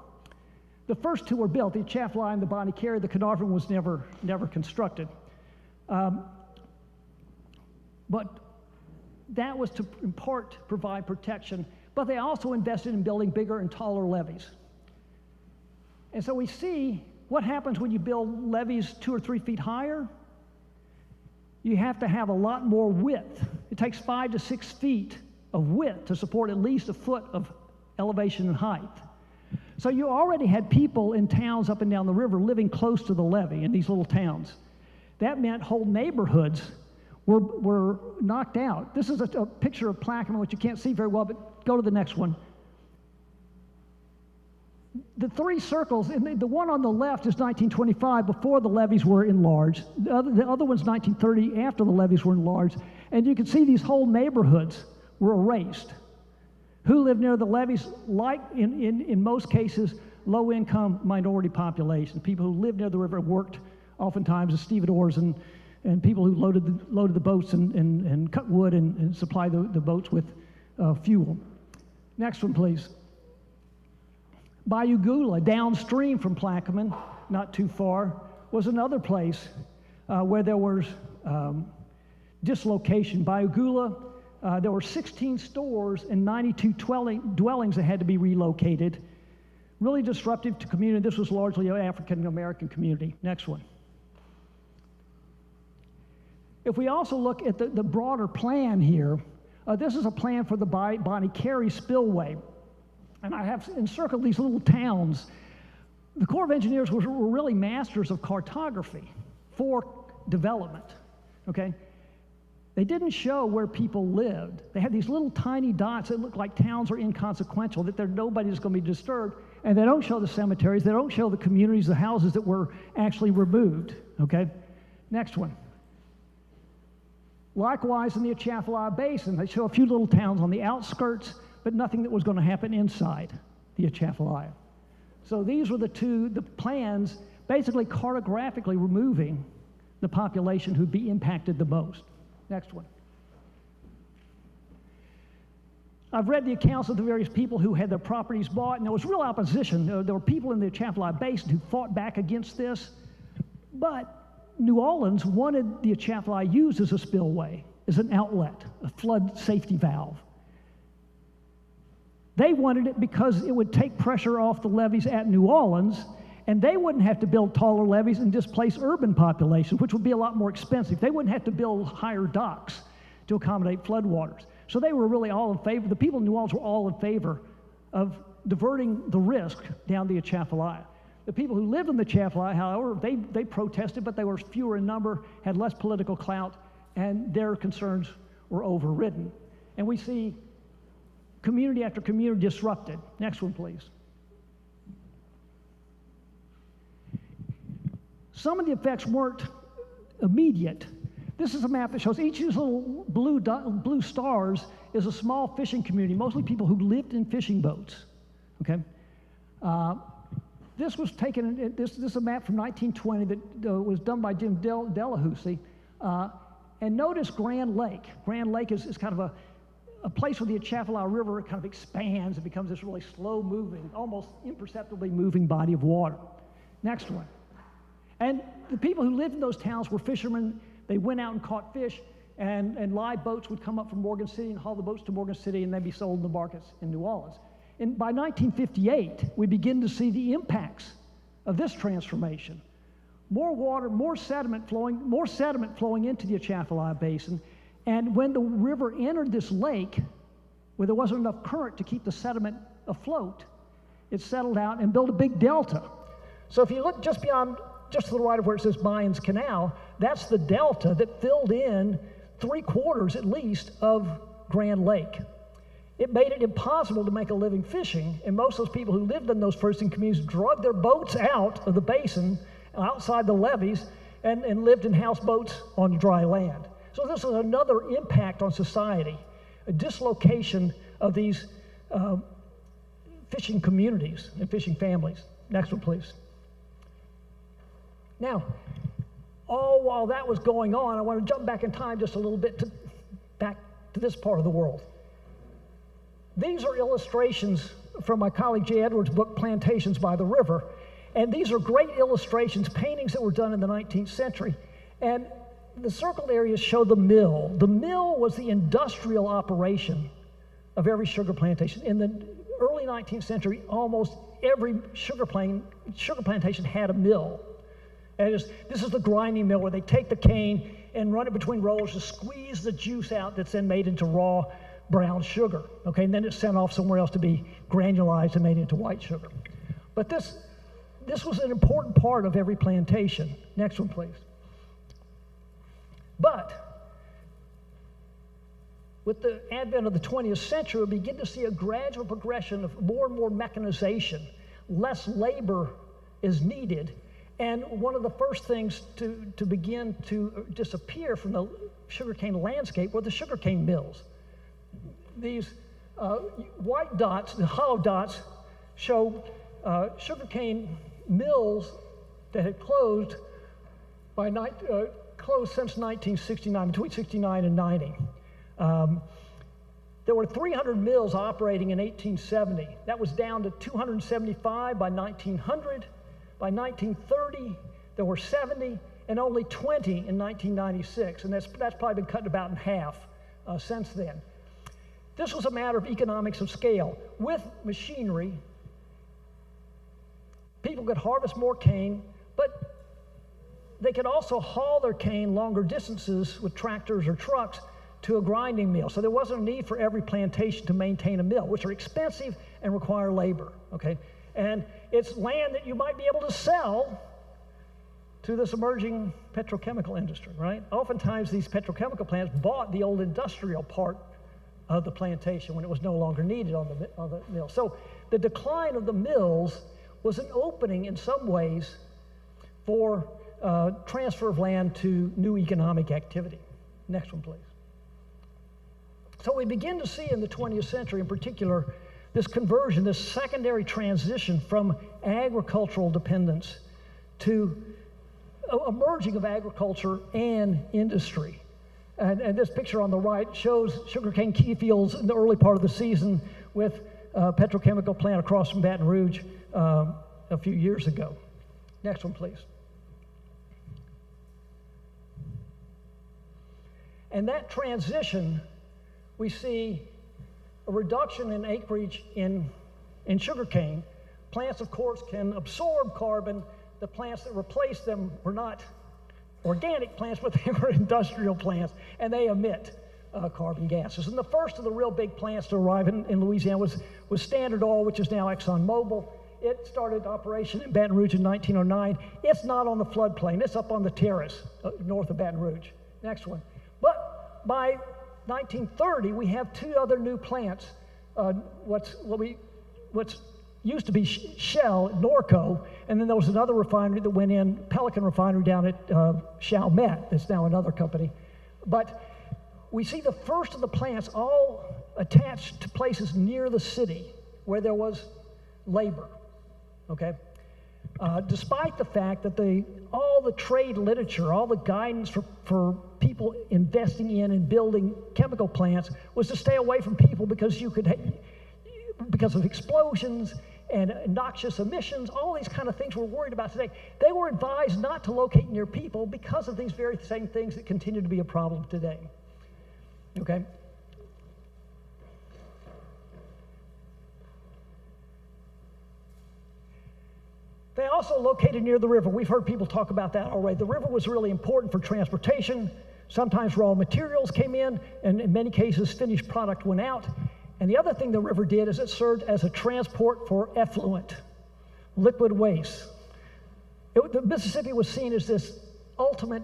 The first two were built, the Atchafalaya and the Bonnie Carey. The Carnarvon was never constructed. But that was to, in part, provide protection, but they also invested in building bigger and taller levees. And so we see what happens when you build levees 2 or 3 feet higher. You have to have a lot more width. It takes 5 to 6 feet of width to support at least a foot of elevation and height. So you already had people in towns up and down the river living close to the levee in these little towns. That meant whole neighborhoods were knocked out. This is a picture of Plaquemine, which you can't see very well, but go to the next one. The 3 circles, and the one on the left is 1925, before the levees were enlarged. The other one's 1930, after the levees were enlarged. And you can see these whole neighborhoods were erased. Who lived near the levees? Like in most cases, low-income minority population. People who lived near the river worked oftentimes as stevedores and people who loaded the boats and cut wood and supplied the boats with fuel. Next one, please. Bayou Gula, downstream from Plaquemine, not too far, was another place where there was dislocation. Bayou Gula, there were 16 stores and 92 dwellings that had to be relocated. Really disruptive to community. This was largely an African-American community. Next one. If we also look at the broader plan here, this is a plan for the Bonnie Carey Spillway. And I have encircled these little towns. The Corps of Engineers were really masters of cartography for development, okay? They didn't show where people lived. They had these little tiny dots that look like towns are inconsequential, that nobody's going to be disturbed, and they don't show the cemeteries, they don't show the communities, the houses that were actually removed, okay? Next one. Likewise, in the Atchafalaya Basin, they show a few little towns on the outskirts, but nothing that was going to happen inside the Atchafalaya. So these were the plans, basically cartographically removing the population who'd be impacted the most. Next one. I've read the accounts of the various people who had their properties bought, and there was real opposition. There were people in the Atchafalaya Basin who fought back against this, but New Orleans wanted the Atchafalaya used as a spillway, as an outlet, a flood safety valve. They wanted it because it would take pressure off the levees at New Orleans, and they wouldn't have to build taller levees and displace urban population, which would be a lot more expensive. They wouldn't have to build higher docks to accommodate floodwaters. So they were really all in favor. The people in New Orleans were all in favor of diverting the risk down the Atchafalaya. The people who lived in the Atchafalaya, however, they protested, but they were fewer in number, had less political clout, and their concerns were overridden. And we see community after community disrupted. Next one, please. Some of the effects weren't immediate. This is a map that shows each of these little blue stars is a small fishing community, mostly people who lived in fishing boats, okay? This was taken, this is a map from 1920 that was done by Jim Delahousie. And notice Grand Lake. Grand Lake is kind of a place where the Atchafalaya River kind of expands and becomes this really slow-moving, almost imperceptibly moving body of water. Next one. And the people who lived in those towns were fishermen. They went out and caught fish, and live boats would come up from Morgan City and haul the boats to Morgan City, and they'd be sold in the markets in New Orleans. And by 1958, we begin to see the impacts of this transformation. More water, more sediment flowing into the Atchafalaya Basin. And when the river entered this lake, where there wasn't enough current to keep the sediment afloat, it settled out and built a big delta. So if you look just to the right of where it says Bynes Canal, that's the delta that filled in 3/4 at least of Grand Lake. It made it impossible to make a living fishing, and most of those people who lived in those fishing communities drug their boats out of the basin, outside the levees, and lived in houseboats on dry land. So this is another impact on society, a dislocation of these fishing communities and fishing families. Next one, please. Now, all while that was going on, I want to jump back in time just a little bit back to this part of the world. These are illustrations from my colleague Jay Edwards' book, Plantations by the River. And these are great illustrations, paintings that were done in the 19th century. And the circled areas show the mill. The mill was the industrial operation of every sugar plantation. In the early 19th century, almost every sugar plantation had a mill. And this is the grinding mill where they take the cane and run it between rollers to squeeze the juice out that's then made into raw brown sugar. Okay, and then it's sent off somewhere else to be granulized and made into white sugar. But this was an important part of every plantation. Next one, please. But with the advent of the 20th century, we begin to see a gradual progression of more and more mechanization. Less labor is needed. And one of the first things to begin to disappear from the sugarcane landscape were the sugarcane mills. These white dots, the hollow dots, show sugarcane mills that had closed closed since 1969, between 69 and 90. There were 300 mills operating in 1870. That was down to 275 by 1900. By 1930, there were 70 and only 20 in 1996, and that's probably been cut about in half since then. This was a matter of economics of scale. With machinery, people could harvest more cane, but they could also haul their cane longer distances with tractors or trucks to a grinding mill. So there wasn't a need for every plantation to maintain a mill, which are expensive and require labor, okay? And it's land that you might be able to sell to this emerging petrochemical industry, right? Oftentimes these petrochemical plants bought the old industrial part of the plantation when it was no longer needed on the mill. So the decline of the mills was an opening in some ways for transfer of land to new economic activity. Next one, please. So we begin to see in the 20th century in particular this conversion, this secondary transition from agricultural dependence to a merging of agriculture and industry. And this picture on the right shows sugarcane key fields in the early part of the season with a petrochemical plant across from Baton Rouge a few years ago. Next one, please. And that transition, we see a reduction in acreage in sugarcane. Plants, of course, can absorb carbon. The plants that replaced them were not organic plants, but they were industrial plants, and they emit carbon gases. And the first of the real big plants to arrive in Louisiana was Standard Oil, which is now ExxonMobil. It started operation in Baton Rouge in 1909. It's not on the floodplain. It's up on the terrace north of Baton Rouge. Next one. But by 1930, we have two other new plants. What's used to be Shell, Norco, and then there was another refinery that went in, Pelican Refinery down at Chalmette. That's now another company. But we see the first of the plants all attached to places near the city where there was labor, okay? Despite the fact that all the trade literature, all the guidance for people investing in and building chemical plants was to stay away from people because because of explosions and noxious emissions, all these kind of things we're worried about today. They were advised not to locate near people because of these very same things that continue to be a problem today, okay? They also located near the river. We've heard people talk about that already. The river was really important for transportation. Sometimes raw materials came in, and in many cases, finished product went out. And the other thing the river did is it served as a transport for effluent, liquid waste. The Mississippi was seen as this ultimate,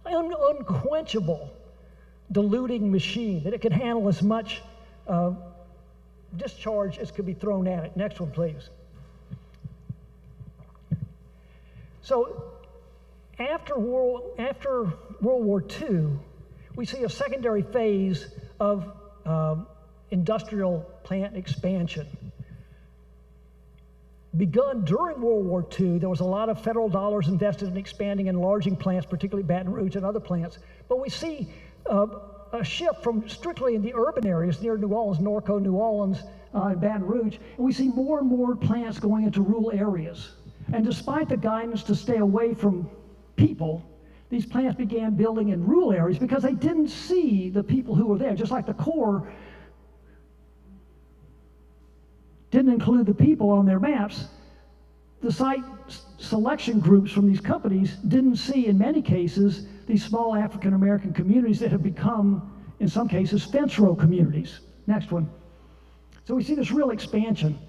unquenchable diluting machine, that it could handle as much discharge as could be thrown at it. Next one, please. So after World War II, we see a secondary phase of industrial plant expansion. begun during World War II. There was a lot of federal dollars invested in expanding and enlarging plants, particularly Baton Rouge and other plants. But we see a shift from strictly in the urban areas near New Orleans, Norco, New Orleans, and Baton Rouge, and we see more and more plants going into rural areas. And despite the guidance to stay away from people, these plants began building in rural areas because they didn't see the people who were there. Just like the Corps didn't include the people on their maps, the site selection groups from these companies didn't see, in many cases, these small African American communities that have become, in some cases, fence row communities. Next one. So we see this real expansion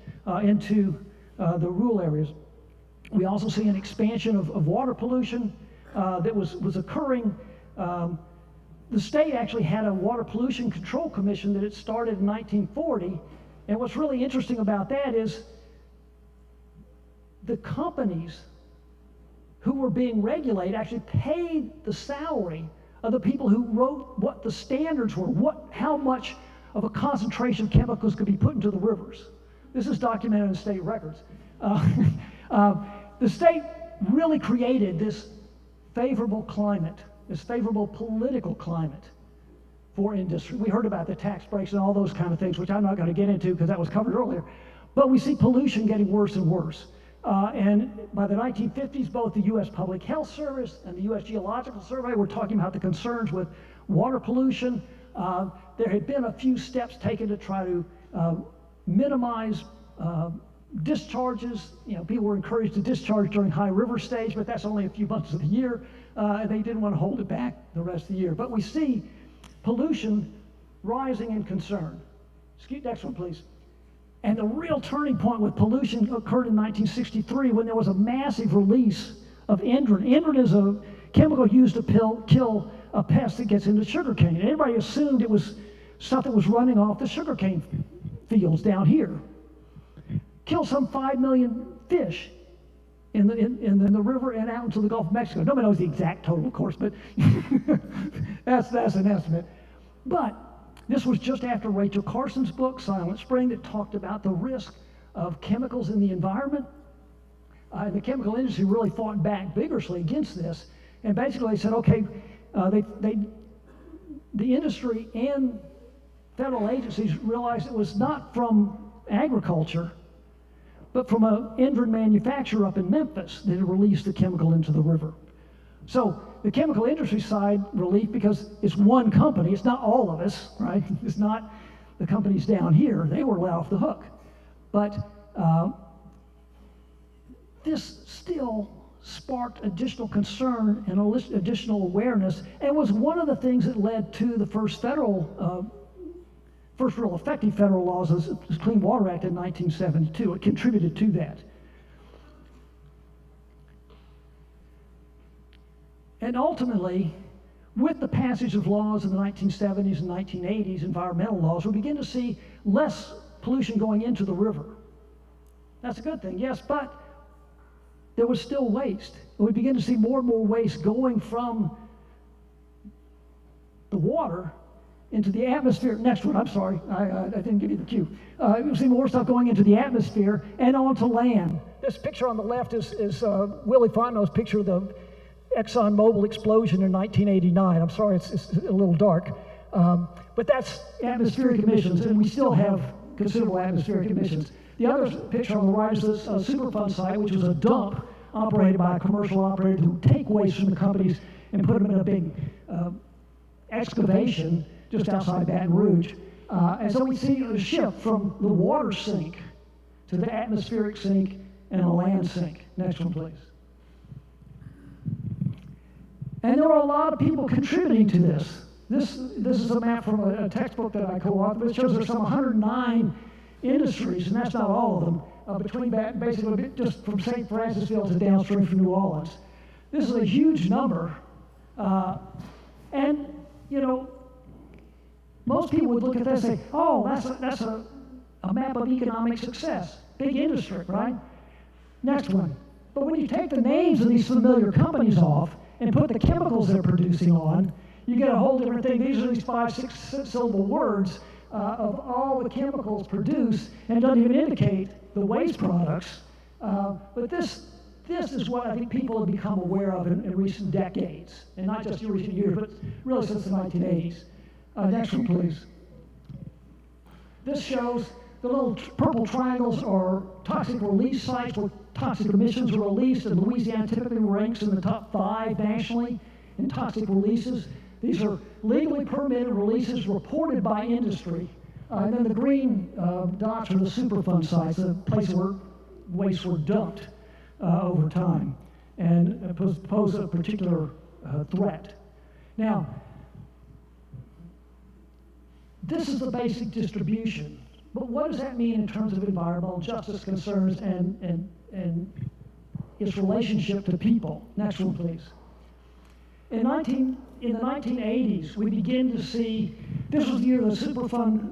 into the rural areas. We also see an expansion of water pollution that was occurring. The state actually had a water pollution control commission that it started in 1940. And what's really interesting about that is the companies who were being regulated actually paid the salary of the people who wrote what the standards were, how much of a concentration of chemicals could be put into the rivers. This is documented in state records. The state really created this favorable climate, this favorable political climate for industry. We heard about the tax breaks and all those kind of things, which I'm not going to get into because that was covered earlier. But we see pollution getting worse and worse. And by the 1950s, both the U.S. Public Health Service and the U.S. Geological Survey were talking about the concerns with water pollution. There had been a few steps taken to try to minimize discharges. You know, people were encouraged to discharge during high river stage, but that's only a few months of the year. And they didn't want to hold it back the rest of the year. But we see pollution rising in concern. Next one, please. And the real turning point with pollution occurred in 1963 when there was a massive release of Adjourn. Adjourn is a chemical used to kill a pest that gets into sugarcane. And everybody assumed it was stuff that was running off the sugarcane fields down here. Killed some 5 million fish in the river and out into the Gulf of Mexico. Nobody knows the exact total, of course, but that's an estimate. But this was just after Rachel Carson's book, Silent Spring, that talked about the risk of chemicals in the environment. The chemical industry really fought back vigorously against this. And basically they said, okay, the industry and federal agencies realized it was not from agriculture, but from an Adjourn manufacturer up in Memphis that had released the chemical into the river. So the chemical industry side relief, because it's one company, it's not all of us, right? It's not the companies down here, they were let off the hook. But this still sparked additional concern and additional awareness, and was one of the things that led to the first real effective federal laws, the Clean Water Act in 1972. It contributed to that. And ultimately, with the passage of laws in the 1970s and 1980s, environmental laws, we begin to see less pollution going into the river. That's a good thing, yes, but there was still waste. And we begin to see more and more waste going from the water into the atmosphere. Next one, I'm sorry, I didn't give you the cue. We see more stuff going into the atmosphere and onto land. This picture on the left is Willie Fontenot's picture of the ExxonMobil explosion in 1989. I'm sorry, it's a little dark. But that's atmospheric emissions, and we still have considerable atmospheric emissions. The other picture on the right is this Superfund site, which was a dump operated by a commercial operator who would take waste from the companies and put them in a big excavation just outside Baton Rouge. And so we see a shift from the water sink to the atmospheric sink and a land sink. Next one, please. And there are a lot of people contributing to this. This is a map from a textbook that I co-authored. It shows there's some 109 industries, and that's not all of them, between basically just from St. Francisville to downstream from New Orleans. This is a huge number. And, you know, most people would look at this and say, oh, that's a map of economic success. Big industry, right? Next one. But when you take the names of these familiar companies off and put the chemicals they're producing on, you get a whole different thing. These are these 5, 6 syllable words of all the chemicals produced, and it doesn't even indicate the waste products But this is what I think people have become aware of in recent decades, and not just in recent years, but really since the 1980s. Next one, please. This shows the little purple triangles are toxic release sites where toxic emissions are released, and Louisiana typically ranks in the top 5 nationally in toxic releases. These are legally permitted releases reported by industry. And then the green dots are the Superfund sites, the places where wastes were dumped over time and pose a particular threat. Now, this is the basic distribution, but what does that mean in terms of environmental justice concerns and its relationship to people? Next one, please. In the 1980s, we begin to see, this was the year the Superfund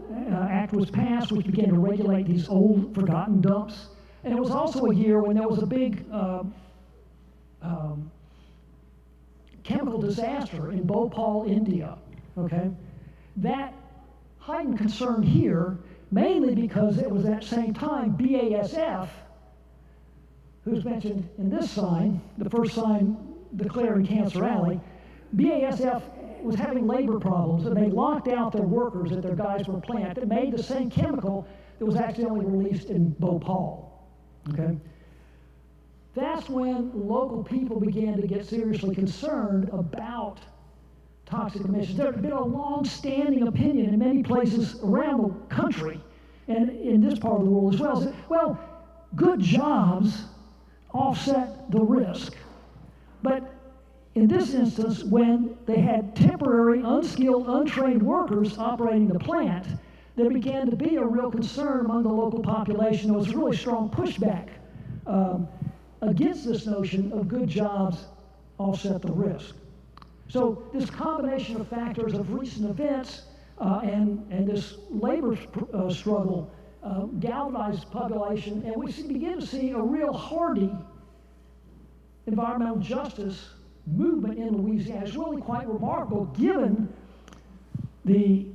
Act was passed, which began to regulate these old, forgotten dumps. And it was also a year when there was a big chemical disaster in Bhopal, India, okay? That heightened concern here, mainly because it was at the same time BASF, who's mentioned in this sign, the first sign declaring Cancer Alley, BASF was having labor problems, and they locked out their workers at their Geismar plant that made the same chemical that was accidentally released in Bhopal, okay? That's when local people began to get seriously concerned about toxic emissions. There had been a long-standing opinion in many places around the country, and in this part of the world as well, that, well, good jobs offset the risk. But in this instance, when they had temporary, unskilled, untrained workers operating the plant, there began to be a real concern among the local population. There was a really strong pushback against this notion of good jobs offset the risk. So this combination of factors of recent events and this labor struggle galvanized population, and we begin to see a real hardy environmental justice movement in Louisiana. It's really quite remarkable given the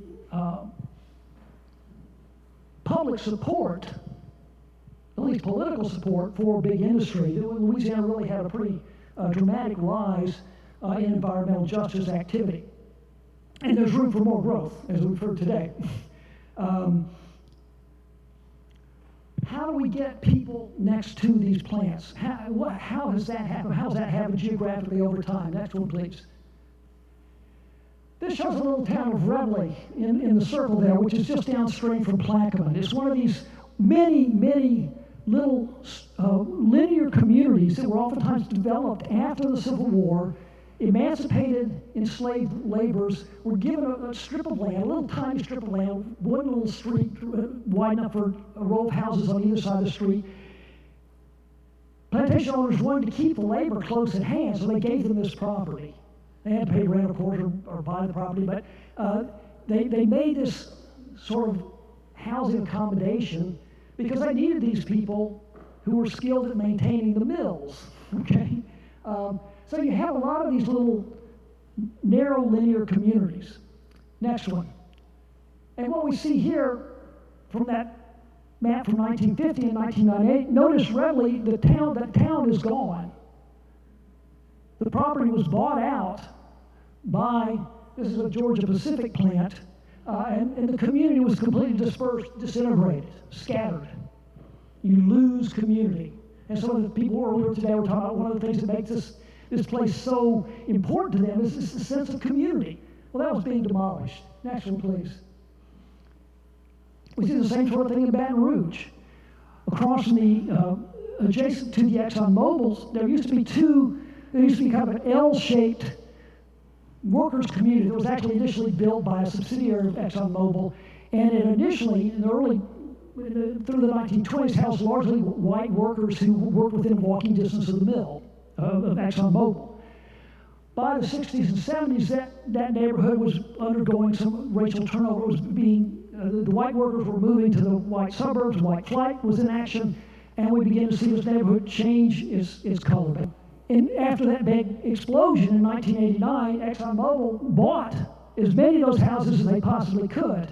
public support, at least political support, for big industry. Louisiana really had a pretty dramatic rise in environmental justice activity. And there's room for more growth, as we've heard today. How do we get people next to these plants? How has that happened? How has that happened geographically over time? Next one, please. This shows a little town of Redley in the circle there, which is just downstream from Plaquemine. It's one of these many, many little linear communities that were oftentimes developed after the Civil War. Emancipated enslaved laborers were given a strip of land, a little tiny strip of land, one little street wide enough for a row of houses on either side of the street. Plantation owners wanted to keep the labor close at hand, so they gave them this property. They had to pay rent, of course, or buy the property, but they made this sort of housing accommodation because they needed these people who were skilled at maintaining the mills, okay? So you have a lot of these little narrow linear communities. Next one. And what we see here from that map from 1950 and 1998, notice Redley, that town is gone. The property was bought out by, this is a Georgia Pacific plant, and the community was completely dispersed, disintegrated, scattered. You lose community. And some of the people earlier today were talking about one of the things that makes this place so important to them is the sense of community. Well, that was being demolished. Next one, please. We see the same sort of thing in Baton Rouge. Across from the, adjacent to the ExxonMobil's, there used to be kind of an L-shaped workers' community that was actually initially built by a subsidiary of ExxonMobil, and it initially, through the 1920s, housed largely white workers who worked within walking distance of the mill of ExxonMobil. By the 60s and 70s, that neighborhood was undergoing some racial turnover. It was the white workers were moving to the white suburbs, white flight was in action, and we began to see this neighborhood change its color. And after that big explosion in 1989, ExxonMobil bought as many of those houses as they possibly could.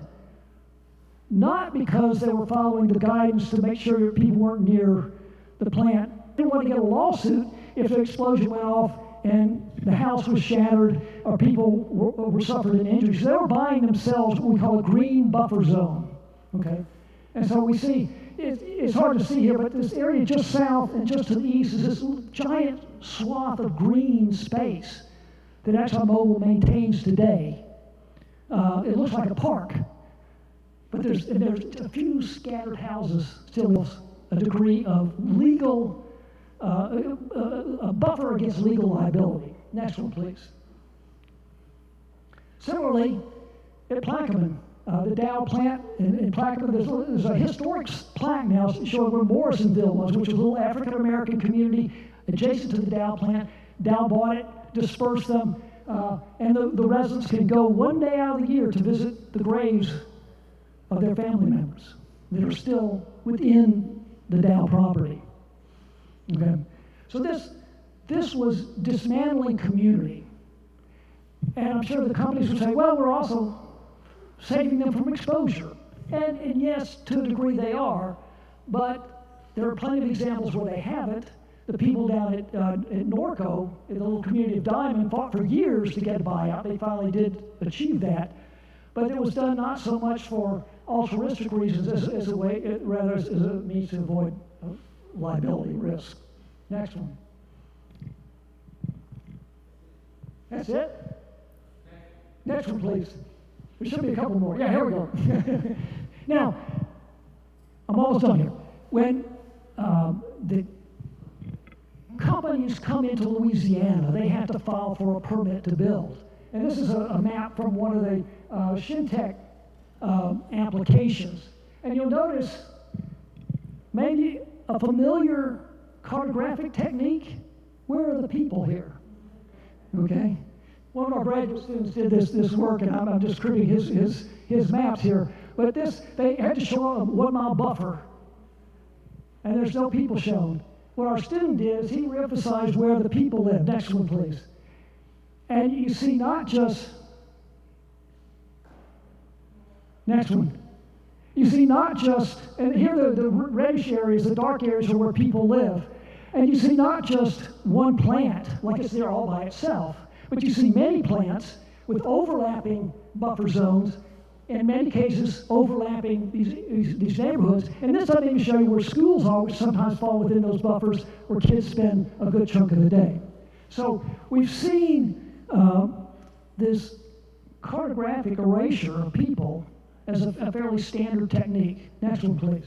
Not because they were following the guidance to make sure that people weren't near the plant. They didn't want to get a lawsuit if the explosion went off and the house was shattered or people were suffered an injury. So they were buying themselves what we call a green buffer zone, okay? And so we see, it's hard to see here, but this area just south and just to the east is this giant swath of green space that ExxonMobil maintains today. It looks like a park, but there's a few scattered houses, still a degree of legal, a buffer against legal liability. Next one, please. Similarly, at Plaquemine, the Dow plant in Plaquemine, there's a historic plaque now showing where Morrisonville was, which was a little African-American community adjacent to the Dow plant. Dow bought it, dispersed them, and the residents can go one day out of the year to visit the graves of their family members that are still within the Dow property. Okay, so this was dismantling community, and I'm sure the companies would say, well, we're also saving them from exposure, and yes, to a degree they are, but there are plenty of examples where they haven't. The people down at Norco, in the little community of Diamond, fought for years to get a buyout. They finally did achieve that, but it was done not so much for altruistic reasons as a way, rather as a means to avoid liability risk. Next one. That's it? Next one, please. There should be a couple more. Yeah, here we go. Now, I'm almost done here. When the companies come into Louisiana, they have to file for a permit to build. And this is a map from one of the Shintech applications. And you'll notice maybe a familiar cartographic technique. Where are the people here? Okay? One of our graduate students did this work, and I'm just cribbing his maps here. But they had to show a 1 mile buffer, and there's no people shown. What our student did is he re-emphasized where the people live. Next one, please. And you see not just, next one. You see not just, and here the reddish areas, the dark areas are where people live. And you see not just one plant, like it's there all by itself, but you see many plants with overlapping buffer zones, in many cases overlapping these neighborhoods. And this doesn't even show you where schools are, which sometimes fall within those buffers where kids spend a good chunk of the day. So we've seen this cartographic erasure of people as a fairly standard technique. Next one, please.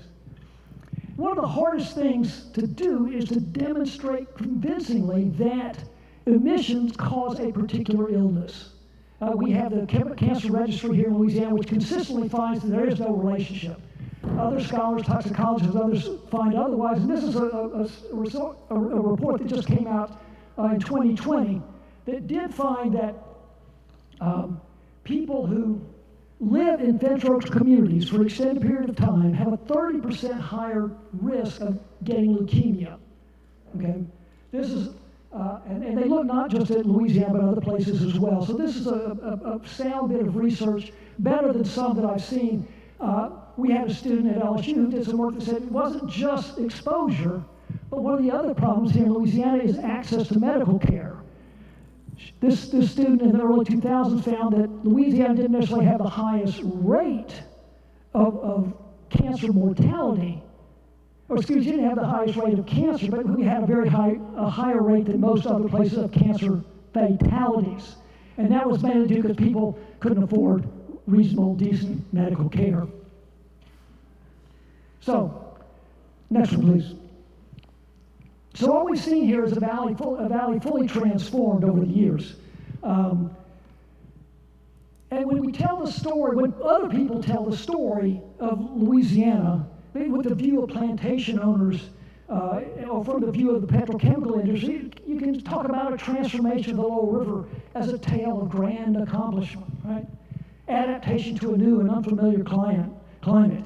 One of the hardest things to do is to demonstrate convincingly that emissions cause a particular illness. We have the cancer registry here in Louisiana, which consistently finds that there is no relationship. Other scholars, toxicologists, others find otherwise. And this is a report that just came out in 2020 that did find that people who live in fence row communities for an extended period of time have a 30% higher risk of getting leukemia. Okay, this is, and they look not just at Louisiana but other places as well. So this is a sound bit of research, better than some that I've seen. We had a student at LSU who did some work that said it wasn't just exposure, but one of the other problems here in Louisiana is access to medical care. This student in the early 2000s found that Louisiana didn't necessarily have the highest rate of cancer mortality. Or excuse me, didn't have the highest rate of cancer, but we had a higher rate than most other places of cancer fatalities. And that was mainly due because people couldn't afford reasonable, decent medical care. So, next one, please. So what we've seen here is a valley fully transformed over the years. And when we tell the story, when other people tell the story of Louisiana, with the view of plantation owners, or from the view of the petrochemical industry, you can talk about a transformation of the Lower River as a tale of grand accomplishment, right? Adaptation to a new and unfamiliar climate.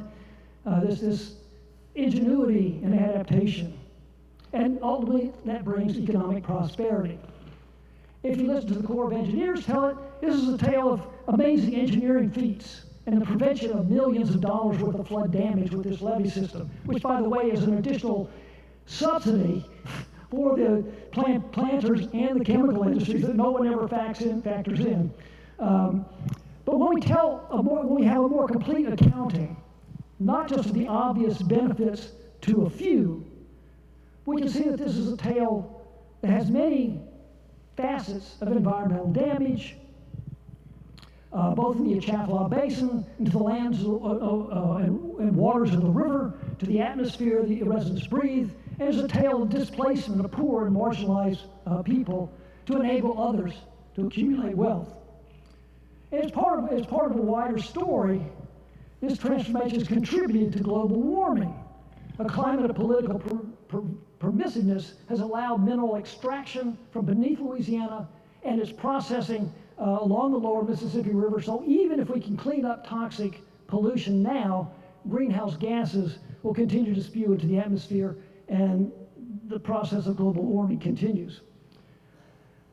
This ingenuity and adaptation. And ultimately, that brings economic prosperity. If you listen to the Corps of Engineers tell it, this is a tale of amazing engineering feats and the prevention of millions of dollars worth of flood damage with this levee system, which, by the way, is an additional subsidy for the planters and the chemical industries that no one ever factors in. But when we have a more complete accounting, not just of the obvious benefits to a few, we can see that this is a tale that has many facets of environmental damage, both in the Atchafalaya Basin, into the lands and waters of the river, to the atmosphere the residents breathe, and is a tale of displacement of poor and marginalized people to enable others to accumulate wealth. And as part of a wider story, this transformation has contributed to global warming. A climate of political permissiveness has allowed mineral extraction from beneath Louisiana and its processing along the lower Mississippi River. So even if we can clean up toxic pollution now, greenhouse gases will continue to spew into the atmosphere, and the process of global warming continues.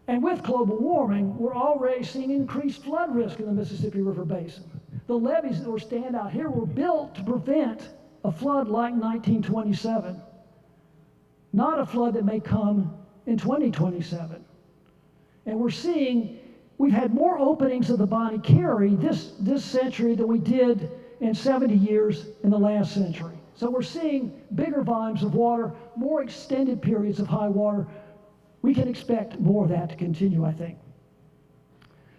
And with global warming, we're already seeing increased flood risk in the Mississippi River Basin. The levees that stand out here were built to prevent a flood like 1927, not a flood that may come in 2027. And we've had more openings of the Bonnie Carey this century than we did in 70 years in the last century. So we're seeing bigger volumes of water, more extended periods of high water. We can expect more of that to continue, I think.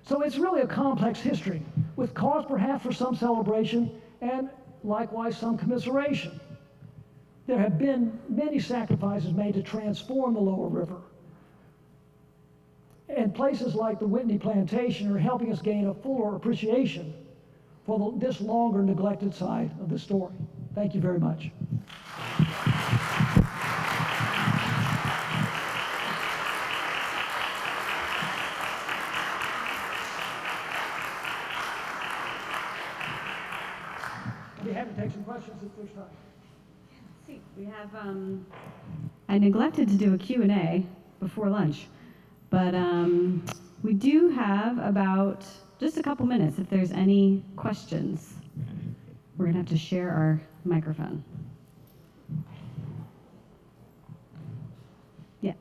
So it's really a complex history, with cause perhaps for some celebration and likewise some commiseration. There have been many sacrifices made to transform the lower river. And places like the Whitney Plantation are helping us gain a fuller appreciation for this longer neglected side of the story. Thank you very much. I'll be happy to take some questions if there's time. Let's see, we have, I neglected to do a Q&A before lunch, but we do have about just a couple minutes if there's any questions. We're gonna have to share our microphone. Yeah.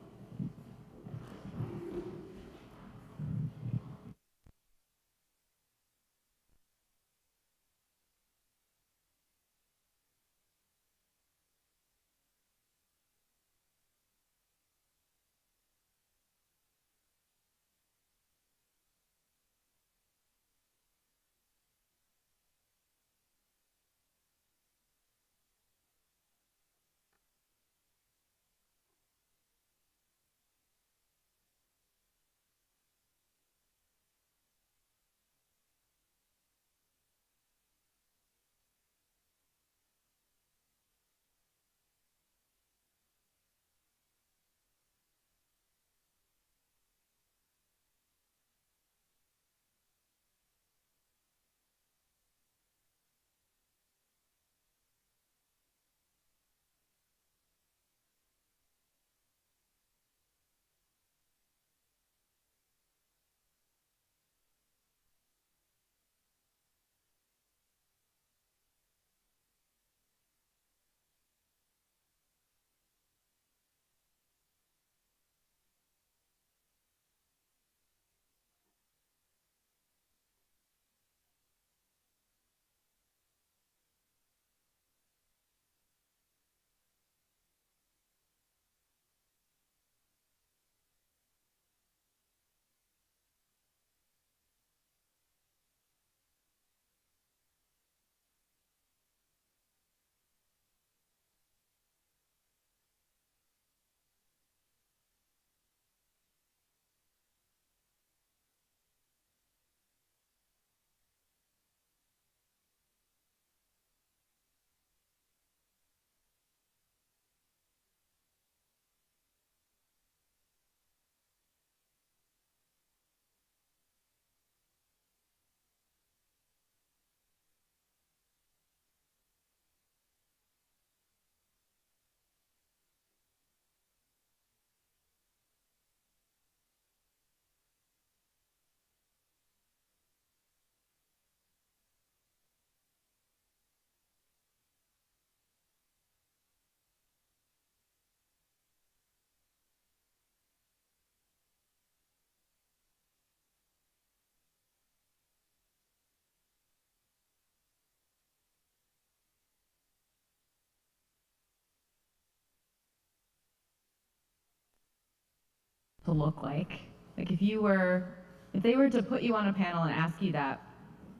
to look like? Like if they were to put you on a panel and ask you that,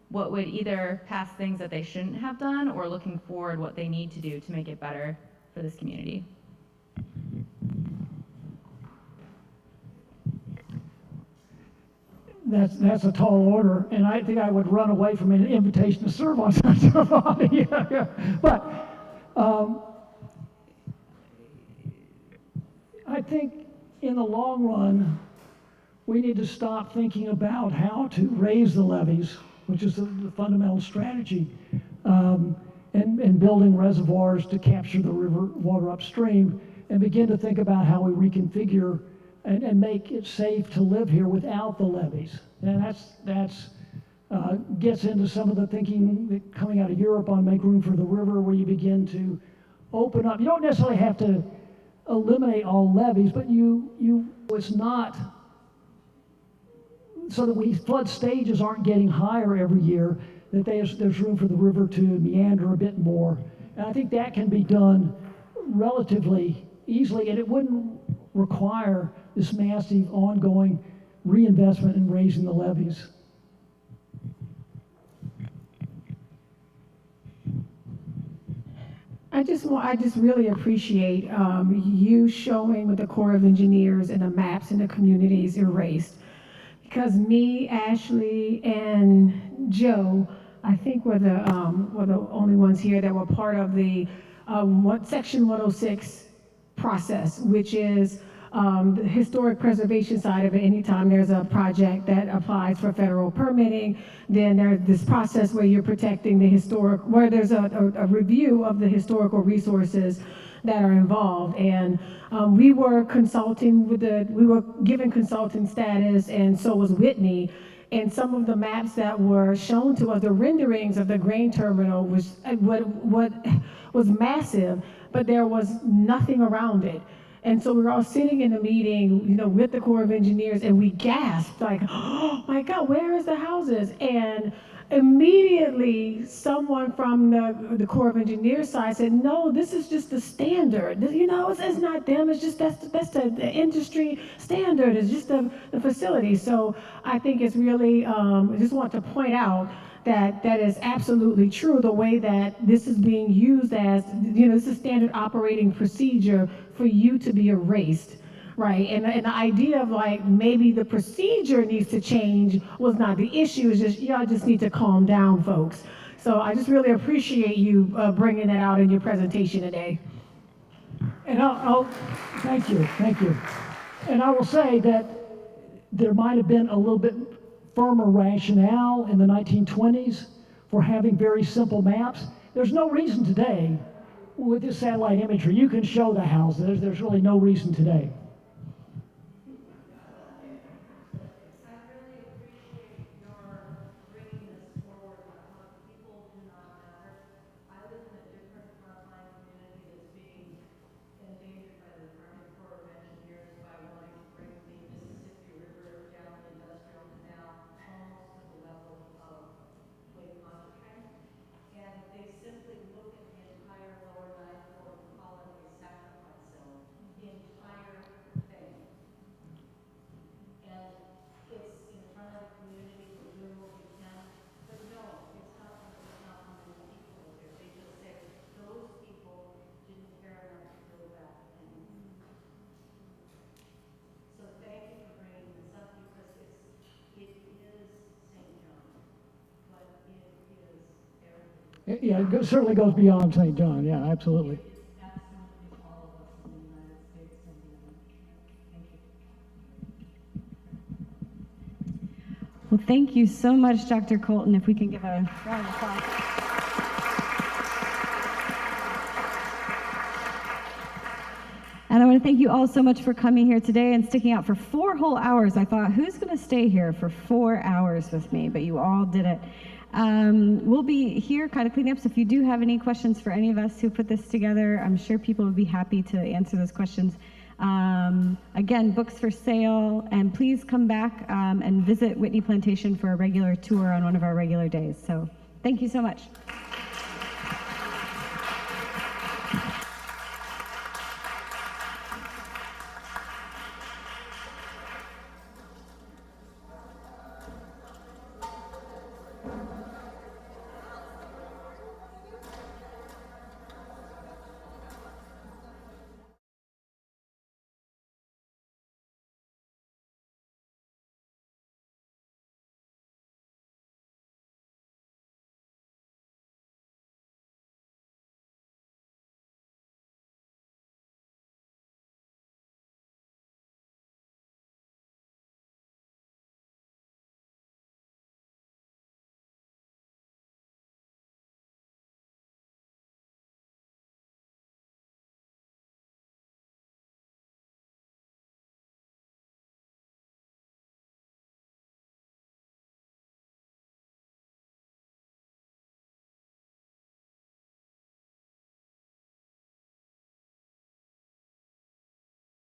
what would either past things that they shouldn't have done or looking forward what they need to do to make it better for this community? That's a tall order, and I think I would run away from an invitation to serve on such a body. Yeah. But I think in the long run, we need to stop thinking about how to raise the levees, which is the fundamental strategy, and building reservoirs to capture the river water upstream, and begin to think about how we reconfigure and make it safe to live here without the levees. And that's gets into some of the thinking that coming out of Europe on Make Room for the River, where you begin to open up. You don't necessarily have to eliminate all levees, but it's not so that flood stages aren't getting higher every year, that there's room for the river to meander a bit more. And I think that can be done relatively easily, and it wouldn't require this massive ongoing reinvestment in raising the levees. I just really appreciate you showing with the Corps of Engineers and the maps and the communities erased. Because me, Ashley, and Joe, I think were the only ones here that were part of the Section 106 process, which is the historic preservation side of it. Anytime there's a project that applies for federal permitting, then there's this process where you're protecting the historic, where there's a review of the historical resources that are involved. And we were consulting we were given consulting status, and so was Whitney. And some of the maps that were shown to us, the renderings of the grain terminal, was what was massive, but there was nothing around it. And so we were all sitting in a meeting, with the Corps of Engineers, and we gasped, like, oh my God, where is the houses? And immediately someone from the Corps of Engineers side said, no, this is just the standard. It's not them, it's just that's the industry standard, it's just the facility. So I think it's really, I just want to point out that is absolutely true, the way that this is being used as, this is standard operating procedure for you to be erased, right? And the idea of like, maybe the procedure needs to change was not the issue, it's just, y'all just need to calm down, folks. So I just really appreciate you bringing that out in your presentation today. And thank you. And I will say that there might have been a little bit firmer rationale in the 1920s for having very simple maps. There's no reason today, with this satellite imagery, you can show the houses. There's really no reason today. Yeah, it certainly goes beyond St. John. Yeah, absolutely. Well, thank you so much, Dr. Colten. If we can give a round of applause. And I want to thank you all so much for coming here today and sticking out for 4 whole hours. I thought, who's going to stay here for 4 hours with me? But you all did it. We'll be here kind of cleaning up, so if you do have any questions for any of us who put this together, I'm sure people would be happy to answer those questions. Again, books for sale, and please come back and visit Whitney Plantation for a regular tour on one of our regular days. So thank you so much.